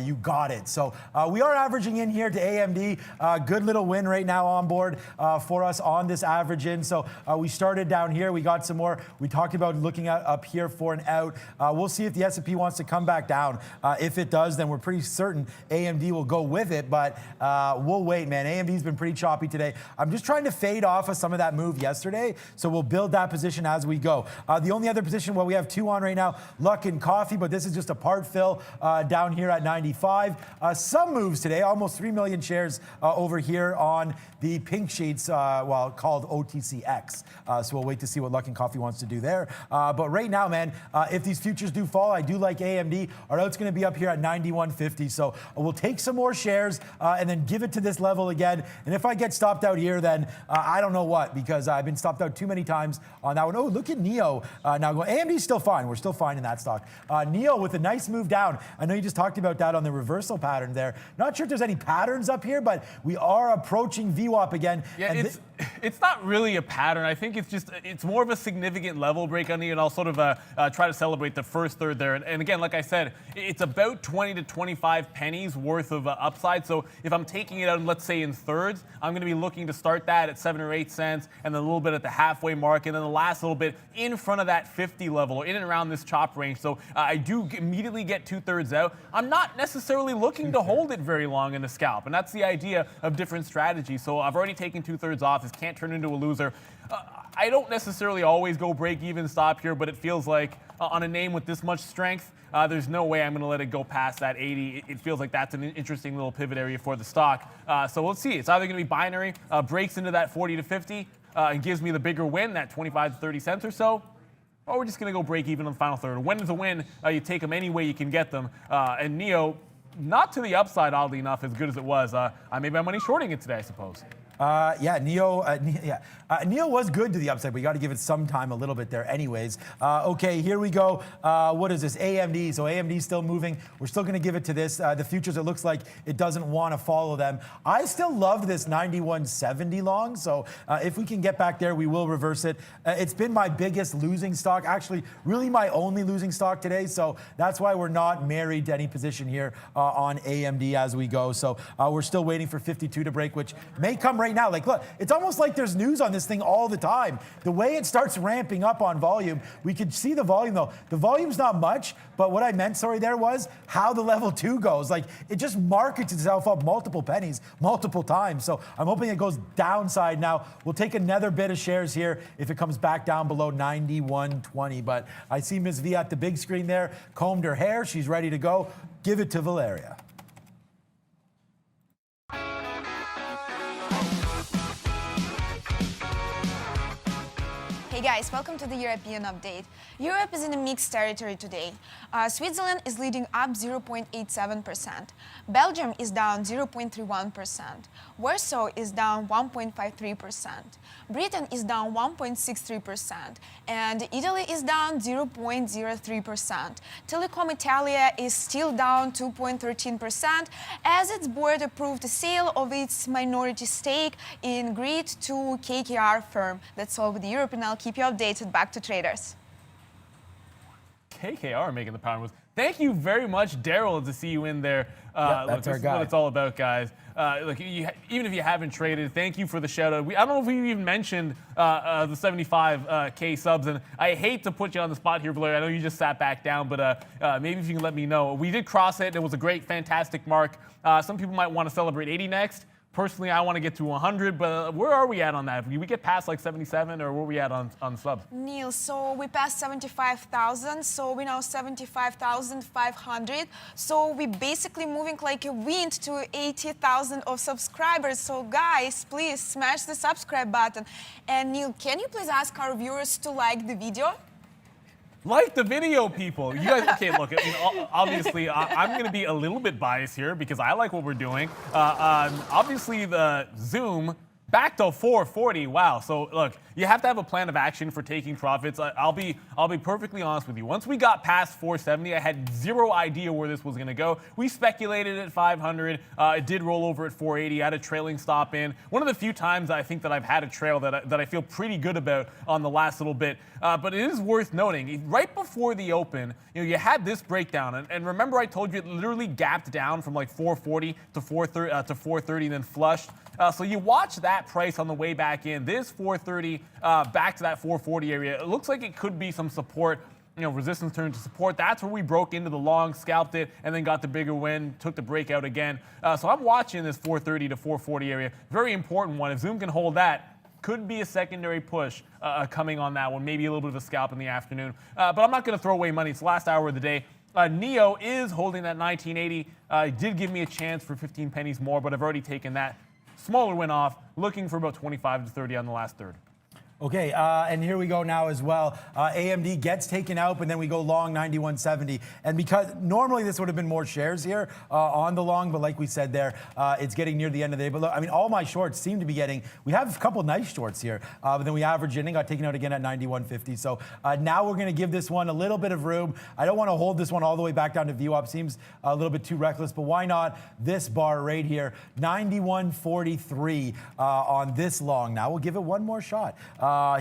You got it. So we are averaging in here to AMD. Good little win right now on board for us on this average in. So we started down here. We got some more. We talked about looking at up here for an out. We'll see if the S&P wants to come back down. If it does, then we're pretty certain AMD will go with it. But we'll wait, man. AMD's been pretty choppy today. I'm just trying to fade off of some of that move yesterday, so we'll build that position as we go. The only other position, well, we have two on right now, Luck and Coffee, but this is just a part fill down here at 95. Some moves today, almost 3 million shares over here on the pink sheets, called OTCX. So we'll wait to see what Luck and Coffee wants to do there. But right now, man, if these futures do fall, I do like AMD. Our out's going to be up here at 91.50. So we'll take some more shares and then give it to this level again. And if I get stopped out here, then I don't know what, because I've been stopped out too many times on that one. Oh, look at NEO now going. AMD's still fine. We're still fine in that stock. NEO with a nice move down. I know you just talked about that on the reversal pattern there. Not sure if there's any patterns up here, but we are approaching VWAP again. Yeah, it's not really a pattern. I think it's more of a significant level break on NEO, and I'll sort of try to celebrate the first third there. And again, like I said, it's about 20 to 25 pennies worth of upside. So if I'm taking it out, let's say in thirds, I'm going to be looking to start that at 7 or 8 cents, and then a little bit at the halfway mark, and then the last little bit in front of that 50 level, or in and around this chop range. So I do immediately get 2/3 out. I'm not necessarily looking to hold it very long in the scalp, and that's the idea of different strategies. So I've already taken 2/3 off. This can't turn into a loser. I don't necessarily always go break even stop here, but it feels like on a name with this much strength, there's no way I'm going to let it go past that 80. It feels like that's an interesting little pivot area for the stock. So we'll see. It's either going to be binary, breaks into that 40 to 50, and gives me the bigger win, that 25 to 30 cents or so, or we're just going to go break even on the final third. A win is a win. You take them any way you can get them. And NEO, not to the upside, oddly enough, as good as it was. I made my money shorting it today, I suppose. NEO was good to the upside, but you got to give it some time, a little bit there anyways. Okay, here we go. What is this? AMD. So AMD's still moving. We're still going to give it to this. The futures, it looks like it doesn't want to follow them. I still love this 91.70 long, so if we can get back there, we will reverse it. It's been my biggest losing stock, actually really my only losing stock today, so that's why we're not married to any position here on AMD as we go. So we're still waiting for 52 to break, which may come right now. Like, look, it's almost like there's news on this thing all the time. The way it starts ramping up on volume, we could see the volume though. The volume's not much, but what I meant, there was how the level 2 goes. Like, it just markets itself up multiple pennies, multiple times. So I'm hoping it goes downside now. We'll take another bit of shares here if it comes back down below 91.20. But I see Ms. V at the big screen there, combed her hair. She's ready to go. Give it to Valeria. Hey guys, welcome to the European update. Europe is in a mixed territory today. Switzerland is leading up 0.87%. Belgium is down 0.31%. Warsaw is down 1.53%. Britain is down 1.63%. And Italy is down 0.03%. Telecom Italia is still down 2.13% as its board approved a sale of its minority stake in Grid to KKR firm. That's all with Europe, and I'll keep you updated. Back to traders. KKR making the power moves. Thank you very much, Daryl, to see you in there. That's look, this our is guy. what it's all about, guys. Look, even if you haven't traded, thank you for the shout out. I don't know if we even mentioned the 75K subs, and I hate to put you on the spot here, Blair. I know you just sat back down, but maybe if you can let me know. We did cross it. It was a great, fantastic mark. Some people might want to celebrate 80 next. Personally, I want to get to 100, but where are we at on that? Did we get past like 77, or where are we at on subs? Neil, so we passed 75,000, so we're now 75,500. So we're basically moving like a wind to 80,000 of subscribers. So guys, please smash the subscribe button. And Neil, can you please ask our viewers to like the video? Like the video, people. You guys, okay, look, obviously, I'm going to be a little bit biased here because I like what we're doing. Obviously, the Zoom back to 440. Wow. So, look, you have to have a plan of action for taking profits. I'll be perfectly honest with you. Once we got past 470, I had zero idea where this was going to go. We speculated at 500. It did roll over at 480. I had a trailing stop in. One of the few times I think that I've had a trail that I feel pretty good about on the last little bit. But it is worth noting, right before the open, you had this breakdown. And remember I told you it literally gapped down from like 440 to 430 and then flushed. So you watch that price on the way back in. This 430 back to that 440 area. It looks like it could be some support. Resistance turned to support. That's where we broke into the long, scalped it, and then got the bigger win, took the breakout again. So I'm watching this 430 to 440 area. Very important one. If Zoom can hold that, could be a secondary push coming on that one. Maybe a little bit of a scalp in the afternoon. But I'm not going to throw away money. It's the last hour of the day. NEO is holding that 1980. It did give me a chance for 15 pennies more, but I've already taken that. Smaller win off, looking for about 25 to 30 on the last third. Okay, and here we go now as well. AMD gets taken out, but then we go long 91.70. And because normally this would have been more shares here on the long, but like we said there, it's getting near the end of the day. But look, I mean, all my shorts seem to be getting, we have a couple nice shorts here, but then we average in and got taken out again at 91.50. So now we're going to give this one a little bit of room. I don't want to hold this one all the way back down to VWAP. Seems a little bit too reckless, but why not this bar right here, 91.43 on this long. Now we'll give it one more shot.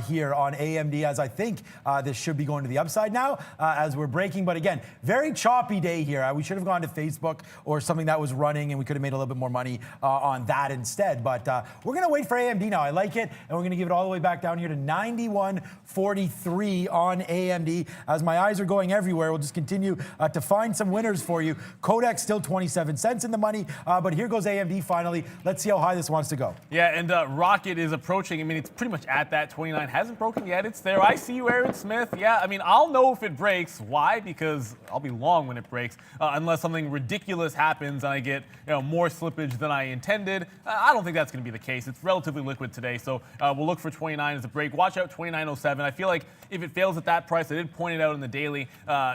Here on AMD, as I think this should be going to the upside now as we're breaking. But again, very choppy day here. We should have gone to Facebook or something that was running, and we could have made a little bit more money on that instead. But we're going to wait for AMD now. I like it, and we're going to give it all the way back down here to 91.43 on AMD. As my eyes are going everywhere, we'll just continue to find some winners for you. Kodak still 27 cents in the money, but here goes AMD finally. Let's see how high this wants to go. Yeah, and Rocket is approaching. I mean, it's pretty much at that 29. Hasn't broken yet. It's there. I see you, Aaron Smith. Yeah, I mean, I'll know if it breaks. Why? Because I'll be long when it breaks, unless something ridiculous happens and I get more slippage than I intended. I don't think that's going to be the case. It's relatively liquid today, so we'll look for 29 as a break. Watch out 29.07. I feel like if it fails at that price, I did point it out in the daily,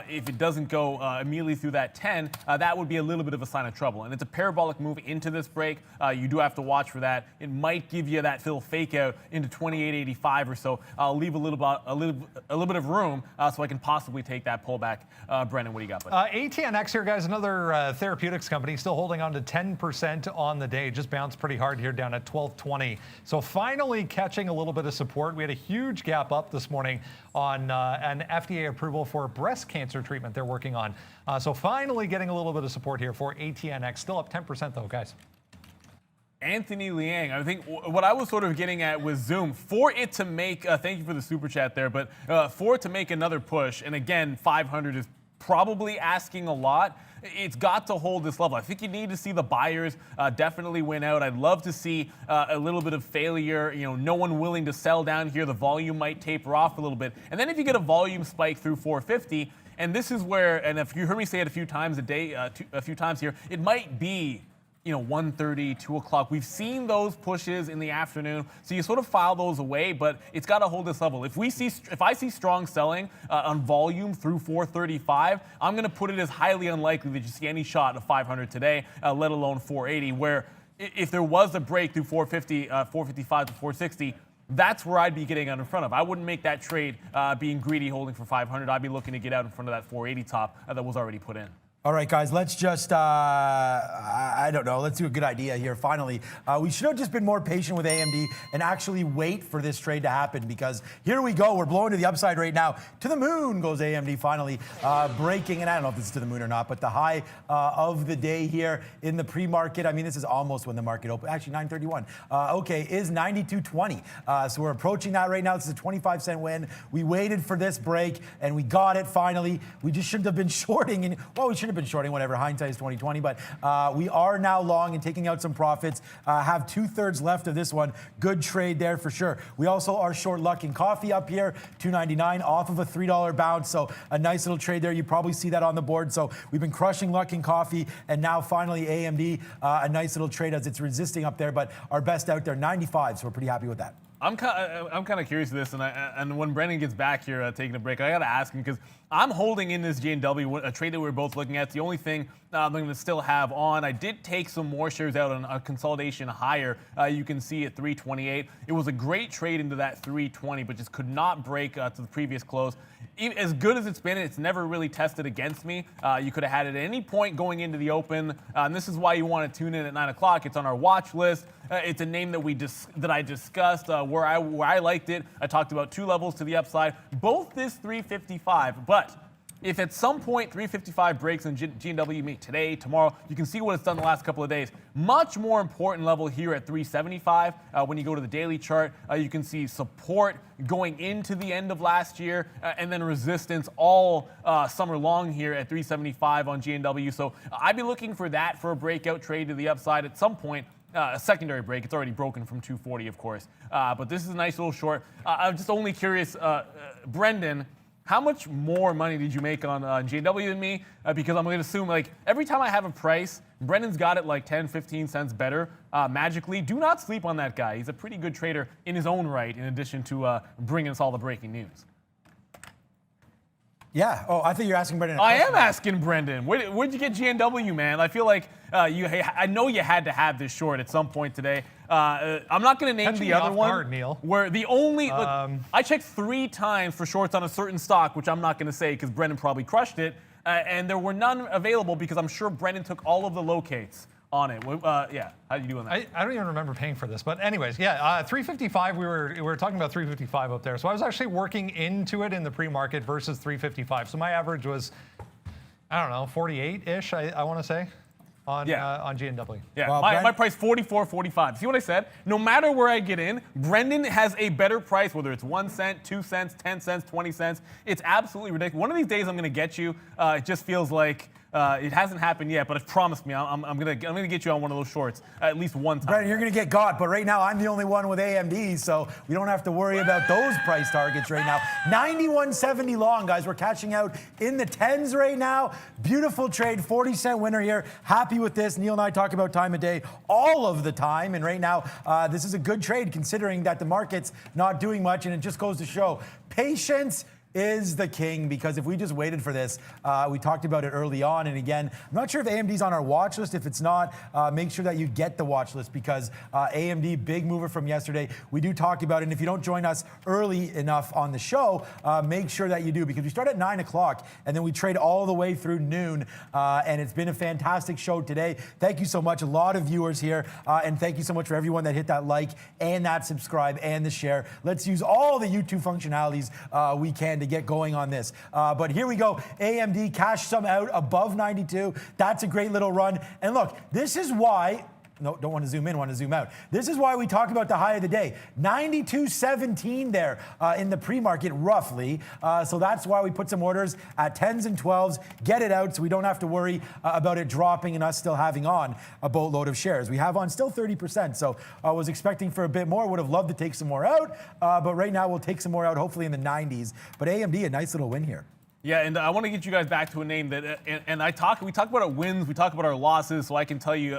if it doesn't go immediately through that 10, that would be a little bit of a sign of trouble. And it's a parabolic move into this break. You do have to watch for that. It might give you that little fake out into 28.85 or so. I'll leave a little bit of room so I can possibly take that pullback. Brennan, what do you got? ATNX here, guys, another therapeutics company, still holding on to 10% on the day. Just bounced pretty hard here down at 12.20. So finally catching a little bit of support. We had a huge gap up this morning on an FDA approval for breast cancer treatment they're working on. So finally getting a little bit of support here for ATNX. Still up 10% though, guys. Anthony Liang, I think what I was sort of getting at with Zoom, for it to make, thank you for the super chat there, but for it to make another push, and again, 500 is probably asking a lot, it's got to hold this level. I think you need to see the buyers definitely win out. I'd love to see a little bit of failure, no one willing to sell down here. The volume might taper off a little bit. And then if you get a volume spike through 450, and this is where, and if you heard me say it a few times a day, a few times here, it might be 1:30, 2 o'clock. We've seen those pushes in the afternoon, so you sort of file those away, but it's got to hold this level. If I see strong selling on volume through 435, I'm going to put it as highly unlikely that you see any shot of 500 today, let alone 480, where if there was a break through 450, 455 to 460, that's where I'd be getting out in front of. I wouldn't make that trade being greedy holding for 500. I'd be looking to get out in front of that 480 top that was already put in. All right, guys, let's just, I don't know, let's do a good idea here. Finally, we should have just been more patient with AMD and actually wait for this trade to happen, because here we go. We're blowing to the upside right now. To the moon goes AMD finally, breaking, and I don't know if this is to the moon or not, but the high of the day here in the pre-market, I mean, this is almost when the market opened, actually 9:31, okay, is 92.20. So we're approaching that right now. This is a 25-cent win. We waited for this break, and we got it finally. We just shouldn't have been shorting, and, well, we should have been shorting, whatever, hindsight is 2020, but we are now long and taking out some profits, have 2/3 left of this one. Good trade there for sure. We also are short luck in coffee up here, $2.99 off of a $3 bounce, so a nice little trade there. You probably see that on the board. So we've been crushing luck in coffee, and now finally AMD, a nice little trade as it's resisting up there, but our best out there, 95, so we're pretty happy with that. I'm kind of curious of this, and when Brendan gets back here taking a break, I got to ask him, because I'm holding in this JW, a trade that we were both looking at. It's the only thing I'm going to still have on. I did take some more shares out on a consolidation higher. You can see at 328. It was a great trade into that 320, but just could not break to the previous close. As good as it's been, it's never really tested against me. You could have had it at any point going into the open, and this is why you want to tune in at 9 o'clock. It's on our watch list. It's a name that I discussed where I liked it. I talked about 2 levels to the upside, both this 355, but if at some point 355 breaks in GNW today, tomorrow, you can see what it's done the last couple of days. Much more important level here at 375. When you go to the daily chart, you can see support going into the end of last year, and then resistance all summer long here at 375 on GNW. So I'd be looking for that for a breakout trade to the upside at some point. A secondary break. It's already broken from 240, of course. But this is a nice little short. I'm just only curious, Brendan, how much more money did you make on JW than me? Because I'm going to assume, like, every time I have a price, Brendan's got it like 10, 15 cents better magically. Do not sleep on that guy. He's a pretty good trader in his own right, in addition to bringing us all the breaking news. Yeah. Oh, I think you're asking Brendan. I am asking Brendan. Where'd you get GNW, man? I feel like I know you had to have this short at some point today. I'm not going to name the other one. Neil. Where the only look, I checked 3 times for shorts on a certain stock, which I'm not going to say because Brendan probably crushed it, and there were none available because I'm sure Brendan took all of the locates on it. Yeah, how do you do on that? I don't even remember paying for this, but anyways, yeah, 355. We were talking about 355 up there, so I was actually working into it in the pre-market versus 355. So my average was, I don't know, 48-ish. I want to say. On GNW. Yeah, well, my price 44.45. See what I said? No matter where I get in, Brendan has a better price, whether it's 1 cent, 2 cents, 10 cents, 20 cents. It's absolutely ridiculous. One of these days I'm going to get you. It just feels like it hasn't happened yet, but it's promised me I'm gonna get you on one of those shorts at least one time. Brendan, you're gonna get got, but right now I'm the only one with AMD, so we don't have to worry about those price targets right now. 91.70 long, guys. We're catching out in the 10s right now. Beautiful trade, 40-cent winner here. Happy with this. Neil and I talk about time of day all of the time, and right now this is a good trade considering that the market's not doing much, and it just goes to show patience is the king, because if we just waited for this, we talked about it early on, and again, I'm not sure if AMD's on our watch list. If it's not, make sure that you get the watch list, because AMD, big mover from yesterday. We do talk about it, and if you don't join us early enough on the show, make sure that you do, because we start at 9 o'clock, and then we trade all the way through noon, and it's been a fantastic show today. Thank you so much. A lot of viewers here, and thank you so much for everyone that hit that like and that subscribe and the share. Let's use all the YouTube functionalities we can to get going on this. But here we go. AMD cashed some out above 92. That's a great little run. And look, this is why, no, don't want to zoom in, want to zoom out. This is why we talk about the high of the day. 92.17 there in the pre-market, roughly. So that's why we put some orders at 10s and 12s. Get it out so we don't have to worry about it dropping and us still having on a boatload of shares. We have on still 30%. So I was expecting for a bit more. Would have loved to take some more out. But right now we'll take some more out, hopefully in the 90s. But AMD, a nice little win here. Yeah, and I want to get you guys back to a name that, and we talk about our wins, we talk about our losses, so I can tell you,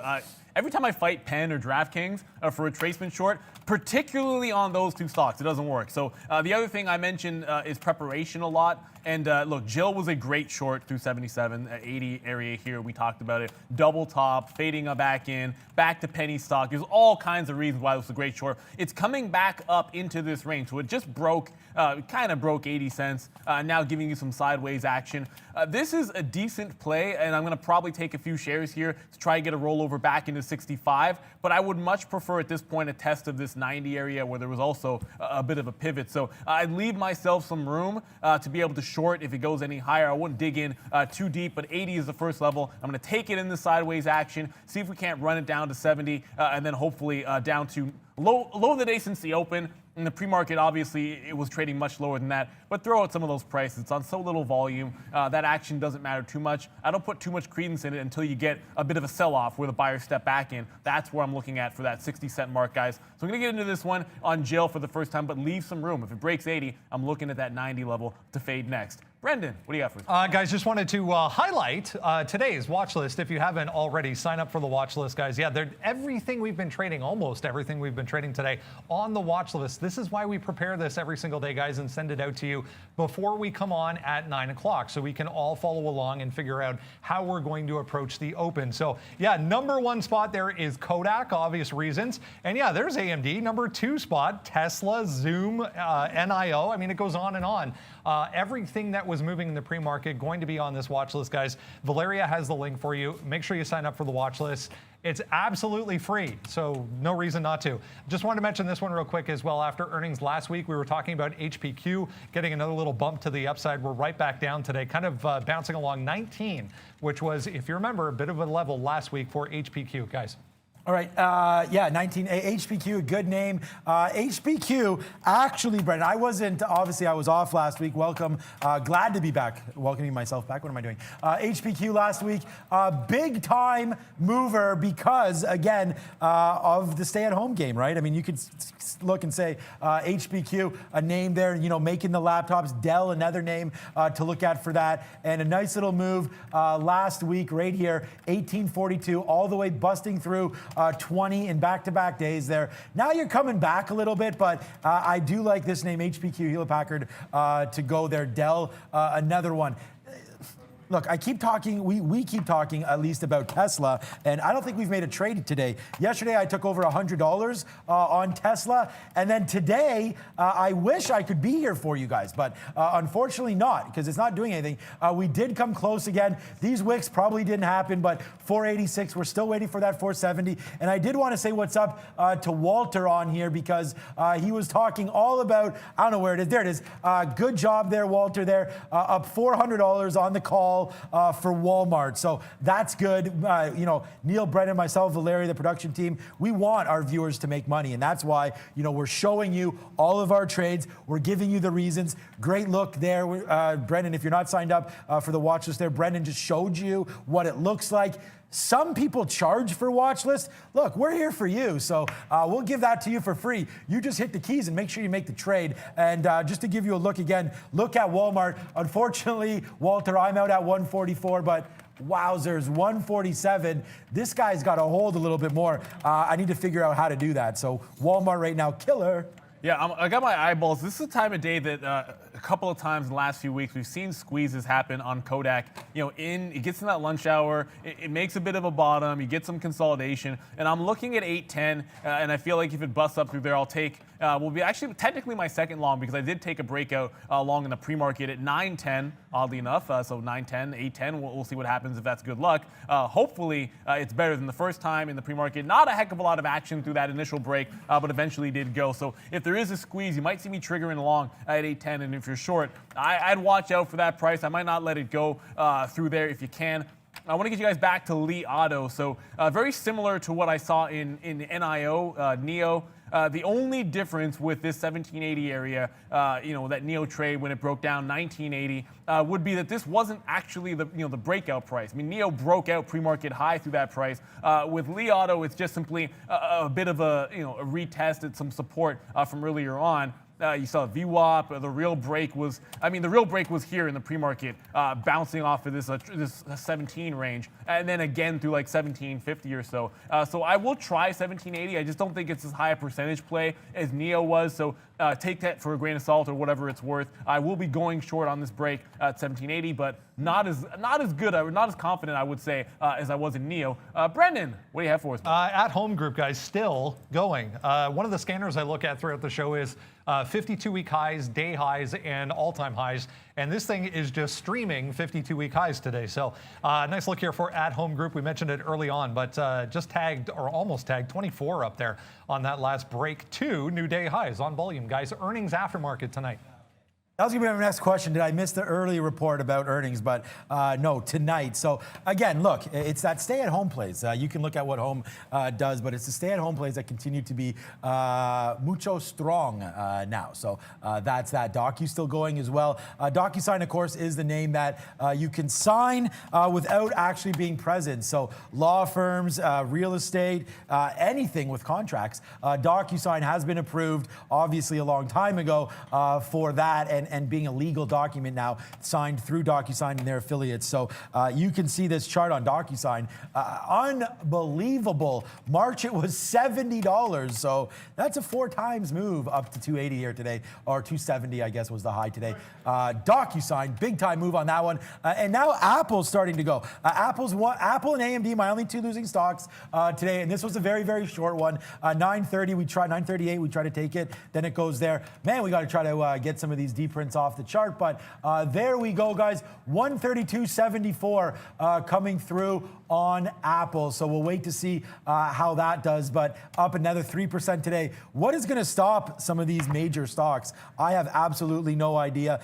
every time I fight Penn or DraftKings for a retracement short, particularly on those two stocks, it doesn't work. So the other thing I mentioned is preparation a lot. And look, Jill was a great short through 77, 80 area here. We talked about it. Double top, fading back in, back to penny stock. There's all kinds of reasons why it was a great short. It's coming back up into this range. So it just broke, kind of broke 80 cents, now giving you some sideways action. This is a decent play, and I'm going to probably take a few shares here to try and get a rollover back into 65. But I would much prefer at this point a test of this 90 area where there was also a bit of a pivot. So I'd leave myself some room to be able to short if it goes any higher. I wouldn't dig in too deep, but 80 is the first level. I'm going to take it in the sideways action, see if we can't run it down to 70, and then hopefully down to low of the day since the open. In the pre-market, obviously, it was trading much lower than that, but throw out some of those prices. It's on so little volume. That action doesn't matter too much. I don't put too much credence in it until you get a bit of a sell-off where the buyers step back in. That's where I'm looking at for that 60-cent mark, guys. So I'm going to get into this one on Jill for the first time, but leave some room. If it breaks 80, I'm looking at that 90 level to fade next. Brendan, what do you got for us? Guys, just wanted to highlight today's watch list. If you haven't already, sign up for the watch list, guys. Yeah, everything we've been trading, almost everything we've been trading today on the watch list. This is why we prepare this every single day, guys, and send it out to you before we come on at 9 o'clock so we can all follow along and figure out how we're going to approach the open. So, yeah, number one spot there is Kodak, obvious reasons. And, yeah, there's AMD. Number two spot, Tesla, Zoom, NIO. I mean, it goes on and on. Everything that was moving in the pre-market going to be on this watch list, guys. Valeria has the link for you. Make sure you sign up for the watch list. It's absolutely free, so no reason not to. Just wanted to mention this one real quick as well. After earnings last week, we were talking about HPQ getting another little bump to the upside. We're right back down today, kind of bouncing along 19, which was, if you remember, a bit of a level last week for HPQ, guys. All right, yeah, 19, HPQ, good name. HPQ, actually, Brendan, I wasn't, obviously I was off last week. Welcome, glad to be back, welcoming myself back. What am I doing? HPQ last week, big time mover because, again, of the stay-at-home game, right? I mean, you could look and say HPQ, a name there, you know, making the laptops. Dell, another name to look at for that. And a nice little move last week right here, 1842, all the way busting through 20 in back-to-back days there. Now you're coming back a little bit, but I do like this name, HPQ, Hewlett-Packard, to go there. Dell, another one. Look, I keep talking, we keep talking at least about Tesla, and I don't think we've made a trade today. Yesterday, I took over $100 on Tesla, and then today, I wish I could be here for you guys, but unfortunately not, because it's not doing anything. We did come close again. These wicks probably didn't happen, but 486, we're still waiting for that 470, and I did want to say what's up to Walter on here, because he was talking all about, I don't know where it is, there it is. Good job there, Walter, there, up $400 on the call for Walmart. So that's good. You know, Neil, Brendan, myself, Valeria, the production team, we want our viewers to make money. And that's why, you know, we're showing you all of our trades. We're giving you the reasons. Great look there. Brendan, if you're not signed up for the watch list there, Brendan just showed you what it looks like. Some people charge for watch lists. Look, we're here for you, so we'll give that to you for free. You just hit the keys and make sure you make the trade. And just to give you a look again, look at Walmart. Unfortunately, Walter, I'm out at 144, but wowzers, 147. This guy's got to hold a little bit more. I need to figure out how to do that. So Walmart right now, killer. Yeah, I got my eyeballs. This is a time of day that a couple of times in the last few weeks we've seen squeezes happen on Kodak. You know, it gets in that lunch hour, it makes a bit of a bottom, you get some consolidation, and I'm looking at 810, and I feel like if it busts up through there, I'll take, will be actually technically my second long because I did take a breakout long in the pre-market at 910, oddly enough. So 910, 810, we'll see what happens if that's good luck. Hopefully, it's better than the first time in the pre-market. Not a heck of a lot of action through that initial break, but eventually did go. So if there is a squeeze, you might see me triggering along at 810, and if you're short, I'd watch out for that price. I might not let it go through there if you can. I want to get you guys back to Li Auto. So very similar to what I saw in NIO, NEO. The only difference with this 1780 area, you know, that NEO trade when it broke down 1980, would be that this wasn't actually the breakout price. I mean, NEO broke out pre-market high through that price. With Li Auto, it's just simply a bit of a retest at some support from earlier on. You saw VWAP. The real break was, here in the pre-market, bouncing off of this 17 range, and then again through like 1750 or so. So I will try 1780. I just don't think it's as high a percentage play as NEO was. So take that for a grain of salt or whatever it's worth. I will be going short on this break at 1780, but not as good, not as confident, I would say, as I was in NEO. Brendan, what do you have for us? At home group, guys, still going. One of the scanners I look at throughout the show is 52-week highs, day highs, and all-time highs. And this thing is just streaming 52-week highs today. So nice look here for at home group. We mentioned it early on, but just tagged or almost tagged 24 up there on that last break. 2 new day highs on volume, guys. Earnings aftermarket tonight. That was going to be my next question. Did I miss the early report about earnings? But no, tonight. So again, look, it's that stay-at-home plays. You can look at what home does, but it's the stay-at-home plays that continue to be mucho strong now. So that's that. Docu still going as well. DocuSign, of course, is the name that you can sign without actually being present. So law firms, real estate, anything with contracts. DocuSign has been approved, obviously, a long time ago for that. And being a legal document now signed through DocuSign and their affiliates. So you can see this chart on DocuSign. Unbelievable. March, it was $70. So that's a 4 times move up to 280 here today, or 270, I guess, was the high today. DocuSign, big time move on that one. And now Apple's starting to go. Apple and AMD, my only 2 losing stocks today. And this was a very, very short one. 930, 938, we try to take it. Then it goes there. Man, we got to try to get some of these deep prints off the chart, but there we go, guys. 132.74 coming through on Apple. So we'll wait to see how that does, but up another 3% today. What is going to stop some of these major stocks? I have absolutely no idea.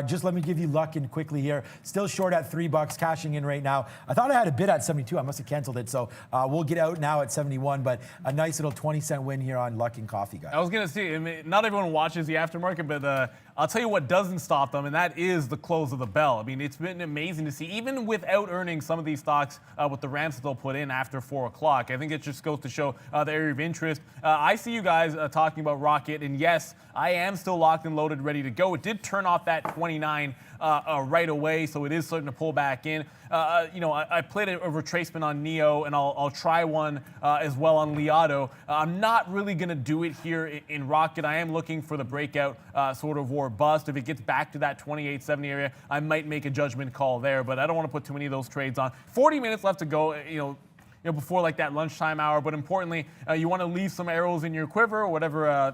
Just let me give you Luckin quickly here. Still short at $3, cashing in right now. I thought I had a bid at 72. I must have canceled it, so we'll get out now at 71, but a nice little 20-cent win here on Luckin Coffee, guys. I was going to say, I mean, not everyone watches the aftermarket, but I'll tell you what doesn't stop them, and that is the close of the bell. I mean, it's been amazing to see, even without earnings, some of these stocks with the ramps that they'll put in after 4 o'clock. I think it just goes to show the area of interest. I see you guys talking about Rocket, and yes, I am still locked and loaded, ready to go. It did turn off that 29 right away, so it is starting to pull back in. I played a retracement on NEO, and I'll try one as well on Liado. I'm not really going to do it here in Rocket. I am looking for the breakout sort of war bust. If it gets back to that 28.70 area, I might make a judgment call there, but I don't want to put too many of those trades on. 40 minutes left to go, before like that lunchtime hour, but importantly, you want to leave some arrows in your quiver, or whatever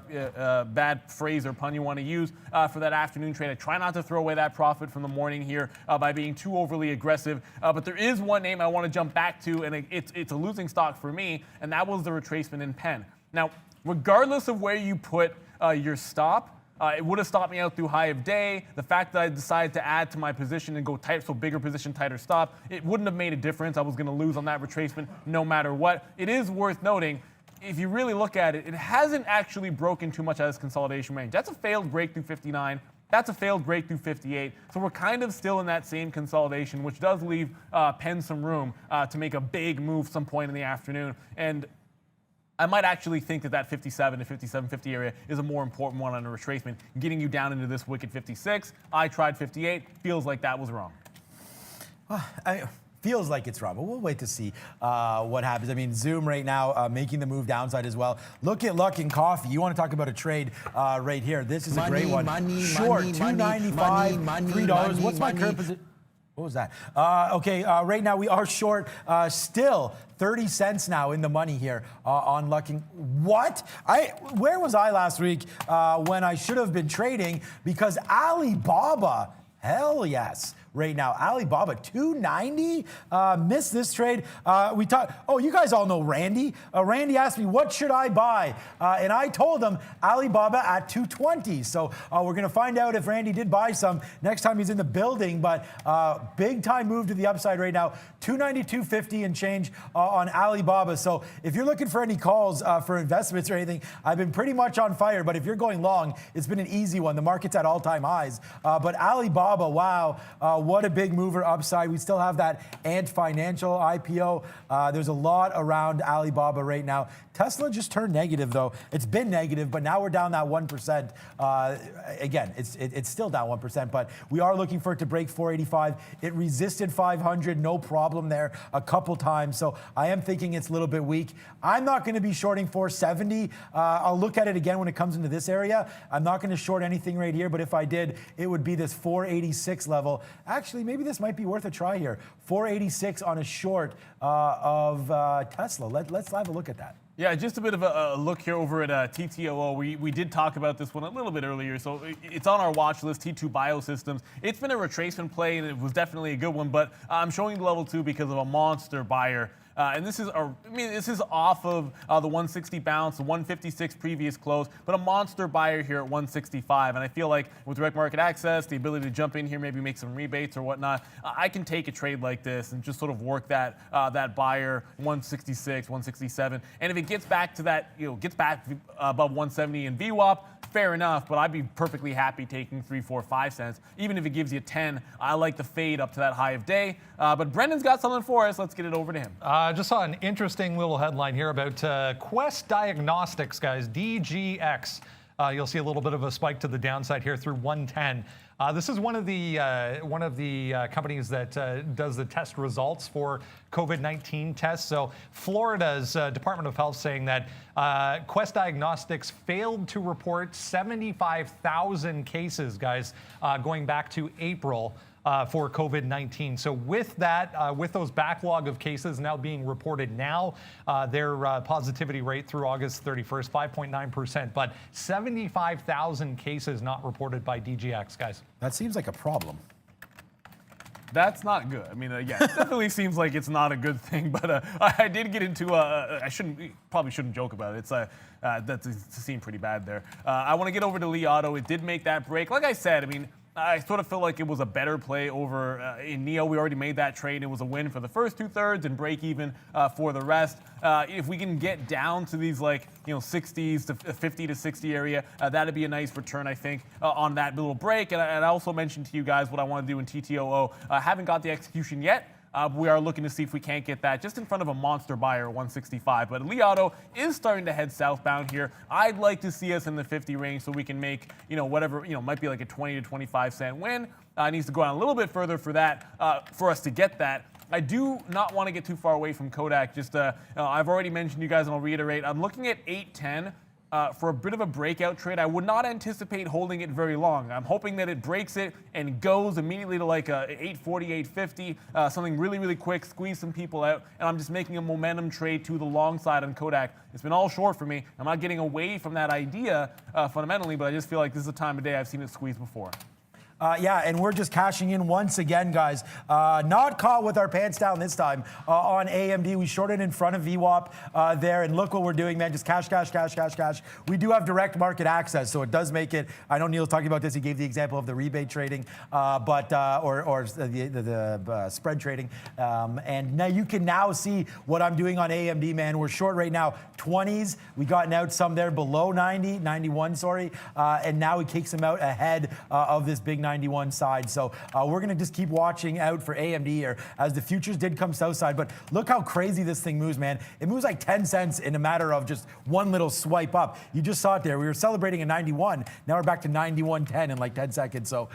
bad phrase or pun you want to use for that afternoon trade. I try not to throw away that profit from the morning here by being too overly aggressive, but there is one name I want to jump back to, and it's a losing stock for me, and that was the retracement in Penn. Now, regardless of where you put your stop, it would have stopped me out through high of day. The fact that I decided to add to my position and go tight, so bigger position, tighter stop, it wouldn't have made a difference. I was going to lose on that retracement no matter what. It is worth noting, if you really look at it, it hasn't actually broken too much out of this consolidation range. That's a failed break through 59. That's a failed break through 58. So we're kind of still in that same consolidation, which does leave Penn some room to make a big move some point in the afternoon. And I might actually think that 57 to 57.50 area is a more important one on a retracement, getting you down into this wicked 56. I tried 58. Feels like that was wrong. Feels like it's wrong, but we'll wait to see what happens. I mean, Zoom right now making the move downside as well. Look at Luckin Coffee. You want to talk about a trade right here. This is a great one. Short, $2.95, $3. What's my current position? What was that? Right now we are short still 30 cents now in the money here on Luckin. What? Where was I last week when I should have been trading? Because Alibaba, hell yes. Right now, Alibaba, $290. Missed this trade. We talked. Oh, you guys all know Randy. Randy asked me, what should I buy? And I told him Alibaba at $220. So we're going to find out if Randy did buy some next time he's in the building. But big time move to the upside right now. $292.50 and change on Alibaba. So if you're looking for any calls for investments or anything, I've been pretty much on fire. But if you're going long, it's been an easy one. The market's at all-time highs. But Alibaba, wow. What a big mover upside. We still have that Ant Financial IPO. There's a lot around Alibaba right now. Tesla just turned negative, though. It's been negative, but now we're down that 1%. Again, it's still down 1%, but we are looking for it to break 485. It resisted 500, no problem there a couple times. So I am thinking it's a little bit weak. I'm not going to be shorting 470. I'll look at it again when it comes into this area. I'm not going to short anything right here, but if I did, it would be this 486 level. Actually, maybe this might be worth a try here. 486 on a short of Tesla. Let's have a look at that. Yeah, just a bit of a look here over at TTOO. We did talk about this one a little bit earlier, so it's on our watch list, T2 Biosystems. It's been a retracement play, and it was definitely a good one, but I'm showing the level 2 because of a monster buyer. And this is off of the 160 bounce, the 156 previous close, but a monster buyer here at 165. And I feel like with direct market access, the ability to jump in here, maybe make some rebates or whatnot, I can take a trade like this and just sort of work that buyer 166, 167. And if it gets back to that, gets back above 170 in VWAP, fair enough, but I'd be perfectly happy taking 3, 4, 5 cents. Even if it gives you 10, I like the fade up to that high of day. But Brendan's got something for us. Let's get it over to him. Just saw an interesting little headline here about Quest Diagnostics, guys, DGX. You'll see a little bit of a spike to the downside here through 110. This is one of the companies that does the test results for COVID-19 tests. So Florida's Department of Health saying that Quest Diagnostics failed to report 75,000 cases, guys, going back to April. For COVID-19. So with that, with those backlog of cases now being reported now, their positivity rate through August 31st, 5.9%, but 75,000 cases not reported by DGX, guys. That seems like a problem. That's not good. I mean, yeah, it definitely seems like it's not a good thing. But I did get into probably shouldn't joke about it. That seemed pretty bad there. I want to get over to Li Auto. It did make that break. Like I said, I mean, I sort of feel like it was a better play over in NEO. We already made that trade. It was a win for the first 2/3 and break even for the rest. If we can get down to these 60s to 50 to 60 area, that'd be a nice return, I think, on that little break. And I also mentioned to you guys what I want to do in TTOO. Haven't got the execution yet. We are looking to see if we can't get that just in front of a monster buyer, 165. But Li Auto is starting to head southbound here. I'd like to see us in the 50 range so we can make, whatever, might be like a 20 to 25 cent win. It needs to go on a little bit further for that, for us to get that. I do not want to get too far away from Kodak. Just, I've already mentioned you guys, and I'll reiterate. I'm looking at 810. For a bit of a breakout trade. I would not anticipate holding it very long. I'm hoping that it breaks it and goes immediately to like a 840, 850, something really, really quick, squeeze some people out, and I'm just making a momentum trade to the long side on Kodak. It's been all short for me. I'm not getting away from that idea fundamentally, but I just feel like this is a time of day I've seen it squeeze before. Yeah, and we're just cashing in once again, guys. Not caught with our pants down this time on AMD. We shorted in front of VWAP there, and look what we're doing, man. Just cash, cash, cash, cash, cash. We do have direct market access, so it does make it. I know Neil's talking about this. He gave the example of the rebate trading, or the spread trading. And now you can now see what I'm doing on AMD, man. We're short right now, 20s. We gotten out some there below 90, 91, sorry. And now he kicks them out ahead of this big 91 side. So we're going to just keep watching out for AMD here as the futures did come south side. But look how crazy this thing moves, man. It moves like 10 cents in a matter of just one little swipe up. You just saw it there. We were celebrating a 91. Now we're back to 91.10 in like 10 seconds. So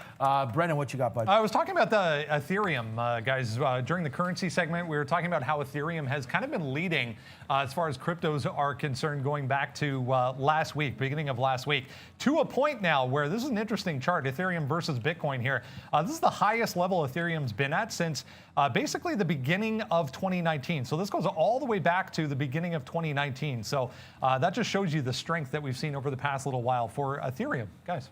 Brennan, what you got, bud? I was talking about the Ethereum, guys. During the currency segment, we were talking about how Ethereum has kind of been leading as far as cryptos are concerned going back to last week, beginning of last week, to a point now where this is an interesting chart, Ethereum versus Bitcoin here. This is the highest level Ethereum's been at since basically the beginning of 2019. So this goes all the way back to the beginning of 2019. So that just shows you the strength that we've seen over the past little while for Ethereum, guys.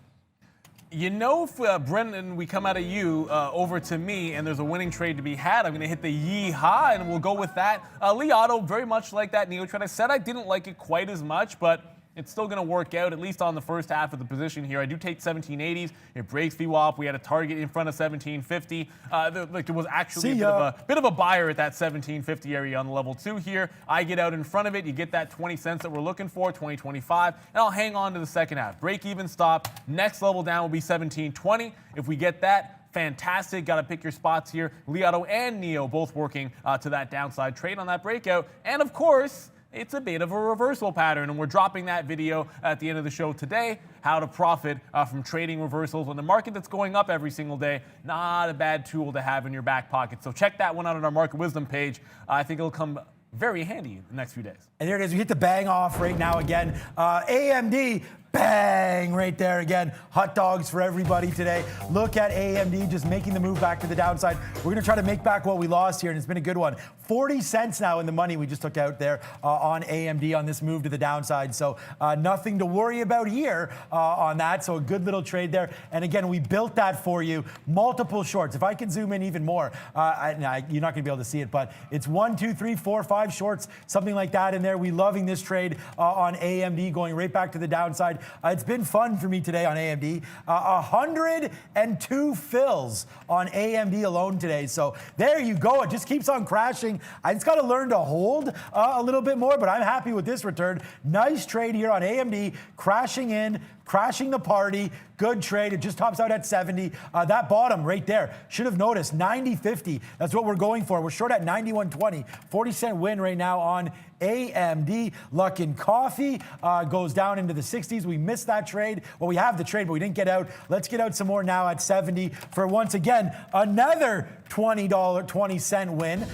If Brendan, we come out of you over to me and there's a winning trade to be had, I'm going to hit the yee-haw and we'll go with that. Li Auto, very much like that Neo trade. I said I didn't like it quite as much, but it's still going to work out, at least on the first half of the position here. I do take 1780s. It breaks VWAP. We had a target in front of 1750. There was actually a bit of a buyer at that 1750 area on level 2 here. I get out in front of it. You get that 20 cents that we're looking for, 2025, and I'll hang on to the second half. Break even stop. Next level down will be 1720. If we get that, fantastic. Got to pick your spots here. Liado and Neo both working to that downside trade on that breakout. And of course, it's a bit of a reversal pattern, and we're dropping that video at the end of the show today, how to profit from trading reversals on the market that's going up every single day. Not a bad tool to have in your back pocket. So check that one out on our Market Wisdom page. I think it'll come very handy in the next few days. And there it is. We hit the bang off right now again. AMD, bang, right there again. Hot dogs for everybody today. Look at AMD just making the move back to the downside. We're going to try to make back what we lost here, and it's been a good one. 40 cents now in the money we just took out there on AMD on this move to the downside. So nothing to worry about here on that. So a good little trade there. And again, we built that for you. Multiple shorts. If I can zoom in even more, you're not going to be able to see it, but it's 1, 2, 3, 4, 5 shorts, something like that in there. We loving this trade on AMD going right back to the downside. It's been fun for me today on AMD. 102 fills on AMD alone today. So there you go. It just keeps on crashing. I just got to learn to hold a little bit more, but I'm happy with this return. Nice trade here on AMD, crashing in, crashing the party. Good trade. It just tops out at 70. That bottom right there, should have noticed, 90.50. That's what we're going for. We're short at 91.20. 40-cent win right now on AMD. Luckin Coffee goes down into the 60s. We missed that trade. Well, we have the trade, but we didn't get out. Let's get out some more now at 70 for, once again, another $20.20 win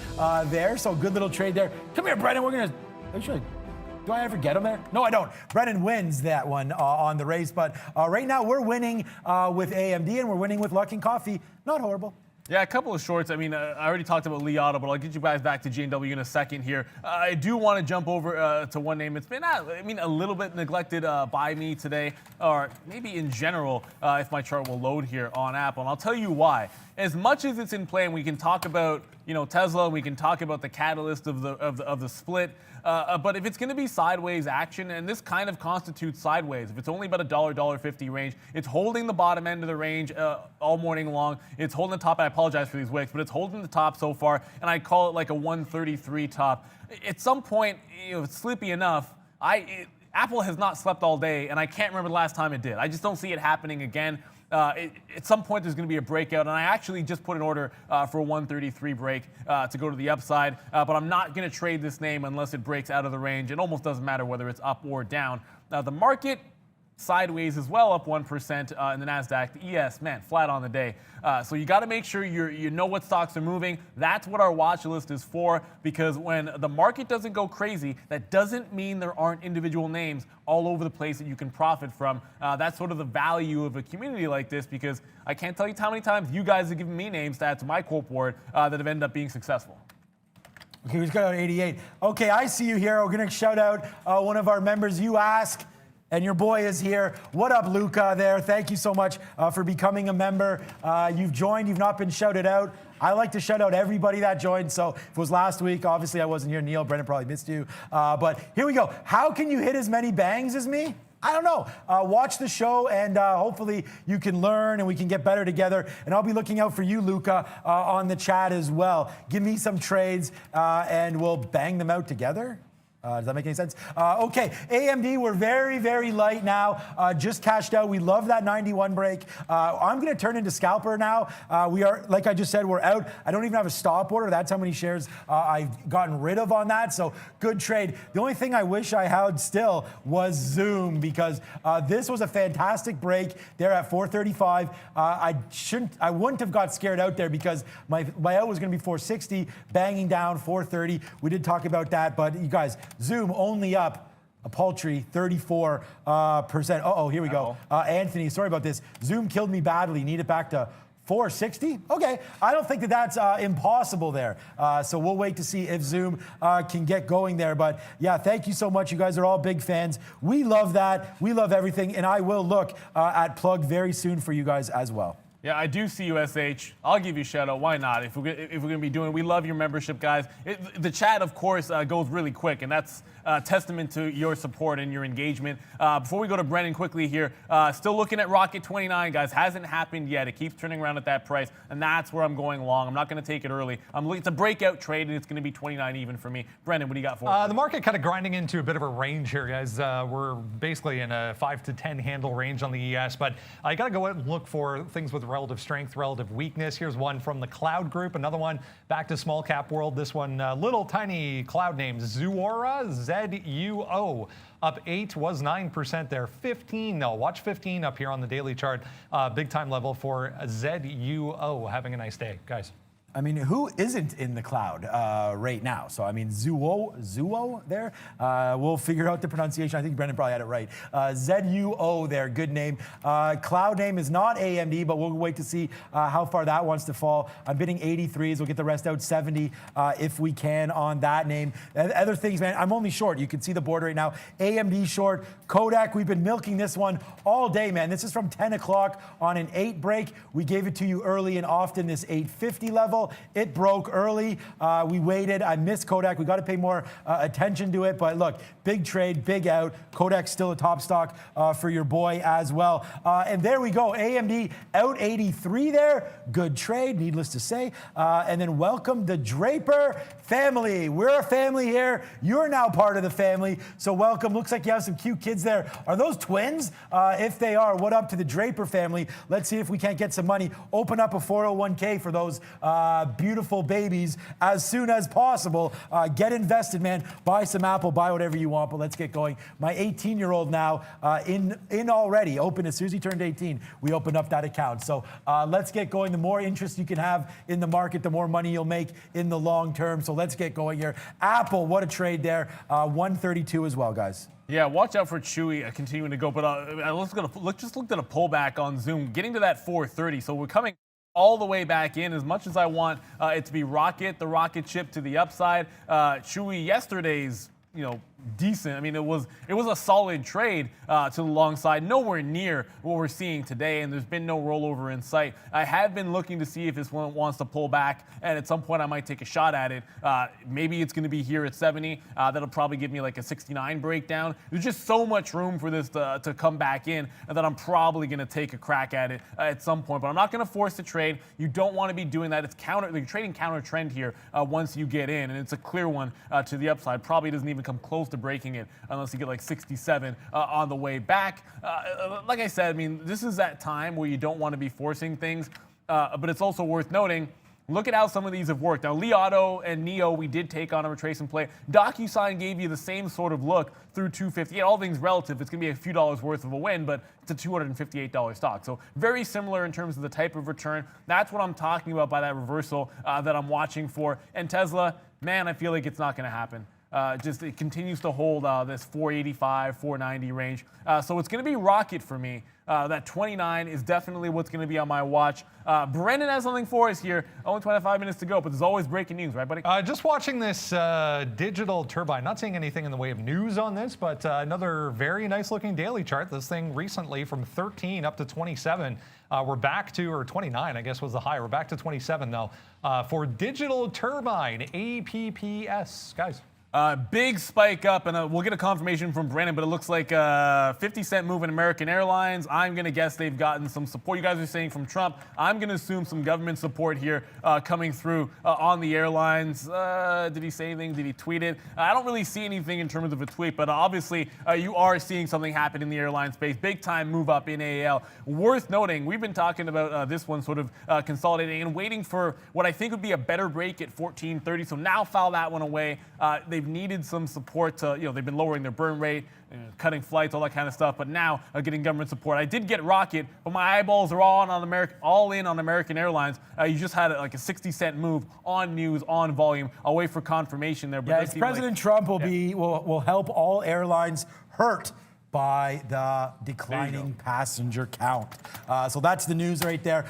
there. So good little trade there. Come here, Brendan. We're going to... Actually, do I ever get him there? No, I don't. Brennan wins that one on the race. But right now, we're winning with AMD, and we're winning with Luckin Coffee. Not horrible. Yeah, a couple of shorts. I mean, I already talked about Liado, but I'll get you guys back to GNW in a second here. I do want to jump over to one name. It's been, a little bit neglected by me today, or maybe in general, if my chart will load here on Apple. And I'll tell you why. As much as it's in play, and we can talk about, Tesla, we can talk about the catalyst of the split. But if it's going to be sideways action, and this kind of constitutes sideways, if it's only about $1.50 range, it's holding the bottom end of the range all morning long. It's holding the top. I apologize for these wicks, but it's holding the top so far, and I call it like a 133 top. At some point, if it's sleepy enough, Apple has not slept all day, and I can't remember the last time it did. I just don't see it happening again. At some point, there's going to be a breakout, and I actually just put an order for a 133 break to go to the upside, but I'm not going to trade this name unless it breaks out of the range. It almost doesn't matter whether it's up or down. Now, the market sideways as well, up 1% in the NASDAQ. The ES, man, flat on the day. So you got to make sure you know what stocks are moving. That's what our watch list is for, because when the market doesn't go crazy, that doesn't mean there aren't individual names all over the place that you can profit from. That's sort of the value of a community like this, because I can't tell you how many times you guys have given me names to add to my quote board that have ended up being successful. Okay, we just got out 88. Okay, I see you here. We're going to shout out one of our members. You ask. And your boy is here. What up, Luca, there? Thank you so much for becoming a member. You've joined. You've not been shouted out. I like to shout out everybody that joined. So if it was last week, obviously I wasn't here. Neil, Brendan probably missed you. But here we go. How can you hit as many bangs as me? I don't know. Watch the show, and hopefully you can learn and we can get better together. And I'll be looking out for you, Luca, on the chat as well. Give me some trades, and we'll bang them out together. Does that make any sense? Okay, AMD, we're very, very light now. Just cashed out. We love that 91 break. I'm going to turn into scalper now. We are, like I just said, we're out. I don't even have a stop order. That's how many shares I've gotten rid of on that. So good trade. The only thing I wish I had still was Zoom, because this was a fantastic break there at 435. I wouldn't have got scared out there, because my out was going to be 460, banging down 430. We did talk about that, but you guys, Zoom only up a paltry 34%. Uh-oh, here we go. Anthony, sorry about this. Zoom killed me badly. Need it back to 460? Okay, I don't think that's impossible there. So we'll wait to see if Zoom can get going there. But yeah, thank you so much. You guys are all big fans. We love that. We love everything. And I will look at Plug very soon for you guys as well. Yeah, I do see USH. I'll give you a shout out. Why not? If we're going to be doing it, we love your membership, guys. The chat, of course, goes really quick, and that's a testament to your support and your engagement. Before we go to Brennan quickly here, still looking at Rocket 29, guys. Hasn't happened yet. It keeps turning around at that price, and that's where I'm going long. I'm not going to take it early. It's a breakout trade, and it's going to be 29 even for me. Brennan, what do you got for us? The market kind of grinding into a bit of a range here, guys. We're basically in a 5 to 10 handle range on the ES, but I got to go out and look for things with relative strength, relative weakness. Here's one from the cloud group. Another one back to small cap world. This one, little tiny cloud name, Zuora, Z-U-O. Up 8 was 9% there. 15 though. Watch 15 up here on the daily chart. Big time level for ZUO. Having a nice day, guys. I mean, who isn't in the cloud right now? So, I mean, Zuo there. We'll figure out the pronunciation. I think Brendan probably had it right. ZUO there, good name. Cloud name is not AMD, but we'll wait to see how far that wants to fall. I'm bidding 83s. We'll get the rest out 70 if we can on that name. Other things, man, I'm only short. You can see the board right now. AMD short. Kodak, we've been milking this one all day, man. This is from 10 o'clock on an 8 break. We gave it to you early and often, this 850 level. It broke early. We waited. I missed Kodak. We got to pay more attention to it. But look, big trade, big out. Kodak's still a top stock for your boy as well. And there we go. AMD out 83 there. Good trade, needless to say. And then welcome the Draper family. We're a family here. You're now part of the family. So welcome. Looks like you have some cute kids there. Are those twins? If they are, what up to the Draper family? Let's see if we can't get some money. Open up a 401k for those beautiful babies as soon as possible. Get invested, man. Buy some Apple, buy whatever you want, but let's get going. My 18-year-old now in already, open as soon as he turned 18, we opened up that account. So let's get going. The more interest you can have in the market, the more money you'll make in the long term. So let's get going here. Apple, what a trade there. 132 as well, guys. Yeah, watch out for Chewy continuing to go. But let's just look at a pullback on Zoom, getting to that 430. So we're coming all the way back in. As much as I want it to be the rocket chip to the upside. Chewy yesterday's, decent. I mean, it was a solid trade to the long side, nowhere near what we're seeing today, and there's been no rollover in sight. I have been looking to see if this one wants to pull back, and at some point I might take a shot at it. Maybe it's going to be here at 70. That'll probably give me like a 69 breakdown. There's just so much room for this to come back in that I'm probably going to take a crack at it at some point, but I'm not going to force the trade. You don't want to be doing that. It's you're trading counter trend here once you get in, and it's a clear one to the upside. Probably doesn't even come close to breaking it unless you get like 67 on the way back. Like I said, I mean, this is that time where you don't want to be forcing things, but it's also worth noting, look at how some of these have worked. Now, Li Auto and Neo, we did take on a retrace and play. DocuSign gave you the same sort of look through 250. All things relative. It's going to be a few dollars worth of a win, but it's a $258 stock. So very similar in terms of the type of return. That's what I'm talking about by that reversal that I'm watching for. And Tesla, man, I feel like it's not going to happen. It continues to hold this 485, 490 range. So it's going to be rocket for me. That 29 is definitely what's going to be on my watch. Brendan has something for us here. Only 25 minutes to go, but there's always breaking news, right, buddy? Just watching this digital turbine. Not seeing anything in the way of news on this, but another very nice looking daily chart. This thing recently from 13 up to 27. We're back to, or 29, I guess was the high. We're back to 27 though. For digital turbine, APPS. Guys. Big spike up, and we'll get a confirmation from Brandon, but it looks like 50-cent move in American Airlines. I'm going to guess they've gotten some support. You guys are saying from Trump. I'm going to assume some government support here coming through on the airlines. Did he say anything? Did he tweet it? I don't really see anything in terms of a tweet, but obviously you are seeing something happen in the airline space. Big time move up in AAL. Worth noting, we've been talking about this one sort of consolidating and waiting for what I think would be a better break at 1430. So now file that one away. They've needed some support to, they've been lowering their burn rate, cutting flights, all that kind of stuff, but now getting government support. I did get Rocket, but my eyeballs are all in on American Airlines. You just had like a 60-cent move on news, on volume. I'll wait for confirmation there. But yeah, President Trump will help all airlines hurt by the declining passenger count. So that's the news right there.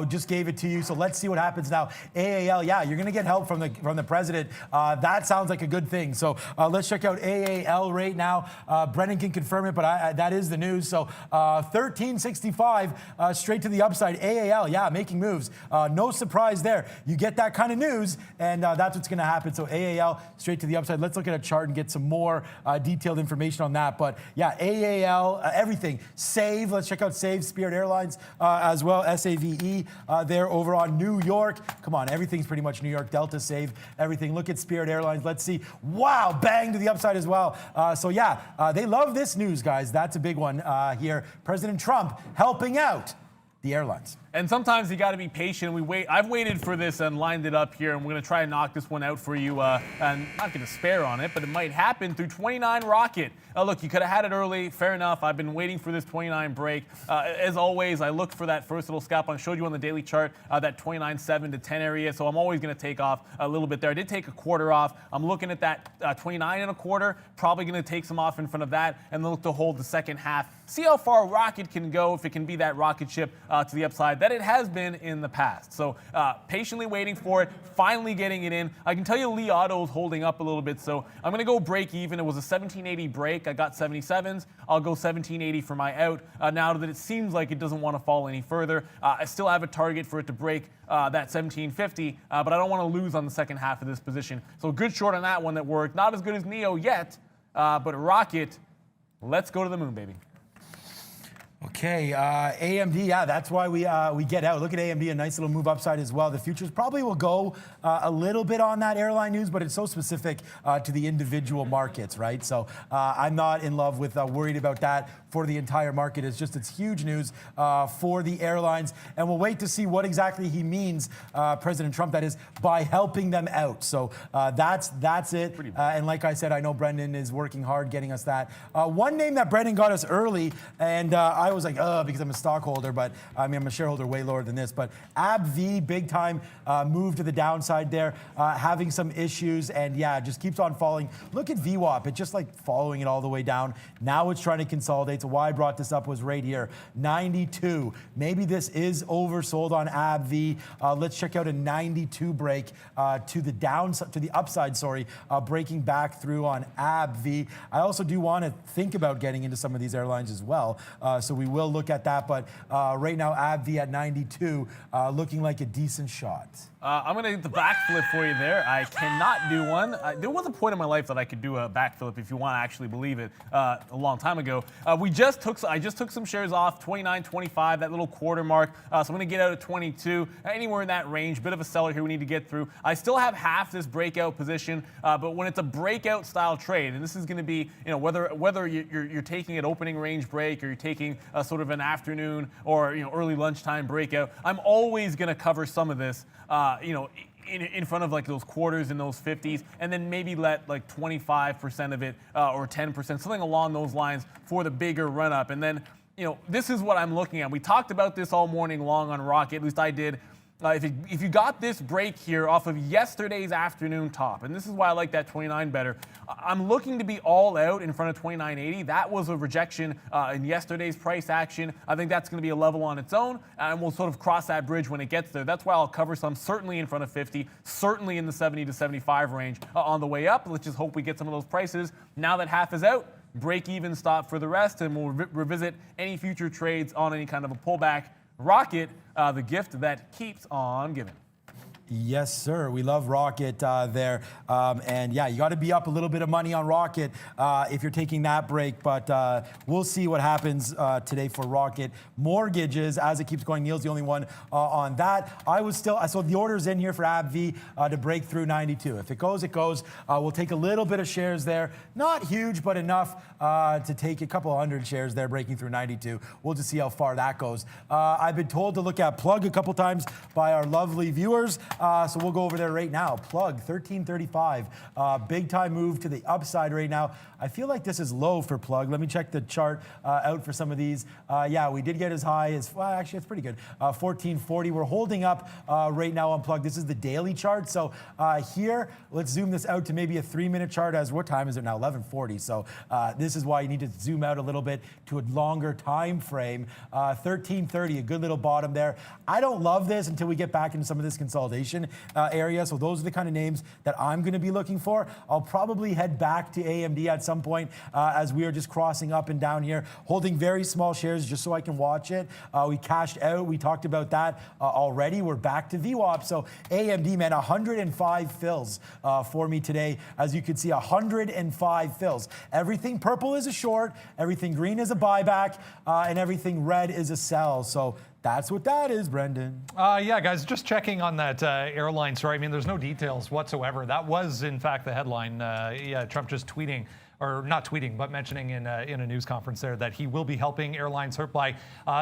Just gave it to you. So let's see what happens now. AAL, yeah, you're going to get help from the president. That sounds like a good thing. So let's check out AAL right now. Brennan can confirm it, but that is the news. So 1365 straight to the upside. AAL, yeah, making moves. No surprise there. You get that kind of news, and that's what's going to happen. So AAL straight to the upside. Let's look at a chart and get some more detailed information on that. But yeah, AAL, everything. Save, let's check out Save, Spirit Airlines as well, SAVE there over on New York. Come on, everything's pretty much New York. Delta, Save, everything. Look at Spirit Airlines. Let's see. Wow, bang to the upside as well. So yeah, they love this news, guys. That's a big one here. President Trump helping out the airlines. And sometimes you got to be patient. I've waited for this and lined it up here, and we're going to try and knock this one out for you. And not going to spare on it, but it might happen through 29 Rocket. Look, you could have had it early. Fair enough. I've been waiting for this 29 break. As always, I looked for that first little scalp. I showed you on the daily chart that 29.7 to 10 area. So I'm always going to take off a little bit there. I did take a quarter off. I'm looking at that 29 and a quarter. Probably going to take some off in front of that and look to hold the second half. See how far Rocket can go, if it can be that rocket ship to the upside that it has been in the past. So patiently waiting for it, finally getting it in. I can tell you Lee Auto is holding up a little bit, so I'm going to go break even. It was a 1780 break. I got 77s. I'll go 1780 for my out. Now that it seems like it doesn't want to fall any further, I still have a target for it to break that 1750, but I don't want to lose on the second half of this position. So good short on that one that worked. Not as good as Neo yet, but Rocket, let's go to the moon, baby. Okay, AMD, yeah, that's why we get out. Look at AMD, a nice little move upside as well. The futures probably will go a little bit on that airline news, but it's so specific to the individual markets, right? So I'm not in love with worried about that for the entire market. It's huge news for the airlines, and we'll wait to see what exactly he means, President Trump, that is, by helping them out. So that's it. And like I said, I know Brendan is working hard getting us that. One name that Brendan got us early, and I was like, because I'm a stockholder, but I mean, I'm a shareholder way lower than this. But AbbVie, big time move to the downside there, having some issues, and yeah, just keeps on falling. Look at VWAP, it's just like following it all the way down. Now it's trying to consolidate. So why I brought this up was right here, 92. Maybe this is oversold on AbbVie. Let's check out a 92 break to the downside, to the upside, sorry, breaking back through on AbbVie. I also do want to think about getting into some of these airlines as well. So we will look at that, but right now AbbVie at 92, looking like a decent shot. I'm going to get the backflip for you there. I cannot do one. There was a point in my life that I could do a backflip, if you want to actually believe it, a long time ago. I just took some shares off, 29.25, that little quarter mark. So I'm going to get out at 22, anywhere in that range. Bit of a seller here we need to get through. I still have half this breakout position, but when it's a breakout style trade, and this is going to be, whether you're taking an opening range break or you're taking a sort of an afternoon or early lunchtime breakout, I'm always going to cover some of this. In front of like those quarters and those 50s, and then maybe let like 25% of it or 10%, something along those lines for the bigger run up. And then, this is what I'm looking at. We talked about this all morning long on Rocket, at least I did. If you got this break here off of yesterday's afternoon top, and this is why I like that 29 better, I'm looking to be all out in front of 29.80. That was a rejection in yesterday's price action. I think that's going to be a level on its own, and we'll sort of cross that bridge when it gets there. That's why I'll cover some, certainly in front of 50, certainly in the 70 to 75 range on the way up. Let's just hope we get some of those prices. Now that half is out, break even stop for the rest, and we'll revisit any future trades on any kind of a pullback. Rocket, the gift that keeps on giving. Yes, sir. We love Rocket there. And yeah, you got to be up a little bit of money on Rocket if you're taking that break. But we'll see what happens today for Rocket. Mortgages, as it keeps going, Neil's the only one on that. So the order's in here for AbbVie to break through 92. If it goes, it goes. We'll take a little bit of shares there. Not huge, but enough to take a couple hundred shares there, breaking through 92. We'll just see how far that goes. I've been told to look at Plug a couple times by our lovely viewers. So we'll go over there right now. Plug, 1335. Big time move to the upside right now. I feel like this is low for Plug. Let me check the chart out for some of these. Yeah, we did get as high as, well, actually, it's pretty good. 1440. We're holding up right now on Plug. This is the daily chart. So here, let's zoom this out to maybe a 3-minute chart. As what time is it now? 11:40. So this is why you need to zoom out a little bit to a longer time frame. 1330, a good little bottom there. I don't love this until we get back into some of this consolidation area. So those are the kind of names that I'm going to be looking for. I'll probably head back to AMD at some point as we are just crossing up and down here, holding very small shares just so I can watch it. We cashed out. We talked about that already. We're back to VWAP. So AMD, man, 105 fills for me today. As you can see, 105 fills. Everything purple is a short, everything green is a buyback, and everything red is a sell. So that's what that is, Brendan. Yeah, guys, just checking on that airline story. I mean, there's no details whatsoever. That was, in fact, the headline. Yeah, Trump just tweeting or not tweeting, but mentioning in a news conference there that he will be helping airlines hurt by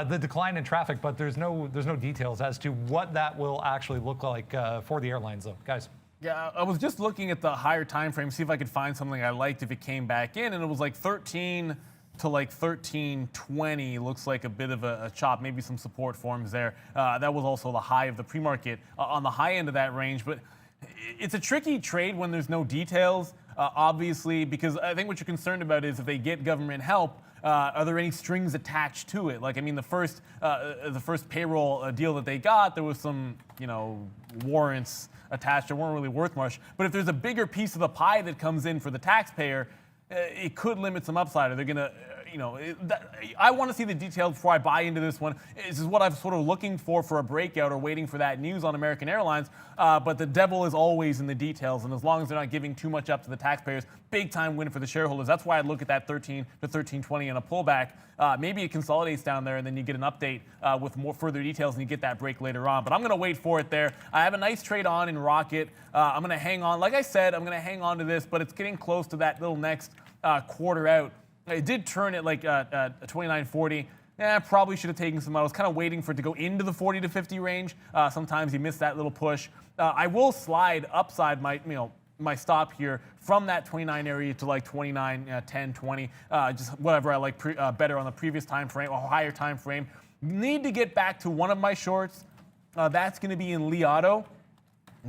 the decline in traffic, but there's no details as to what that will actually look like for the airlines, though, guys. Yeah, I was just looking at the higher time frame, see if I could find something I liked if it came back in, and it was like 13 to like 1320. Looks like a bit of a chop, maybe some support forms there. That was also the high of the pre-market on the high end of that range, but it's a tricky trade when there's no details, obviously, because I think what you're concerned about is if they get government help, are there any strings attached to it? Like, I mean, the first payroll deal that they got, there was some, warrants attached that weren't really worth much. But if there's a bigger piece of the pie that comes in for the taxpayer, it could limit some upside. Are they going to, I want to see the details before I buy into this one. This is what I'm sort of looking for a breakout or waiting for that news on American Airlines. But the devil is always in the details. And as long as they're not giving too much up to the taxpayers, big time win for the shareholders. That's why I look at that 13 to 1320 and a pullback. Maybe it consolidates down there and then you get an update with more further details and you get that break later on. But I'm going to wait for it there. I have a nice trade on in Rocket. I'm going to hang on. Like I said, I'm going to hang on to this, but it's getting close to that little next quarter out. It did turn at like 29.40. Probably should have taken some out. I was kind of waiting for it to go into the 40 to 50 range. Sometimes you miss that little push. I will slide upside my stop here from that 29 area to like 29, 10, 20, just whatever I like better on the previous time frame or higher time frame. Need to get back to one of my shorts. That's going to be in Li Auto.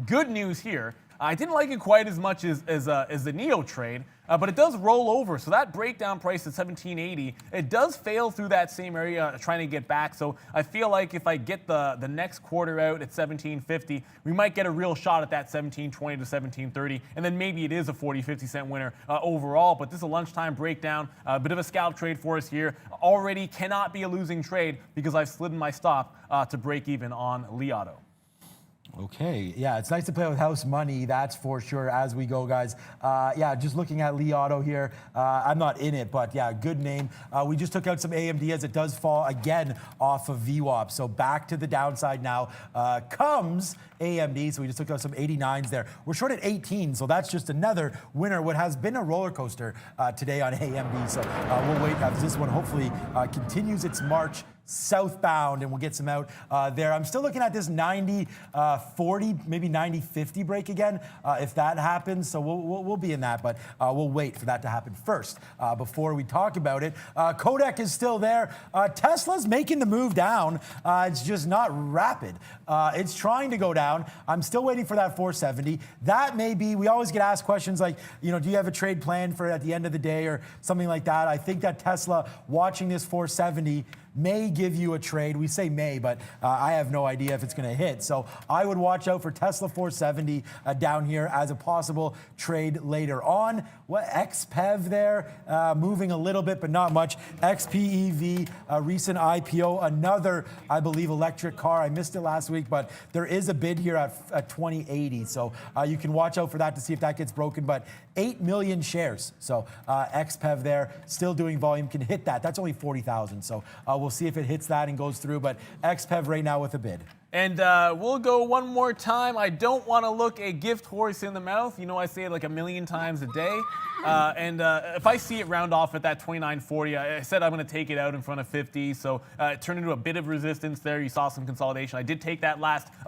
Good news here. I didn't like it quite as much as the Neo trade, but it does roll over. So that breakdown price at 1780, it does fail through that same area trying to get back. So I feel like if I get the next quarter out at 1750, we might get a real shot at that 1720 to 1730, and then maybe it is a 40, 50 cent winner overall. But this is a lunchtime breakdown, a bit of a scalp trade for us here. Already cannot be a losing trade because I've slid in my stop to break even on Li Auto. Okay, yeah, it's nice to play with house money, that's for sure, as we go, guys. Yeah, just looking at Li Auto here, I'm not in it, but yeah, good name. We just took out some AMD as it does fall again off of VWAP, so back to the downside now comes AMD, so we just took out some 89s there. We're short at 18, so that's just another winner. What has been a roller coaster today on AMD, so we'll wait as this one hopefully continues its march southbound, and we'll get some out there. I'm still looking at this 90-40, maybe 90-50 break again, if that happens. So we'll be in that, but we'll wait for that to happen first before we talk about it. Kodak is still there. Tesla's making the move down. It's just not rapid. It's trying to go down. I'm still waiting for that 470. That may be, we always get asked questions like, do you have a trade plan for at the end of the day or something like that? I think that Tesla watching this 470 may give you a trade. We say may, but I have no idea if it's going to hit. So I would watch out for Tesla 470 down here as a possible trade later on. What XPEV there, moving a little bit, but not much. XPEV, recent IPO, another, I believe, electric car. I missed it last week, but there is a bid here at 2080. So you can watch out for that to see if that gets broken. But 8 million shares. So XPEV there, still doing volume, can hit that. That's only 40,000. So we'll see if it hits that and goes through. But XPEV right now with a bid. And we'll go one more time. I don't want to look a gift horse in the mouth. I say it like a million times a day. And if I see it round off at that 29.40, I said I'm going to take it out in front of 50. So it turned into a bit of resistance there. You saw some consolidation. I did take that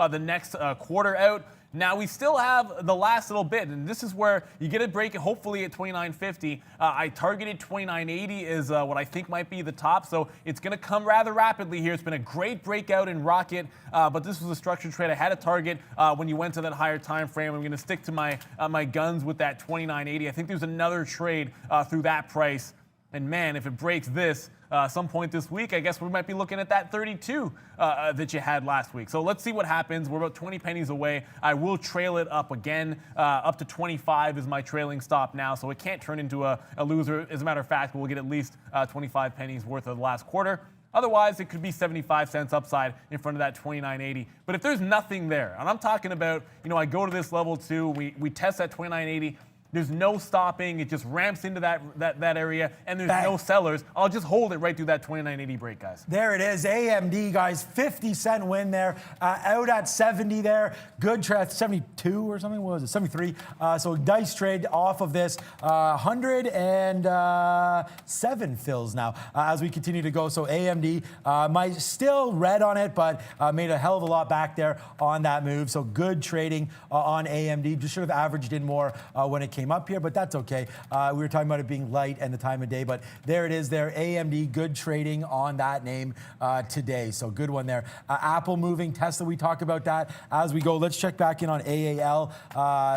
the next quarter out. Now we still have the last little bit, and this is where you get a break, hopefully at 29.50. I targeted 29.80 is what I think might be the top, so it's going to come rather rapidly here. It's been a great breakout in Rocket, but this was a structured trade. I had a target when you went to that higher time frame. I'm going to stick to my guns with that 29.80. I think there's another trade through that price, and man, if it breaks this, some point this week, I guess we might be looking at that 32 that you had last week. So let's see what happens. We're about 20 pennies away. I will trail it up again. Up to 25 is my trailing stop now, so it can't turn into a loser. As a matter of fact, we'll get at least 25 pennies worth of the last quarter. Otherwise, it could be 75 cents upside in front of that 29.80. But if there's nothing there, and I'm talking about, I go to this level 2, we test that 29.80, There's no stopping. It just ramps into that area, and there's no sellers. I'll just hold it right through that 29.80 break, guys. There it is. AMD, guys, 50-cent win there. Out at 70 there. Good trade, 72 or something. What was it? 73. So nice trade off of this. 107 fills now as we continue to go. So AMD, still red on it, but made a hell of a lot back there on that move. So good trading on AMD. Just should have averaged in more when it came up here, but that's okay. We were talking about it being light and the time of day, but there it is there. AMD, good trading on that name today. So good one there. Apple moving, Tesla, we talk about that as we go. Let's check back in on AAL.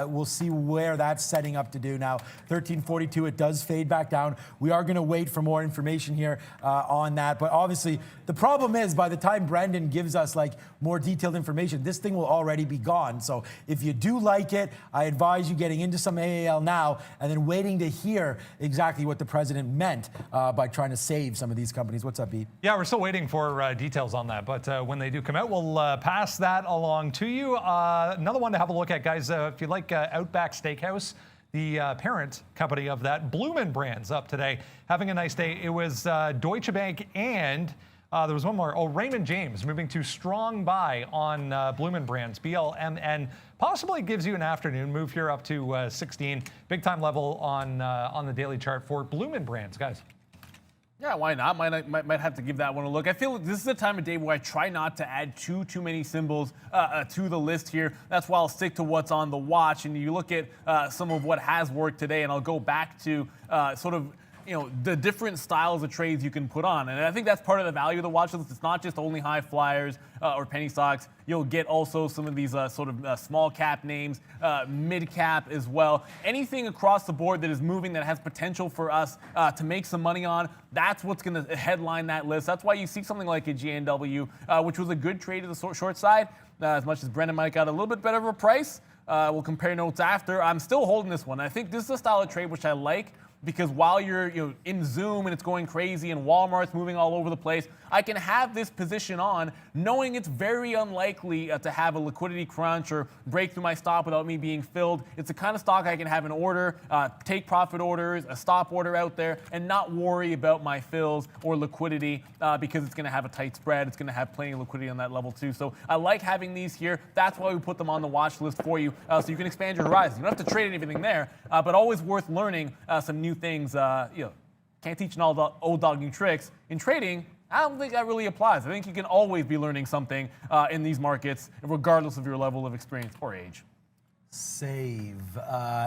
We'll see where that's setting up to do now. 1342, it does fade back down. We are going to wait for more information here on that, but obviously the problem is by the time Brendan gives us like more detailed information, this thing will already be gone. So if you do like it, I advise you getting into some AAL now and then waiting to hear exactly what the president meant by trying to save some of these companies. What's up, B? Yeah, we're still waiting for details on that, but when they do come out, we'll pass that along to you. Another one to have a look at, guys, if you like Outback Steakhouse, the parent company of that, Bloomin' Brands, up today, having a nice day. It was Deutsche Bank and there was one more. Oh, Raymond James moving to strong buy on Bloomin' Brands, BLMN. Possibly gives you an afternoon move here up to 16. Big time level on the daily chart for Bloomin' Brands, guys. Yeah, why not? Might have to give that one a look. I feel this is a time of day where I try not to add too many symbols to the list here. That's why I'll stick to what's on the watch. And you look at some of what has worked today, and I'll go back to sort of the different styles of trades you can put on. And I think that's part of the value of the watch list. It's not just only high flyers or penny stocks. You'll get also some of these sort of small cap names, mid cap as well. Anything across the board that is moving that has potential for us to make some money on, that's what's going to headline that list. That's why you see something like a GNW, which was a good trade to the short side. As much as Brendan might got a little bit better of a price. We'll compare notes after. I'm still holding this one. I think this is a style of trade which I like, because while you're in Zoom and it's going crazy and Walmart's moving all over the place, I can have this position on knowing it's very unlikely to have a liquidity crunch or break through my stop without me being filled. It's the kind of stock I can have an order, take profit orders, a stop order out there, and not worry about my fills or liquidity because it's going to have a tight spread. It's going to have plenty of liquidity on that level too. So I like having these here. That's why we put them on the watch list for you so you can expand your horizons. You don't have to trade anything there, but always worth learning some new things. Can't teach an old dog new tricks. In trading, I don't think that really applies. I think you can always be learning something in these markets, regardless of your level of experience or age. Save.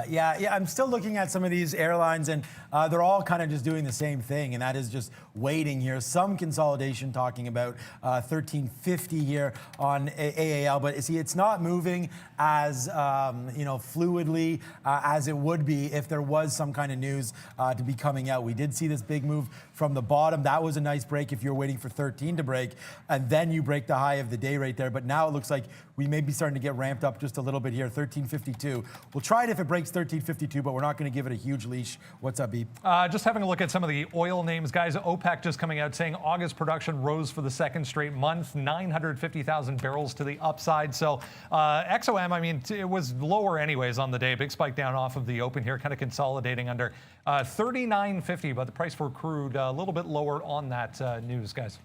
Yeah, I'm still looking at some of these airlines, and they're all kind of just doing the same thing, and that is just waiting here. Some consolidation, talking about 1350 here on AAL, but see, it's not moving as fluidly as it would be if there was some kind of news to be coming out. We did see this big move from the bottom. That was a nice break if you're waiting for 13 to break, and then you break the high of the day right there. But now it looks like we may be starting to get ramped up just a little bit here. 1352. We'll try it if it breaks 1352, but we're not going to give it a huge leash. What's up, B? Just having a look at some of the oil names, guys. OPEC just coming out saying August production rose for the second straight month, 950,000 barrels to the upside. So XOM, I mean, it was lower anyways on the day. Big spike down off of the open here, kind of consolidating under 39.50, but the price for crude a little bit lower on that news, guys.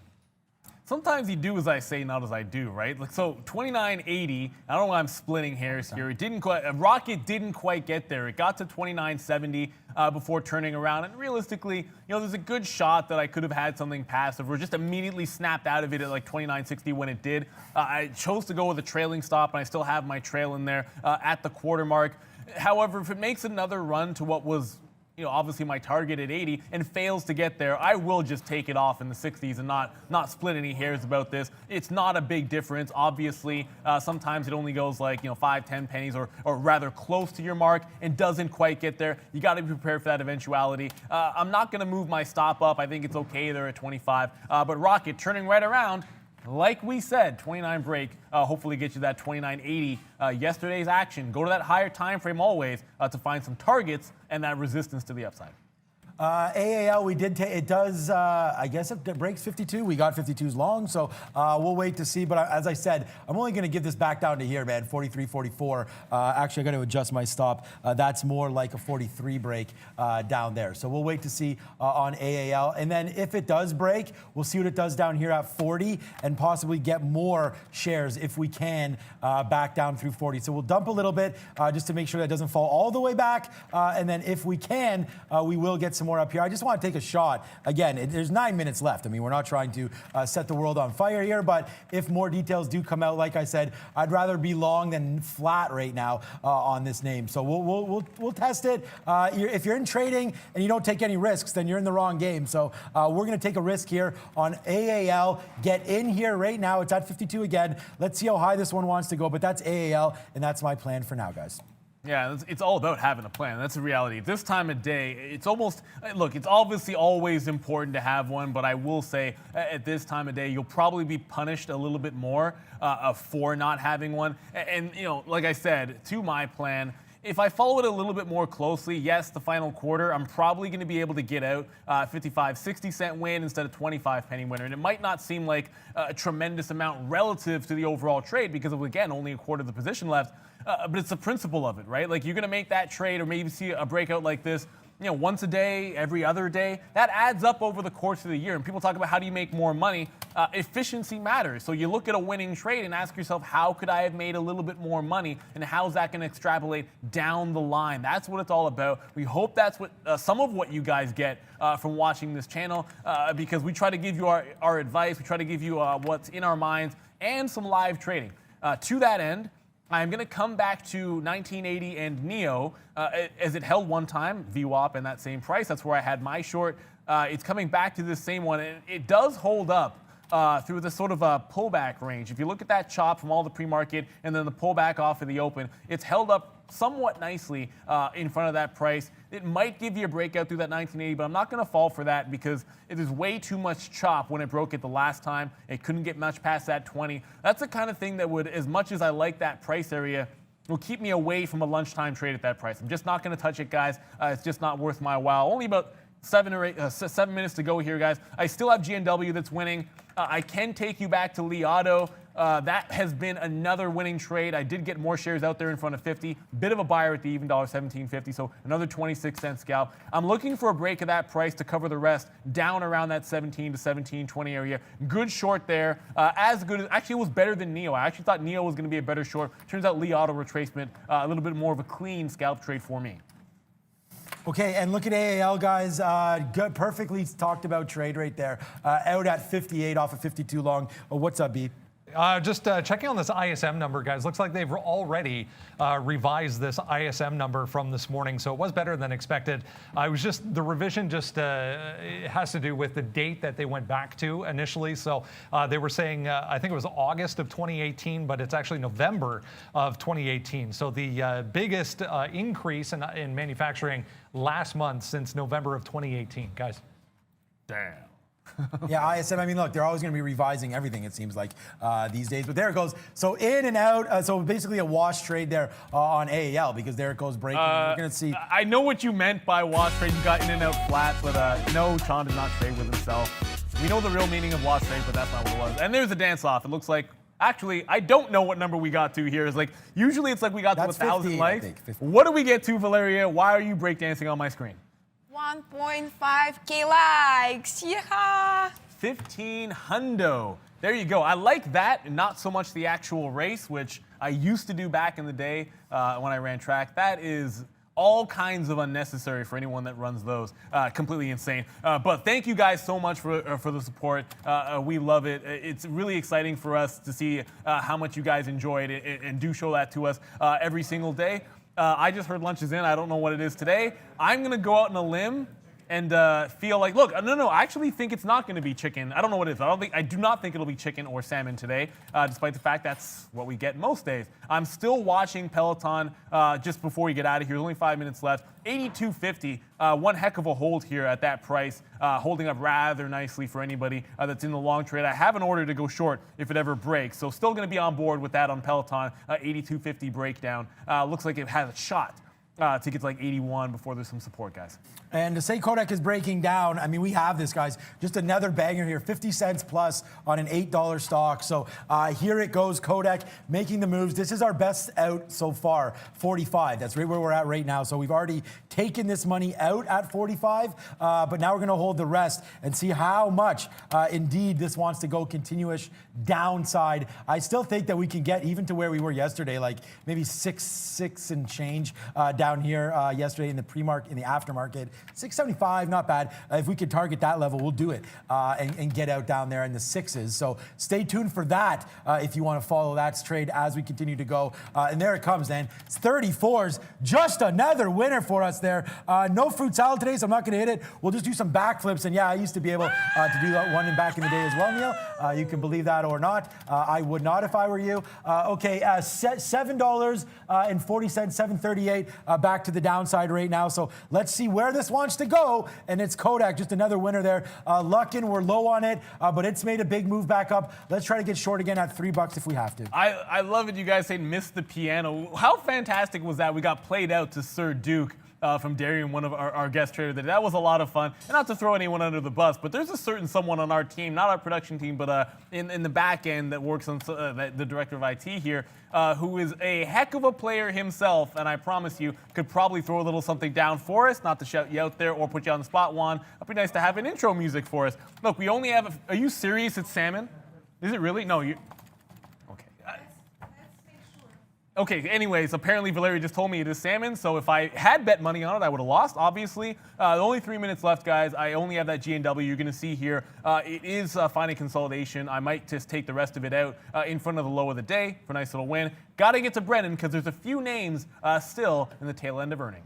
Sometimes you do as I say, not as I do, right? Like, so 29.80, I don't know why I'm splitting hairs here. It didn't quite, Rocket didn't quite get there. It got to 29.70 before turning around. And realistically, there's a good shot that I could have had something passive or just immediately snapped out of it at like 29.60 when it did. I chose to go with a trailing stop, and I still have my trail in there at the quarter mark. However, if it makes another run to what was obviously my target at 80 and fails to get there, I will just take it off in the 60s and not split any hairs about this. It's not a big difference. Obviously, sometimes it only goes like 5-10 pennies or rather close to your mark and doesn't quite get there. You got to be prepared for that eventuality. I'm not going to move my stop up. I think it's okay there at 25. But Rocket turning right around. Like we said, 29 break, hopefully get you that 29.80. Yesterday's action, go to that higher time frame always to find some targets and that resistance to the upside. AAL, we did take, it does, I guess it breaks 52. We got 52s long, so we'll wait to see. But as I said, I'm only going to give this back down to here, man, 43, 44. Actually, I got to adjust my stop. That's more like a 43 break down there. So we'll wait to see on AAL. And then if it does break, we'll see what it does down here at 40 and possibly get more shares if we can back down through 40. So we'll dump a little bit just to make sure that it doesn't fall all the way back. And then if we can, we will get some more up here. I just want to take a shot. Again, there's 9 minutes left. I mean, we're not trying to set the world on fire here, but if more details do come out, like I said, I'd rather be long than flat right now on this name. So we'll test it. If you're in trading and you don't take any risks, then you're in the wrong game. So we're going to take a risk here on AAL. Get in here right now. It's at 52 again. Let's see how high this one wants to go, but that's AAL, and that's my plan for now, guys. Yeah, it's all about having a plan. That's the reality. This time of day, it's almost, look, it's obviously always important to have one, but I will say at this time of day, you'll probably be punished a little bit more for not having one. And, you know, like I said, to my plan, if I follow it a little bit more closely, yes, the final quarter, I'm probably going to be able to get out 55, 60 cent win instead of 25 penny winner. And it might not seem like a tremendous amount relative to the overall trade because of, again, only a quarter of the position left. But it's the principle of it, right? Like you're going to make that trade or maybe see a breakout like this, you know, once a day, every other day. That adds up over the course of the year. And people talk about how do you make more money? Efficiency matters. So you look at a winning trade and ask yourself, how could I have made a little bit more money? And how's that going to extrapolate down the line? That's what it's all about. We hope that's what some of what you guys get from watching this channel because we try to give you our advice. We try to give you what's in our minds and some live trading. To that end, I'm going to come back to 1980 and NEO as it held one time, VWAP and that same price. That's where I had my short. It's coming back to this same one. And it does hold up through this sort of a pullback range. If you look at that chop from all the pre-market and then the pullback off of the open, it's held up somewhat nicely in front of that price. It might give you a breakout through that 1980, but I'm not going to fall for that because it is way too much chop when it broke it the last time. It couldn't get much past that 20. That's the kind of thing that would, as much as I like that price area, will keep me away from a lunchtime trade at that price. I'm just not going to touch it, guys. It's just not worth my while. Only about 7 minutes to go here, guys. I still have GNW that's winning. I can take you back to Li Auto. That has been another winning trade. I did get more shares out there in front of 50. Bit of a buyer at the even dollar, $17.50, so another 26-cent scalp. I'm looking for a break of that price to cover the rest down around that 17 to 17.20 area. Good short there. As good as, actually it was better than NEO. I actually thought NEO was going to be a better short. Turns out Li Auto retracement, a little bit more of a clean scalp trade for me. Okay, and look at AAL, guys. Good, perfectly talked about trade right there. Out at 58 off of 52 long. What's up, B? Just checking on this ISM number, guys. Looks like they've already revised this ISM number from this morning, so it was better than expected. It was just the revision. It has to do with the date that they went back to initially. So they were saying I think it was August of 2018, but it's actually November of 2018. So the biggest increase in manufacturing last month since November of 2018, guys. Damn. Yeah, ISM, I mean, look, they're always going to be revising everything, it seems like, these days. But there it goes. So in and out. So basically a wash trade there on AAL because there it goes breaking. We're going to see. I know what you meant by wash trade. You got in and out flat, but no, Sean did not trade with himself. We know the real meaning of wash trade, but that's not what it was. And there's a dance off. It looks like, actually, I don't know what number we got to here. It's like, usually it's like we got to 1,000 likes. What do we get to, Valeria? Why are you breakdancing on my screen? 1.5K likes. Yeah. 15 hundo. There you go. I like that, and not so much the actual race, which I used to do back in the day when I ran track. That is all kinds of unnecessary for anyone that runs those. Completely insane. But thank you guys so much for the support. We love it. It's really exciting for us to see how much you guys enjoy it and do show that to us every single day. I just heard lunch is in. I don't know what it is today. I'm going to go out on a limb and feel like, look, no, I actually think it's not going to be chicken. I don't know what it is. I do not think it'll be chicken or salmon today, despite the fact that's what we get most days. I'm still watching Peloton just before we get out of here. There's only 5 minutes left. 82.50, one heck of a hold here at that price, holding up rather nicely for anybody that's in the long trade. I have an order to go short if it ever breaks, so still going to be on board with that on Peloton. 82.50 breakdown. Looks like it has a shot to get to like 81 before there's some support, guys. And to say Kodak is breaking down, I mean, we have this, guys. Just another banger here, 50 cents plus on an $8 stock. So here it goes, Kodak making the moves. This is our best out so far, 45. That's right where we're at right now. So we've already taken this money out at 45, but now we're going to hold the rest and see how much indeed this wants to go continuous downside. I still think that we can get even to where we were yesterday, like maybe six and change down here yesterday in the pre-market, in the aftermarket. 675, not bad. If we could target that level, we'll do it and get out down there in the sixes. So stay tuned for that if you want to follow that trade as we continue to go. And there it comes, then. It's 34s, just another winner for us there. No fruit salad today, so I'm not going to hit it. We'll just do some backflips. And yeah, I used to be able to do that one back in the day as well, Neil. You can believe that or not. I would not if I were you. Okay, $7.40, 738 back to the downside right now. So let's see where this wants to go. And it's Kodak, just another winner there. Luckin, we're low on it, but it's made a big move back up. Let's try to get short again at $3 if we have to. I love it. You guys say miss the piano. How fantastic was that? We got played out to Sir Duke. From Darian, one of our guest traders. That was a lot of fun. And not to throw anyone under the bus, but there's a certain someone on our team, not our production team, but in the back end that works on the director of IT here, who is a heck of a player himself, and I promise you could probably throw a little something down for us, not to shout you out there or put you on the spot, Juan. It'd be nice to have an intro music for us. Look, we only have, are you serious it's salmon? Is it really? No, you. Okay, anyways, apparently Valeria just told me it is salmon, so if I had bet money on it, I would have lost, obviously. Only 3 minutes left, guys. I only have that GNW. You're going to see here, it is finding consolidation. I might just take the rest of it out in front of the low of the day for a nice little win. Got to get to Brennan because there's a few names still in the tail end of earnings.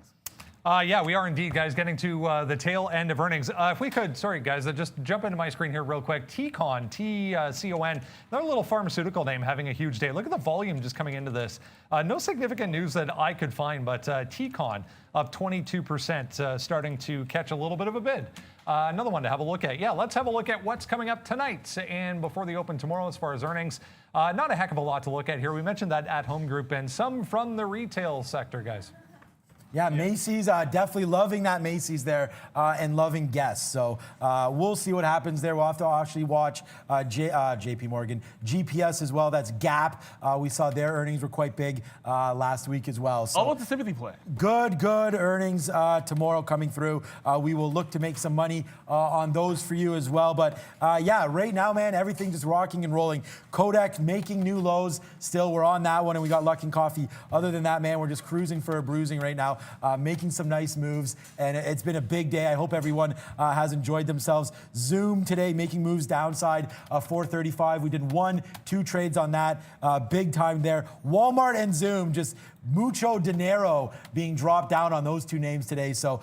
Yeah, we are indeed, guys, getting to the tail end of earnings. If we could, sorry, guys, just jump into my screen here real quick. T-Con, T-C-O-N, another little pharmaceutical name having a huge day. Look at the volume just coming into this. No significant news that I could find, but T-Con up 22%, starting to catch a little bit of a bid. Another one to have a look at. Yeah, let's have a look at what's coming up tonight and before the open tomorrow as far as earnings. Not a heck of a lot to look at here. We mentioned that at-home group and some from the retail sector, guys. Yeah, Macy's, definitely loving that Macy's there and loving guests. So we'll see what happens there. We'll have to actually watch JP Morgan, GPS as well. That's Gap. We saw their earnings were quite big last week as well. So how about the sympathy play? Good earnings tomorrow coming through. We will look to make some money on those for you as well. But yeah, right now, man, everything just rocking and rolling. Kodak making new lows. Still, we're on that one, and we got Luckin Coffee. Other than that, man, we're just cruising for a bruising right now. Making some nice moves, and it's been a big day. I hope everyone has enjoyed themselves. Zoom today making moves downside, 435. We did 1-2 trades on that, big time there. Walmart and Zoom, just mucho dinero being dropped down on those two names today. So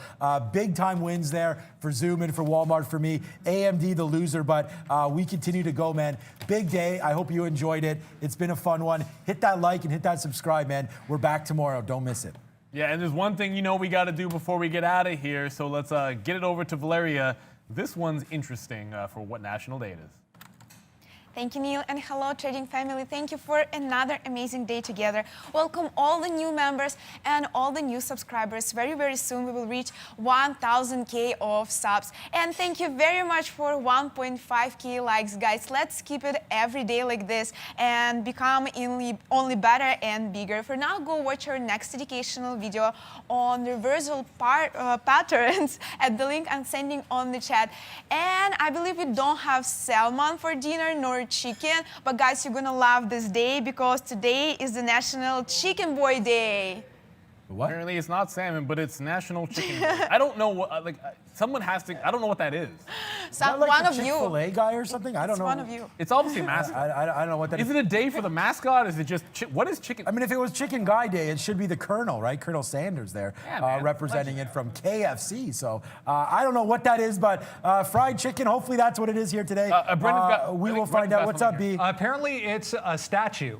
big time wins there for Zoom and for Walmart for me. AMD the loser, but we continue to go, man. Big day. I hope you enjoyed it. It's been a fun one. Hit that like and hit that subscribe, man. We're back tomorrow. Don't miss it. Yeah, and there's one thing we got to do before we get out of here, so let's get it over to Valeria. This one's interesting for what national day it is. Thank you, Neil, and hello, trading family. Thank you for another amazing day together. Welcome all the new members and all the new subscribers. Very, very soon we will reach 1,000K of subs. And thank you very much for 1.5K likes, guys. Let's keep it every day like this and become only better and bigger. For now, go watch our next educational video on reversal patterns at the link I'm sending on the chat. And I believe we don't have salmon for dinner nor chicken, but guys, you're gonna love this day because today is the National Chicken Boy Day. What? Apparently it's not salmon, but it's National Chicken Boy. I don't know what, someone has to, I don't know what that is. Is that like one of Chick-fil-A guy or something? I don't know. One of you. It's obviously a mascot. I don't know what that is. Is it a day for the mascot? Is it just, what is chicken? I mean, if it was Chicken Guy Day, it should be the Colonel, right? Colonel Sanders there, representing it from KFC. So I don't know what that is, but fried chicken, hopefully that's what it is here today. We will find out. What's up, B? Apparently it's a statue.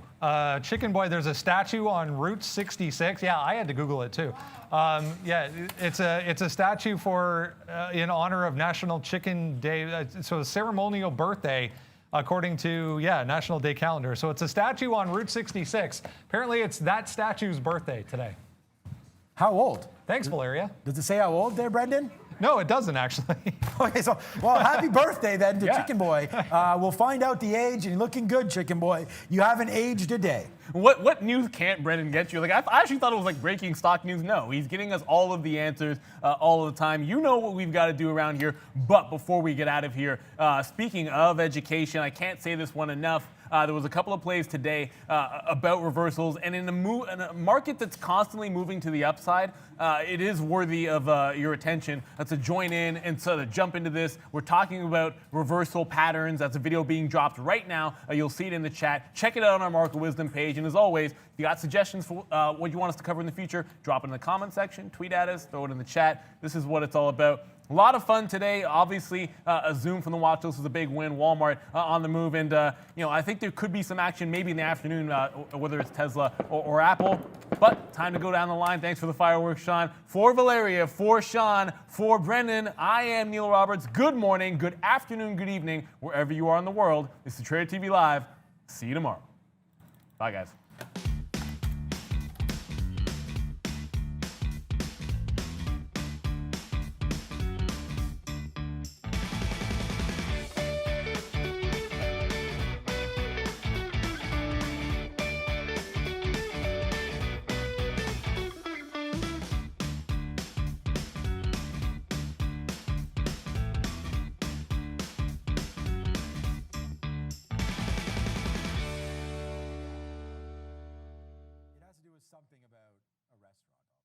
Chicken Boy, there's a statue on Route 66. Yeah, I had to Google it too. Yeah, it's a statue for in honor of National Chicken Day. So a ceremonial birthday, according to National Day calendar. So it's a statue on Route 66. Apparently, it's that statue's birthday today. How old? Thanks, Valeria. Does it say how old there, Brendan? No, it doesn't actually. Okay, so, well, happy birthday then to Chicken Boy. We'll find out the age, and you're looking good, Chicken Boy. You haven't aged a day. What news can't Brendan get you? Like I actually thought it was like breaking stock news. No, he's getting us all of the answers all of the time. You know what we've got to do around here. But before we get out of here, speaking of education, I can't say this one enough. There was a couple of plays today about reversals, and in a market that's constantly moving to the upside, it is worthy of your attention to join in and to jump into this. We're talking about reversal patterns. That's a video being dropped right now. You'll see it in the chat. Check it out on our Market Wisdom page. And as always, if you got suggestions for what you want us to cover in the future, drop it in the comment section, tweet at us, throw it in the chat. This is what it's all about. A lot of fun today. Obviously, a Zoom from the watch list was a big win. Walmart on the move, and I think there could be some action maybe in the afternoon, whether it's Tesla or Apple. But time to go down the line. Thanks for the fireworks, Sean. For Valeria, for Sean, for Brendan, I am Neil Roberts. Good morning, good afternoon, good evening, wherever you are in the world. This is Trader TV Live. See you tomorrow. Bye, guys. Something about a restaurant.